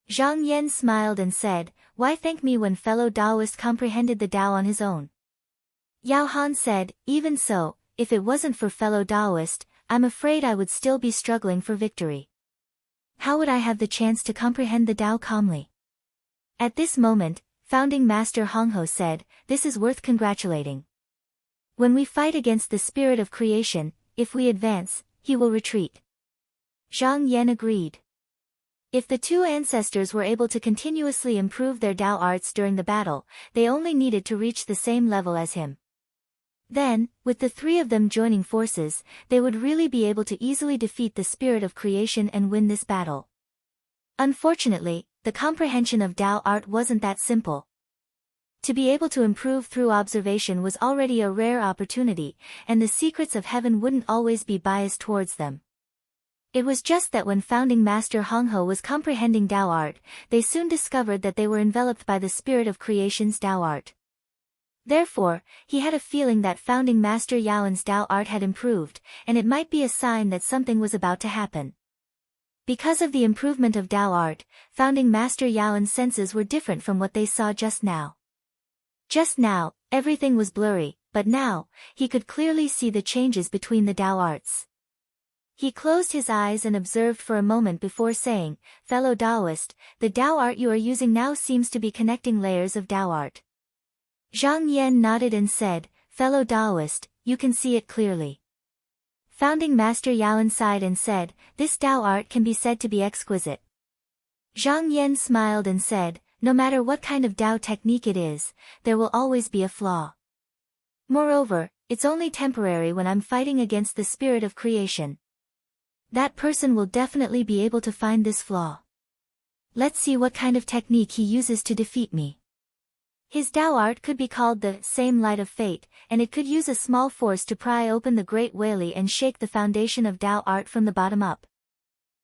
Zhang Yan smiled and said, "Why thank me when fellow Daoist comprehended the Dao on his own?" Yao Han said, "Even so, if it wasn't for fellow Daoist, I'm afraid I would still be struggling for victory. How would I have the chance to comprehend the Dao calmly?" At this moment, Founding Master Hong Ho said, "This is worth congratulating. When we fight against the spirit of creation, if we advance, he will retreat." Zhang Yan agreed. If the two ancestors were able to continuously improve their Dao arts during the battle, they only needed to reach the same level as him. Then, with the three of them joining forces, they would really be able to easily defeat the spirit of creation and win this battle. Unfortunately, the comprehension of Dao art wasn't that simple. To be able to improve through observation was already a rare opportunity, and the secrets of heaven wouldn't always be biased towards them. It was just that when Founding Master Hong Ho was comprehending Dao art, they soon discovered that they were enveloped by the spirit of creation's Dao art. Therefore, he had a feeling that Founding Master Yaoan's Dao art had improved, and it might be a sign that something was about to happen. Because of the improvement of Dao art, Founding Master Yaoan's senses were different from what they saw just now. Just now, everything was blurry, but now, he could clearly see the changes between the Dao arts. He closed his eyes and observed for a moment before saying, "Fellow Daoist, the Dao art you are using now seems to be connecting layers of Dao art." Zhang Yan nodded and said, "Fellow Daoist, you can see it clearly. Founding Master Yaoan sighed and said, "This Tao art can be said to be exquisite." Zhang Yan smiled and said, "No matter what kind of Tao technique it is, there will always be a flaw. Moreover, it's only temporary when I'm fighting against the spirit of creation. That person will definitely be able to find this flaw. Let's see what kind of technique he uses to defeat me." His Tao art could be called the same light of fate, and it could use a small force to pry open the great Weili and shake the foundation of Tao art from the bottom up.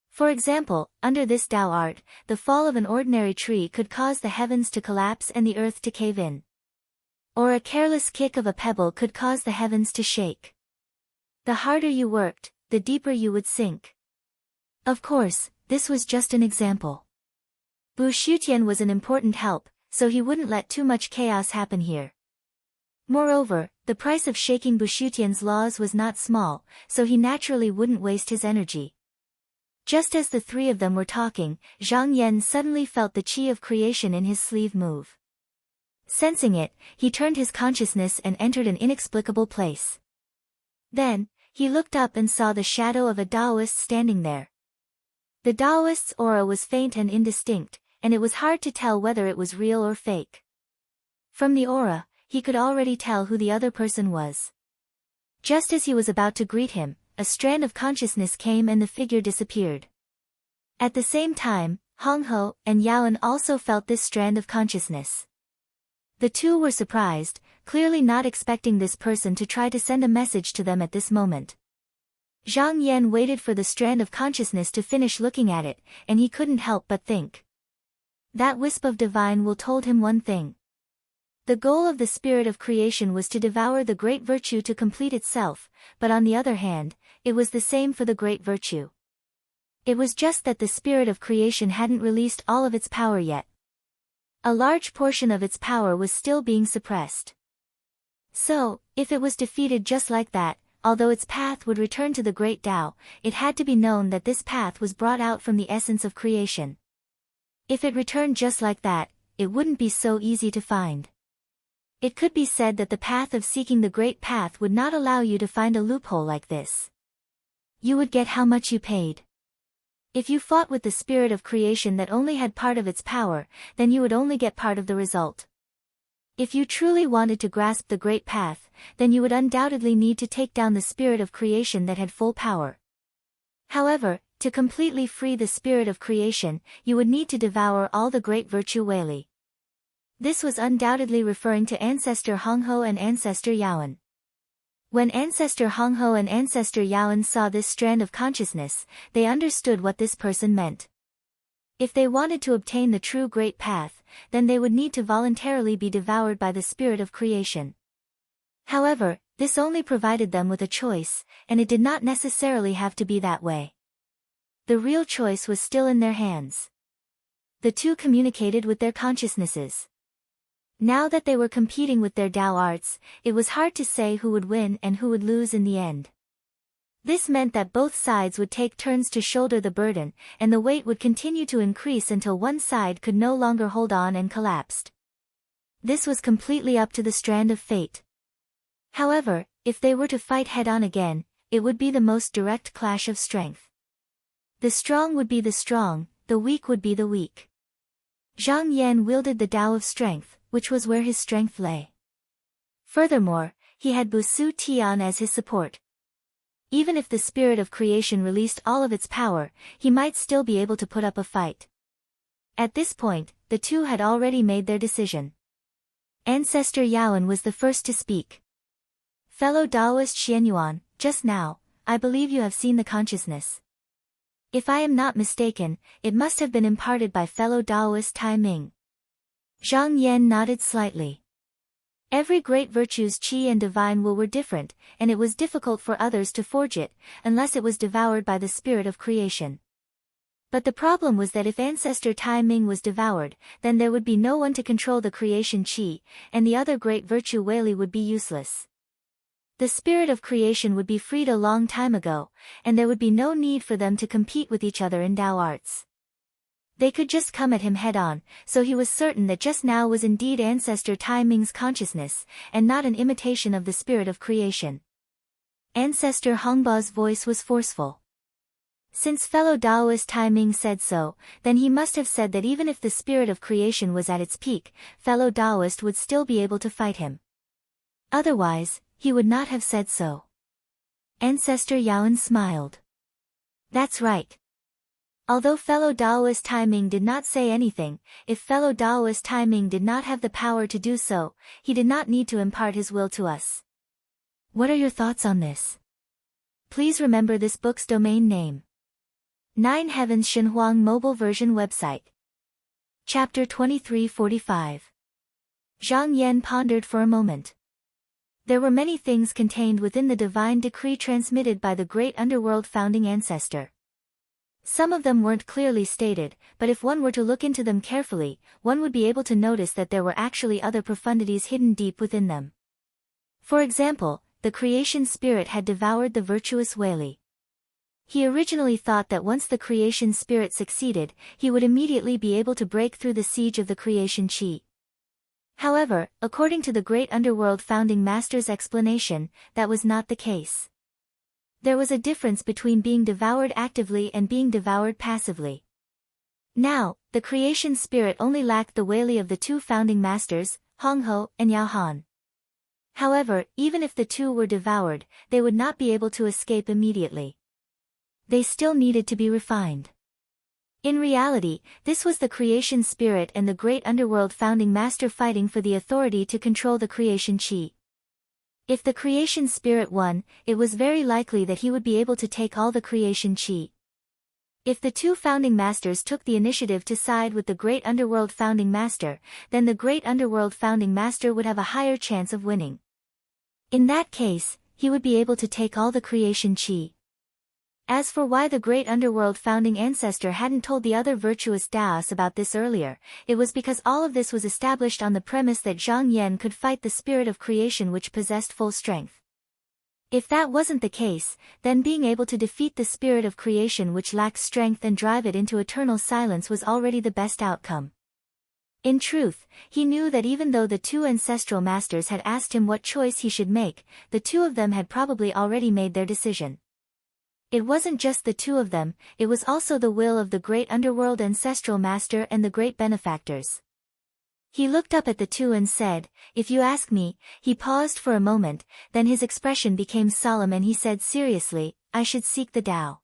For example, under this Tao art, the fall of an ordinary tree could cause the heavens to collapse and the earth to cave in. Or a careless kick of a pebble could cause the heavens to shake. The harder you worked, the deeper you would sink. Of course, this was just an example. Bu Shutian was an important help, so he wouldn't let too much chaos happen here. Moreover, the price of shaking Bu Shutian's laws was not small, so he naturally wouldn't waste his energy. Just as the three of them were talking, Zhang Yan suddenly felt the qi of creation in his sleeve move. Sensing it, he turned his consciousness and entered an inexplicable place. Then, he looked up and saw the shadow of a Taoist standing there. The Taoist's aura was faint and indistinct, and it was hard to tell whether it was real or fake. From the aura, he could already tell who the other person was. Just as he was about to greet him, a strand of consciousness came and the figure disappeared. At the same time, Honghe and Yaoan also felt this strand of consciousness. The two were surprised, clearly not expecting this person to try to send a message to them at this moment. Zhang Yan waited for the strand of consciousness to finish looking at it, and he couldn't help but think. That wisp of divine will told him one thing. The goal of the spirit of creation was to devour the great virtue to complete itself, but on the other hand, it was the same for the great virtue. It was just that the spirit of creation hadn't released all of its power yet. A large portion of its power was still being suppressed. So, if it was defeated just like that, although its path would return to the great Tao, it had to be known that this path was brought out from the essence of creation. If it returned just like that, it wouldn't be so easy to find. It could be said that the path of seeking the great path would not allow you to find a loophole like this. You would get how much you paid. If you fought with the spirit of creation that only had part of its power, then you would only get part of the result. If you truly wanted to grasp the great path, then you would undoubtedly need to take down the spirit of creation that had full power. However, to completely free the spirit of creation, you would need to devour all the great virtue Weili. This was undoubtedly referring to Ancestor Honghe and Ancestor Yaoan. When Ancestor Honghe and Ancestor Yaoan saw this strand of consciousness, they understood what this person meant. If they wanted to obtain the true great path, then they would need to voluntarily be devoured by the spirit of creation. However, this only provided them with a choice, and it did not necessarily have to be that way. The real choice was still in their hands. The two communicated with their consciousnesses. Now that they were competing with their Tao arts, it was hard to say who would win and who would lose in the end. This meant that both sides would take turns to shoulder the burden, and the weight would continue to increase until one side could no longer hold on and collapsed. This was completely up to the strand of fate. However, if they were to fight head-on again, it would be the most direct clash of strength. The strong would be the strong, the weak would be the weak. Zhang Yan wielded the Tao of strength, which was where his strength lay. Furthermore, he had Bu Su Tian as his support. Even if the spirit of creation released all of its power, he might still be able to put up a fight. At this point, the two had already made their decision. Ancestor Yaoan was the first to speak. Fellow Taoist Xianyuan, just now, I believe you have seen the consciousness. If I am not mistaken, it must have been imparted by fellow Taoist Tai Ming. Zhang Yan nodded slightly. Every great virtue's qi and divine will were different, and it was difficult for others to forge it, unless it was devoured by the spirit of creation. But the problem was that if Ancestor Tai Ming was devoured, then there would be no one to control the creation qi, and the other great virtue Weili would be useless. The spirit of creation would be freed a long time ago, and there would be no need for them to compete with each other in Tao arts. They could just come at him head-on, so he was certain that just now was indeed Ancestor Tai Ming's consciousness, and not an imitation of the spirit of creation. Ancestor Hongba's voice was forceful. Since fellow Taoist Tai Ming said so, then he must have said that even if the spirit of creation was at its peak, fellow Taoist would still be able to fight him. Otherwise, he would not have said so. Ancestor Yaoan smiled. That's right. Although fellow Taoist Tai Ming did not say anything, if fellow Taoist Tai Ming did not have the power to do so, he did not need to impart his will to us. What are your thoughts on this? Please remember this book's domain name. 9 Heavens Xinhuang Mobile Version Website. Chapter 2345. Zhang Yan pondered for a moment. There were many things contained within the divine decree transmitted by the great underworld founding ancestor. Some of them weren't clearly stated, but if one were to look into them carefully, one would be able to notice that there were actually other profundities hidden deep within them. For example, the creation spirit had devoured the virtuous Weili. He originally thought that once the creation spirit succeeded, he would immediately be able to break through the siege of the creation chi. However, according to the great underworld founding master's explanation, that was not the case. There was a difference between being devoured actively and being devoured passively. Now, the creation spirit only lacked the Weili of the two founding masters, Honghe and Yao Han. However, even if the two were devoured, they would not be able to escape immediately. They still needed to be refined. In reality, this was the creation spirit and the great underworld founding master fighting for the authority to control the creation chi. If the creation spirit won, it was very likely that he would be able to take all the creation chi. If the two founding masters took the initiative to side with the great underworld founding master, then the great underworld founding master would have a higher chance of winning. In that case, he would be able to take all the creation chi. As for why the great underworld founding ancestor hadn't told the other virtuous Daos about this earlier, it was because all of this was established on the premise that Zhang Yan could fight the spirit of creation which possessed full strength. If that wasn't the case, then being able to defeat the spirit of creation which lacks strength and drive it into eternal silence was already the best outcome. In truth, he knew that even though the two ancestral masters had asked him what choice he should make, the two of them had probably already made their decision. It wasn't just the two of them, it was also the will of the great underworld ancestral master and the great benefactors. He looked up at the two and said, "If you ask me," he paused for a moment, then his expression became solemn and he said seriously, "I should seek the Tao."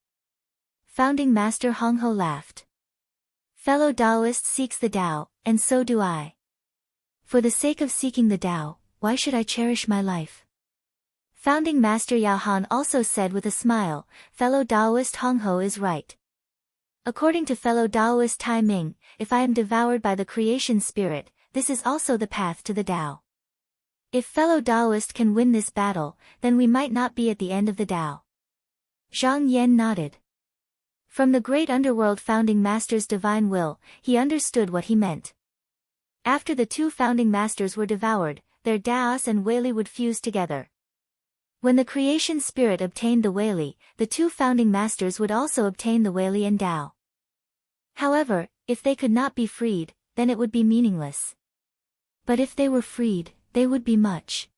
Founding Master Honghe laughed. Fellow Taoist seeks the Tao, and so do I. For the sake of seeking the Tao, why should I cherish my life? Founding Master Yao Han also said with a smile, fellow Taoist Honghe is right. According to fellow Taoist Tai Ming, if I am devoured by the creation spirit, this is also the path to the Tao. If fellow Taoist can win this battle, then we might not be at the end of the Tao. Zhang Yan nodded. From the great underworld founding master's divine will, he understood what he meant. After the two founding masters were devoured, their Daos and Weili would fuse together. When the creation spirit obtained the Weili, the two founding masters would also obtain the Weili and Tao. However, if they could not be freed, then it would be meaningless. But if they were freed, they would be much.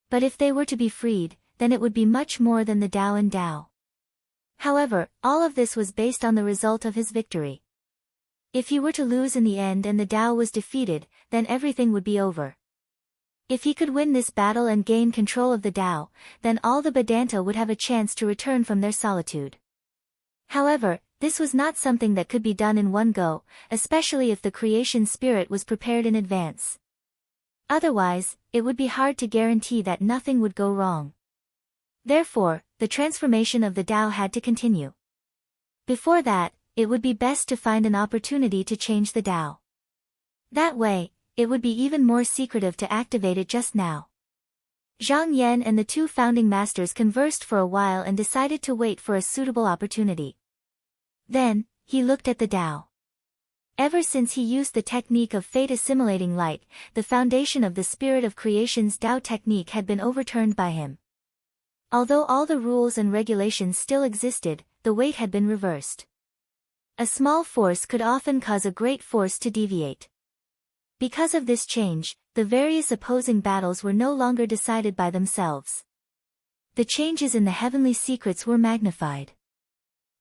But if they were to be freed, then it would be much more than the Tao and Tao. However, all of this was based on the result of his victory. If he were to lose in the end and the Tao was defeated, then everything would be over. If he could win this battle and gain control of the Tao, then all the Vedanta would have a chance to return from their solitude. However, this was not something that could be done in one go, especially if the creation spirit was prepared in advance. Otherwise, it would be hard to guarantee that nothing would go wrong. Therefore, the transformation of the Tao had to continue. Before that, it would be best to find an opportunity to change the Tao. That way, it would be even more secretive to activate it just now. Zhang Yan and the two founding masters conversed for a while and decided to wait for a suitable opportunity. Then, he looked at the Tao. Ever since he used the technique of fate assimilating light, the foundation of the spirit of creation's Tao technique had been overturned by him. Although all the rules and regulations still existed, the weight had been reversed. A small force could often cause a great force to deviate. Because of this change, the various opposing battles were no longer decided by themselves. The changes in the heavenly secrets were magnified.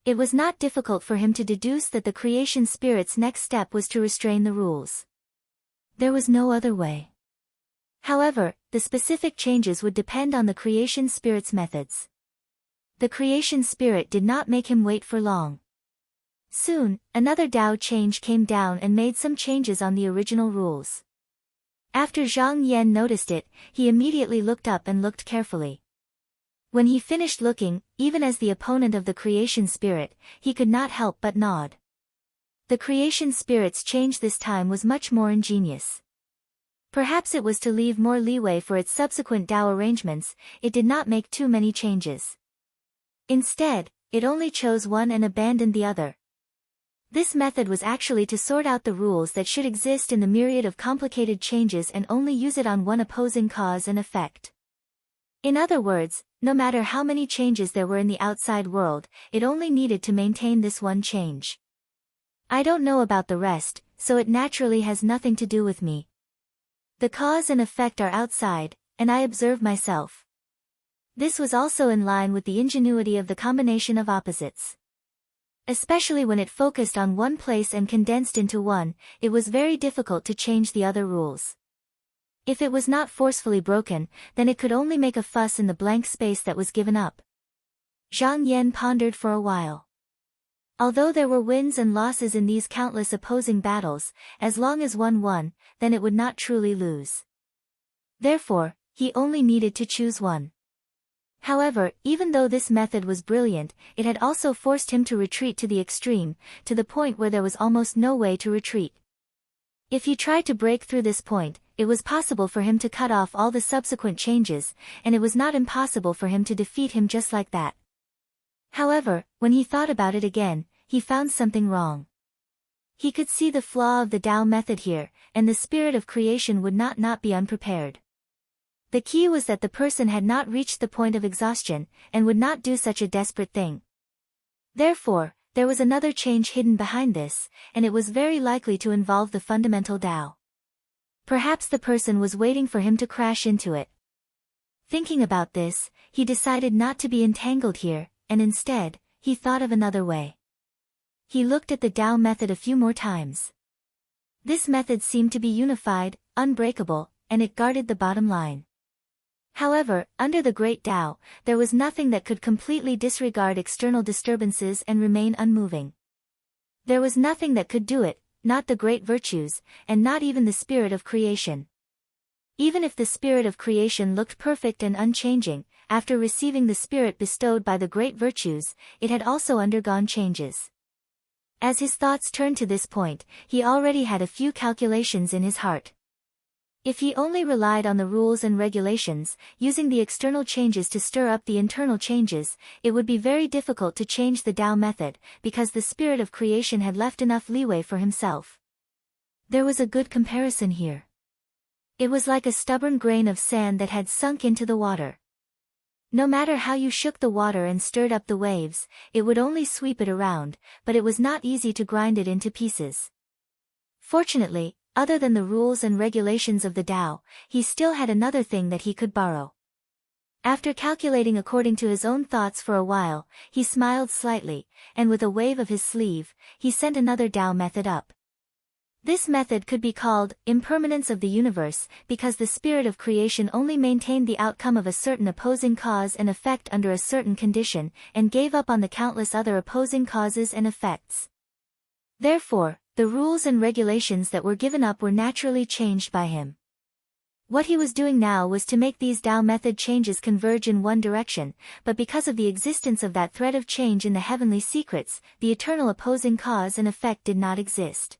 It was not difficult for him to deduce that the creation spirit's next step was to restrain the rules. There was no other way. However, the specific changes would depend on the creation spirit's methods. The creation spirit did not make him wait for long. Soon, another Tao change came down and made some changes on the original rules. After Zhang Yan noticed it, he immediately looked up and looked carefully. When he finished looking, even as the opponent of the creation spirit, he could not help but nod. The creation spirit's change this time was much more ingenious. Perhaps it was to leave more leeway for its subsequent Tao arrangements. It did not make too many changes. Instead, it only chose one and abandoned the other. This method was actually to sort out the rules that should exist in the myriad of complicated changes and only use it on one opposing cause and effect. In other words, no matter how many changes there were in the outside world, it only needed to maintain this one change. I don't know about the rest, so it naturally has nothing to do with me. The cause and effect are outside, and I observe myself. This was also in line with the ingenuity of the combination of opposites. Especially when it focused on one place and condensed into one, it was very difficult to change the other rules. If it was not forcefully broken, then it could only make a fuss in the blank space that was given up. Zhang Yan pondered for a while. Although there were wins and losses in these countless opposing battles, as long as one won, then it would not truly lose. Therefore, he only needed to choose one. However, even though this method was brilliant, it had also forced him to retreat to the extreme, to the point where there was almost no way to retreat. If he tried to break through this point, it was possible for him to cut off all the subsequent changes, and it was not impossible for him to defeat him just like that. However, when he thought about it again, he found something wrong. He could see the flaw of the Tao method here, and the spirit of creation would not be unprepared. The key was that the person had not reached the point of exhaustion, and would not do such a desperate thing. Therefore, there was another change hidden behind this, and it was very likely to involve the fundamental Tao. Perhaps the person was waiting for him to crash into it. Thinking about this, he decided not to be entangled here, and instead, he thought of another way. He looked at the Tao method a few more times. This method seemed to be unified, unbreakable, and it guarded the bottom line. However, under the Great Tao, there was nothing that could completely disregard external disturbances and remain unmoving. There was nothing that could do it, not the great virtues, and not even the spirit of creation. Even if the spirit of creation looked perfect and unchanging, after receiving the spirit bestowed by the great virtues, it had also undergone changes. As his thoughts turned to this point, he already had a few calculations in his heart. If he only relied on the rules and regulations, using the external changes to stir up the internal changes, it would be very difficult to change the Tao method, because the spirit of creation had left enough leeway for himself. There was a good comparison here. It was like a stubborn grain of sand that had sunk into the water. No matter how you shook the water and stirred up the waves, it would only sweep it around, but it was not easy to grind it into pieces. Fortunately, other than the rules and regulations of the Tao, he still had another thing that he could borrow. After calculating according to his own thoughts for a while, he smiled slightly, and with a wave of his sleeve, he sent another Tao method up. This method could be called impermanence of the universe, because the spirit of creation only maintained the outcome of a certain opposing cause and effect under a certain condition, and gave up on the countless other opposing causes and effects. Therefore, the rules and regulations that were given up were naturally changed by him. What he was doing now was to make these Tao method changes converge in one direction, but because of the existence of that thread of change in the heavenly secrets, the eternal opposing cause and effect did not exist.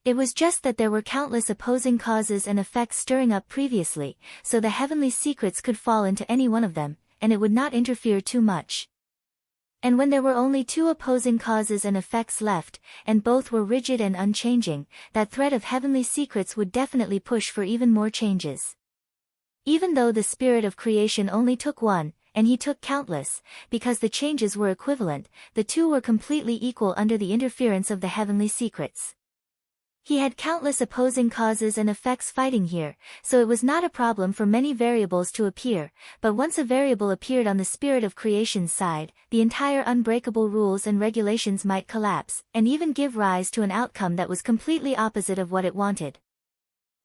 It was just that there were countless opposing causes and effects stirring up previously, so the heavenly secrets could fall into any one of them, and it would not interfere too much. And when there were only two opposing causes and effects left, and both were rigid and unchanging, that thread of heavenly secrets would definitely push for even more changes. Even though the spirit of creation only took one, and he took countless, because the changes were equivalent, the two were completely equal under the interference of the heavenly secrets. He had countless opposing causes and effects fighting here, so it was not a problem for many variables to appear, but once a variable appeared on the spirit of creation's side, the entire unbreakable rules and regulations might collapse, and even give rise to an outcome that was completely opposite of what it wanted.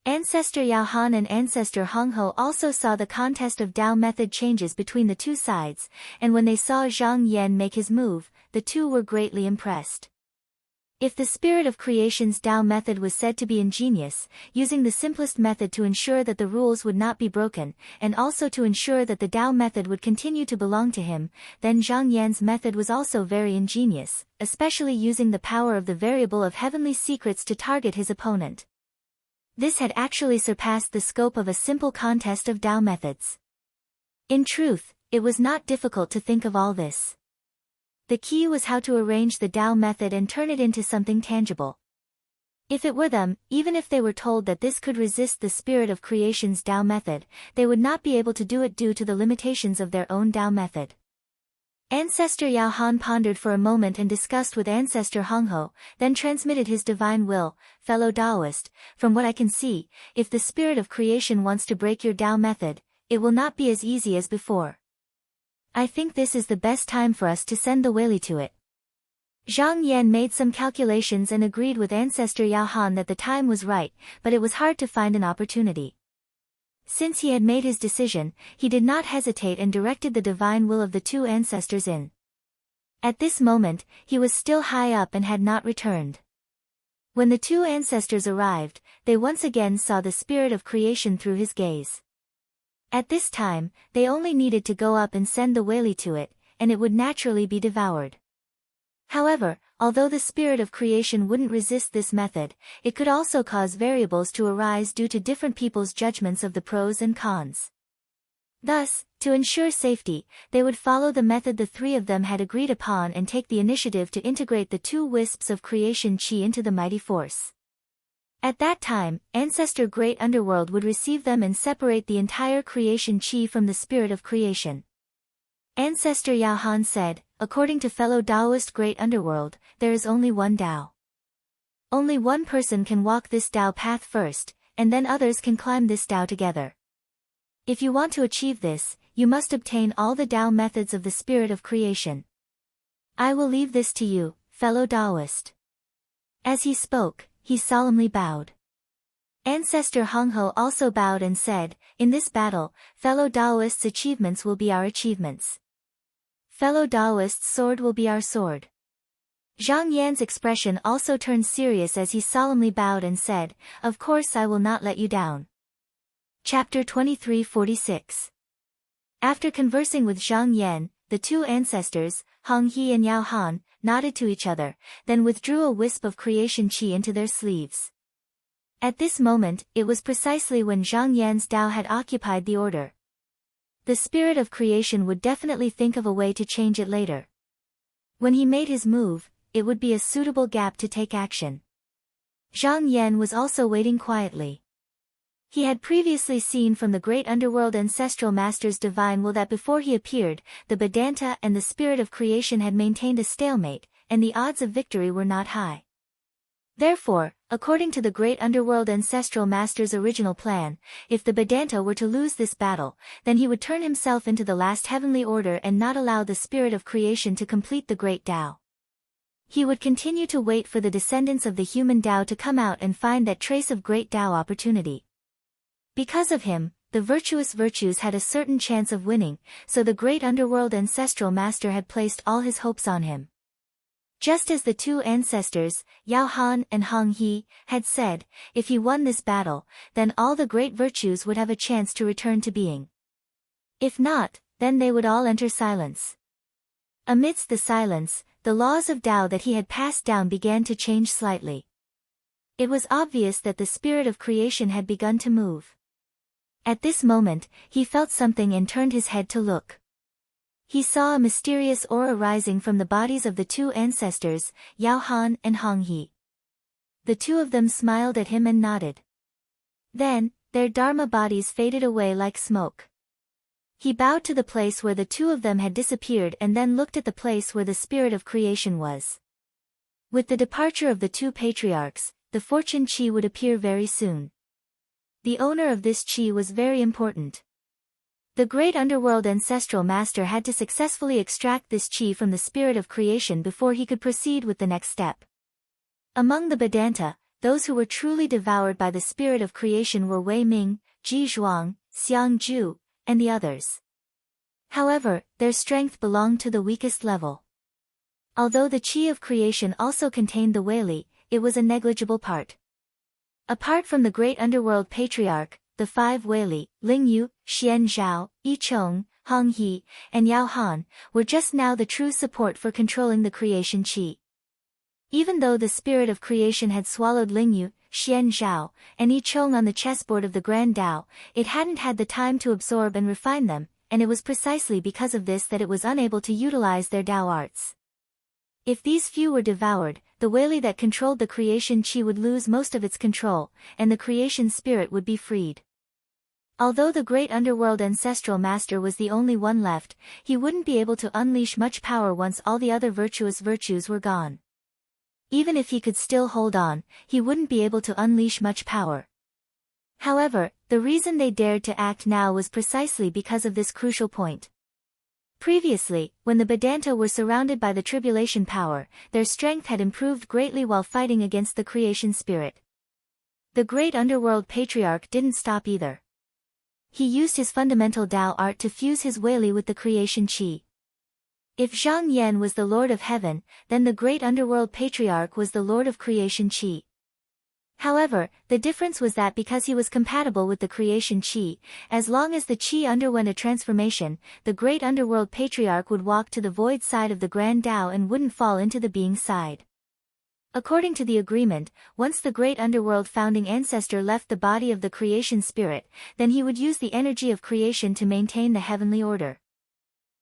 Ancestor Yao Han and Ancestor Hong Ho also saw the contest of Tao method changes between the two sides, and when they saw Zhang Yan make his move, the two were greatly impressed. If the spirit of creation's Tao method was said to be ingenious, using the simplest method to ensure that the rules would not be broken, and also to ensure that the Tao method would continue to belong to him, then Zhang Yan's method was also very ingenious, especially using the power of the variable of heavenly secrets to target his opponent. This had actually surpassed the scope of a simple contest of Tao methods. In truth, it was not difficult to think of all this. The key was how to arrange the Tao method and turn it into something tangible. If it were them, even if they were told that this could resist the spirit of creation's Tao method, they would not be able to do it due to the limitations of their own Tao method. Ancestor Yao Han pondered for a moment and discussed with Ancestor Hong Ho, then transmitted his divine will, fellow Taoist, from what I can see, if the spirit of creation wants to break your Tao method, it will not be as easy as before. I think this is the best time for us to send the Weili to it. Zhang Yan made some calculations and agreed with Ancestor Yao Han that the time was right, but it was hard to find an opportunity. Since he had made his decision, he did not hesitate and directed the divine will of the two ancestors in. At this moment, he was still high up and had not returned. When the two ancestors arrived, they once again saw the spirit of creation through his gaze. At this time, they only needed to go up and send the Weili to it, and it would naturally be devoured. However, although the spirit of creation wouldn't resist this method, it could also cause variables to arise due to different people's judgments of the pros and cons. Thus, to ensure safety, they would follow the method the three of them had agreed upon and take the initiative to integrate the two wisps of creation chi into the mighty force. At that time, Ancestor Great Underworld would receive them and separate the entire creation chi from the spirit of creation. Ancestor Yao Han said, according to fellow Taoist Great Underworld, there is only one Tao. Only one person can walk this Tao path first, and then others can climb this Tao together. If you want to achieve this, you must obtain all the Tao methods of the spirit of creation. I will leave this to you, fellow Taoist. As he spoke, he solemnly bowed. Ancestor Hong Ho also bowed and said, in this battle, fellow Taoists' achievements will be our achievements. Fellow Taoists' sword will be our sword. Zhang Yan's expression also turned serious as he solemnly bowed and said, of course I will not let you down. Chapter 2346. After conversing with Zhang Yan, the two ancestors, Hong He and Yao Han, nodded to each other, then withdrew a wisp of creation chi into their sleeves. At this moment, it was precisely when Zhang Yan's Tao had occupied the order. The spirit of creation would definitely think of a way to change it later. When he made his move, it would be a suitable gap to take action. Zhang Yan was also waiting quietly. He had previously seen from the great underworld ancestral master's divine will that before he appeared, the Vedanta and the spirit of creation had maintained a stalemate, and the odds of victory were not high. Therefore, according to the great underworld ancestral master's original plan, if the Vedanta were to lose this battle, then he would turn himself into the last heavenly order and not allow the spirit of creation to complete the great Tao. He would continue to wait for the descendants of the human Tao to come out and find that trace of great Tao opportunity. Because of him, the virtuous virtues had a certain chance of winning, so the great underworld ancestral master had placed all his hopes on him. Just as the two ancestors, Yao Han and Hong He, had said, if he won this battle, then all the great virtues would have a chance to return to being. If not, then they would all enter silence. Amidst the silence, the laws of Tao that he had passed down began to change slightly. It was obvious that the spirit of creation had begun to move. At this moment, he felt something and turned his head to look. He saw a mysterious aura rising from the bodies of the two ancestors, Yao Han and Hong He. The two of them smiled at him and nodded. Then, their Dharma bodies faded away like smoke. He bowed to the place where the two of them had disappeared and then looked at the place where the spirit of creation was. With the departure of the two patriarchs, the fortune qi would appear very soon. The owner of this qi was very important. The great underworld ancestral master had to successfully extract this qi from the spirit of creation before he could proceed with the next step. Among the Vedanta, those who were truly devoured by the spirit of creation were Wei Ming, Ji Zhuang, Xiang Zhu, and the others. However, their strength belonged to the weakest level. Although the qi of creation also contained the Weili, it was a negligible part. Apart from the great underworld patriarch, the five Weili, Ling Yu, Xian Zhao, Yi Chong, Hong He, and Yao Han, were just now the true support for controlling the creation qi. Even though the spirit of creation had swallowed Ling Yu, Xian Zhao, and Yi Chong on the chessboard of the Grand Tao, it hadn't had the time to absorb and refine them, and it was precisely because of this that it was unable to utilize their Tao arts. If these few were devoured, the Weili that controlled the creation qi would lose most of its control, and the creation spirit would be freed. Although the great underworld ancestral master was the only one left, he wouldn't be able to unleash much power once all the other virtuous virtues were gone. Even if he could still hold on, he wouldn't be able to unleash much power. However, the reason they dared to act now was precisely because of this crucial point. Previously, when the Vedanta were surrounded by the tribulation power, their strength had improved greatly while fighting against the creation spirit. The great underworld patriarch didn't stop either. He used his fundamental Tao art to fuse his Weili with the creation qi. If Zhang Yan was the Lord of Heaven, then the great underworld patriarch was the Lord of creation qi. However, the difference was that because he was compatible with the creation qi, as long as the qi underwent a transformation, the great underworld patriarch would walk to the void side of the Grand Tao and wouldn't fall into the being side. According to the agreement, once the great underworld founding ancestor left the body of the creation spirit, then he would use the energy of creation to maintain the heavenly order.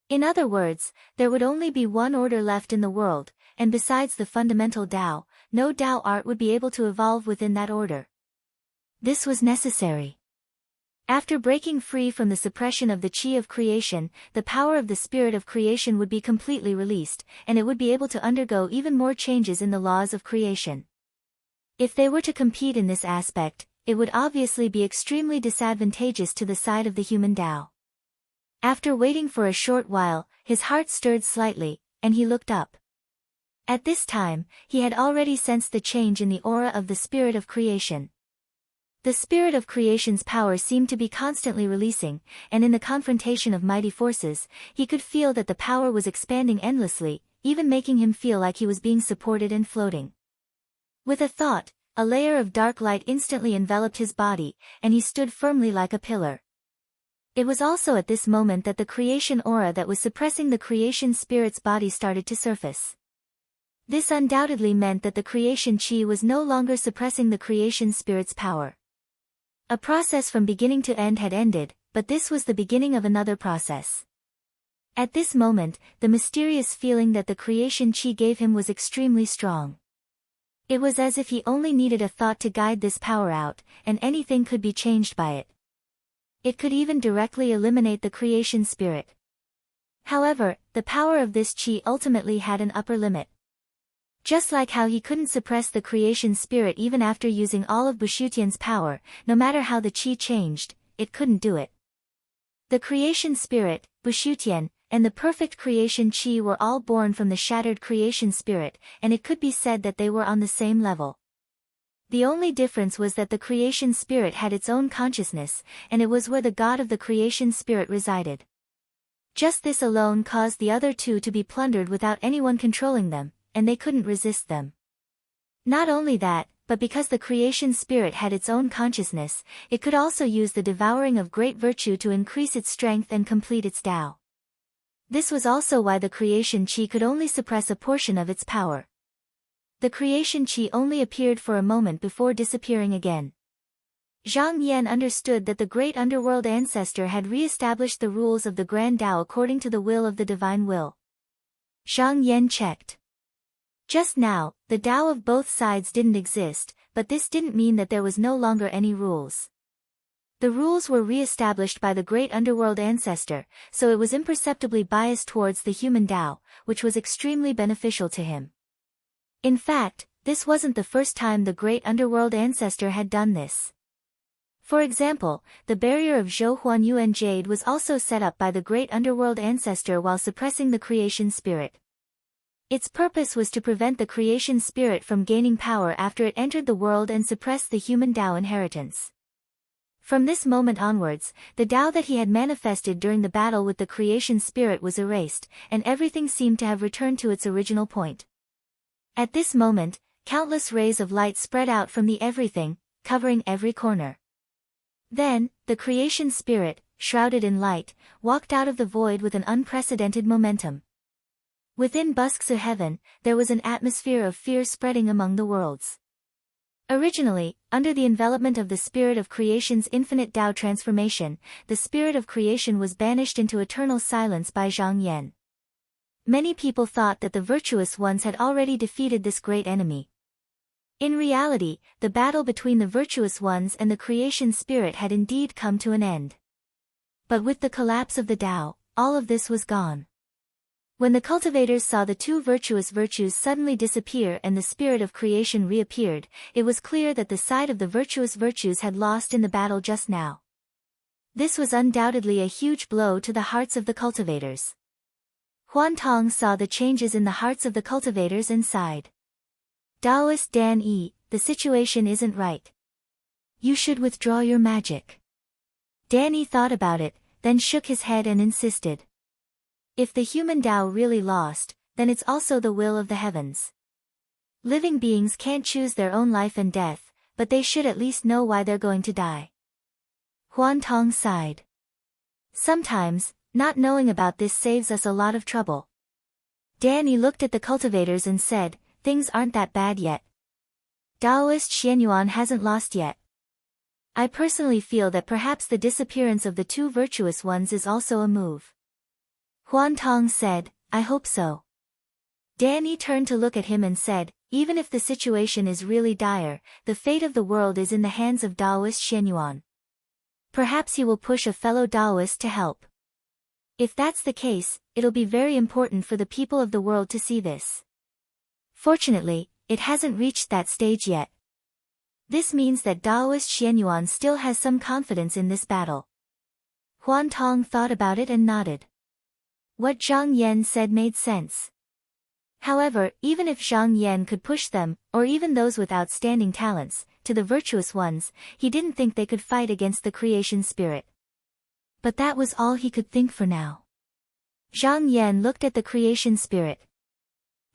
In other words, there would only be one order left in the world, and besides the fundamental Tao, no Tao art would be able to evolve within that order. This was necessary. After breaking free from the suppression of the qi of creation, the power of the spirit of creation would be completely released, and it would be able to undergo even more changes in the laws of creation. If they were to compete in this aspect, it would obviously be extremely disadvantageous to the side of the human Tao. After waiting for a short while, his heart stirred slightly, and he looked up. At this time, he had already sensed the change in the aura of the spirit of creation. The spirit of creation's power seemed to be constantly releasing, and in the confrontation of mighty forces, he could feel that the power was expanding endlessly, even making him feel like he was being supported and floating. With a thought, a layer of dark light instantly enveloped his body, and he stood firmly like a pillar. It was also at this moment that the creation aura that was suppressing the creation spirit's body started to surface. This undoubtedly meant that the creation qi was no longer suppressing the creation spirit's power. A process from beginning to end had ended, but this was the beginning of another process. At this moment, the mysterious feeling that the creation qi gave him was extremely strong. It was as if he only needed a thought to guide this power out, and anything could be changed by it. It could even directly eliminate the creation spirit. However, the power of this qi ultimately had an upper limit. Just like how he couldn't suppress the creation spirit even after using all of Bushutian's power, no matter how the qi changed, it couldn't do it. The creation spirit, Bushutian, and the perfect creation qi were all born from the shattered creation spirit, and it could be said that they were on the same level. The only difference was that the creation spirit had its own consciousness, and it was where the god of the creation spirit resided. Just this alone caused the other two to be plundered without anyone controlling them, and they couldn't resist them. Not only that, but because the creation spirit had its own consciousness, it could also use the devouring of great virtue to increase its strength and complete its Tao. This was also why the creation qi could only suppress a portion of its power. The creation qi only appeared for a moment before disappearing again. Zhang Yan understood that the great underworld ancestor had re-established the rules of the Grand Tao according to the will of the divine will. Zhang Yan checked. Just now, the Tao of both sides didn't exist, but this didn't mean that there was no longer any rules. The rules were re-established by the great underworld ancestor, so it was imperceptibly biased towards the human Tao, which was extremely beneficial to him. In fact, this wasn't the first time the great underworld ancestor had done this. For example, the barrier of Zhou Huanyuan Jade was also set up by the great underworld ancestor while suppressing the creation spirit. Its purpose was to prevent the creation spirit from gaining power after it entered the world and suppress the human Tao inheritance. From this moment onwards, the Tao that he had manifested during the battle with the creation spirit was erased, and everything seemed to have returned to its original point. At this moment, countless rays of light spread out from the everything, covering every corner. Then, the creation spirit, shrouded in light, walked out of the void with an unprecedented momentum. Within Busksu heaven, there was an atmosphere of fear spreading among the worlds. Originally, under the envelopment of the spirit of creation's infinite Tao transformation, the spirit of creation was banished into eternal silence by Zhang Yan. Many people thought that the virtuous ones had already defeated this great enemy. In reality, the battle between the virtuous ones and the creation spirit had indeed come to an end. But with the collapse of the Tao, all of this was gone. When the cultivators saw the two virtuous virtues suddenly disappear and the spirit of creation reappeared, it was clear that the side of the virtuous virtues had lost in the battle just now. This was undoubtedly a huge blow to the hearts of the cultivators. Huan Tong saw the changes in the hearts of the cultivators and sighed. Taoist Dan Yi, the situation isn't right. You should withdraw your magic. Dan Yi thought about it, then shook his head and insisted. If the human Tao really lost, then it's also the will of the heavens. Living beings can't choose their own life and death, but they should at least know why they're going to die. Huan Tong sighed. Sometimes, not knowing about this saves us a lot of trouble. Dan Yi looked at the cultivators and said, things aren't that bad yet. Taoist Xianyuan hasn't lost yet. I personally feel that perhaps the disappearance of the two virtuous ones is also a move. Huan Tong said, I hope so. Dan Yi turned to look at him and said, even if the situation is really dire, the fate of the world is in the hands of Taoist Xianyuan. Perhaps he will push a fellow Taoist to help. If that's the case, it'll be very important for the people of the world to see this. Fortunately, it hasn't reached that stage yet. This means that Taoist Xianyuan still has some confidence in this battle. Huan Tong thought about it and nodded. What Zhang Yan said made sense. However, even if Zhang Yan could push them, or even those with outstanding talents, to the virtuous ones, he didn't think they could fight against the creation spirit. But that was all he could think for now. Zhang Yan looked at the creation spirit.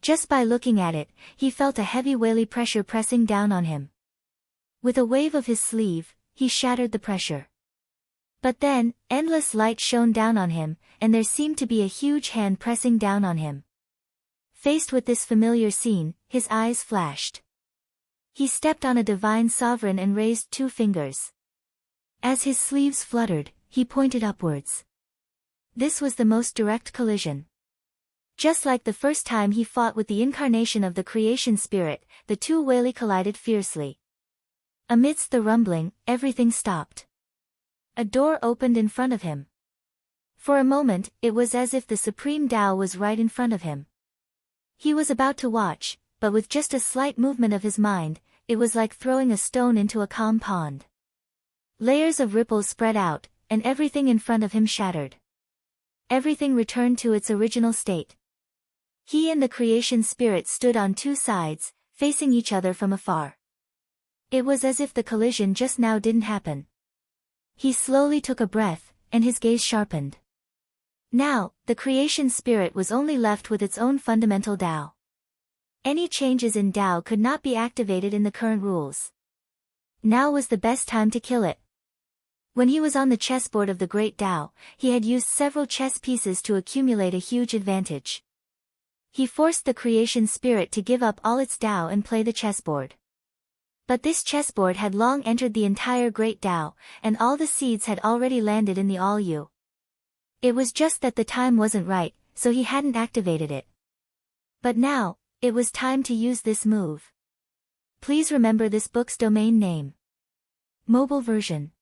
Just by looking at it, he felt a heavy whaley pressure pressing down on him. With a wave of his sleeve, he shattered the pressure. But then, endless light shone down on him, and there seemed to be a huge hand pressing down on him. Faced with this familiar scene, his eyes flashed. He stepped on a divine sovereign and raised 2 fingers. As his sleeves fluttered, he pointed upwards. This was the most direct collision. Just like the first time he fought with the incarnation of the creation spirit, the two whaley collided fiercely. Amidst the rumbling, everything stopped. A door opened in front of him. For a moment, it was as if the Supreme Tao was right in front of him. He was about to watch, but with just a slight movement of his mind, it was like throwing a stone into a calm pond. Layers of ripples spread out, and everything in front of him shattered. Everything returned to its original state. He and the creation spirit stood on 2 sides, facing each other from afar. It was as if the collision just now didn't happen. He slowly took a breath, and his gaze sharpened. Now, the creation spirit was only left with its own fundamental Tao. Any changes in Tao could not be activated in the current rules. Now was the best time to kill it. When he was on the chessboard of the great Tao, he had used several chess pieces to accumulate a huge advantage. He forced the creation spirit to give up all its Tao and play the chessboard. But this chessboard had long entered the entire great Tao, and all the seeds had already landed in the All-You. It was just that the time wasn't right, so he hadn't activated it. But now, it was time to use this move. Please remember this book's domain name. Mobile version.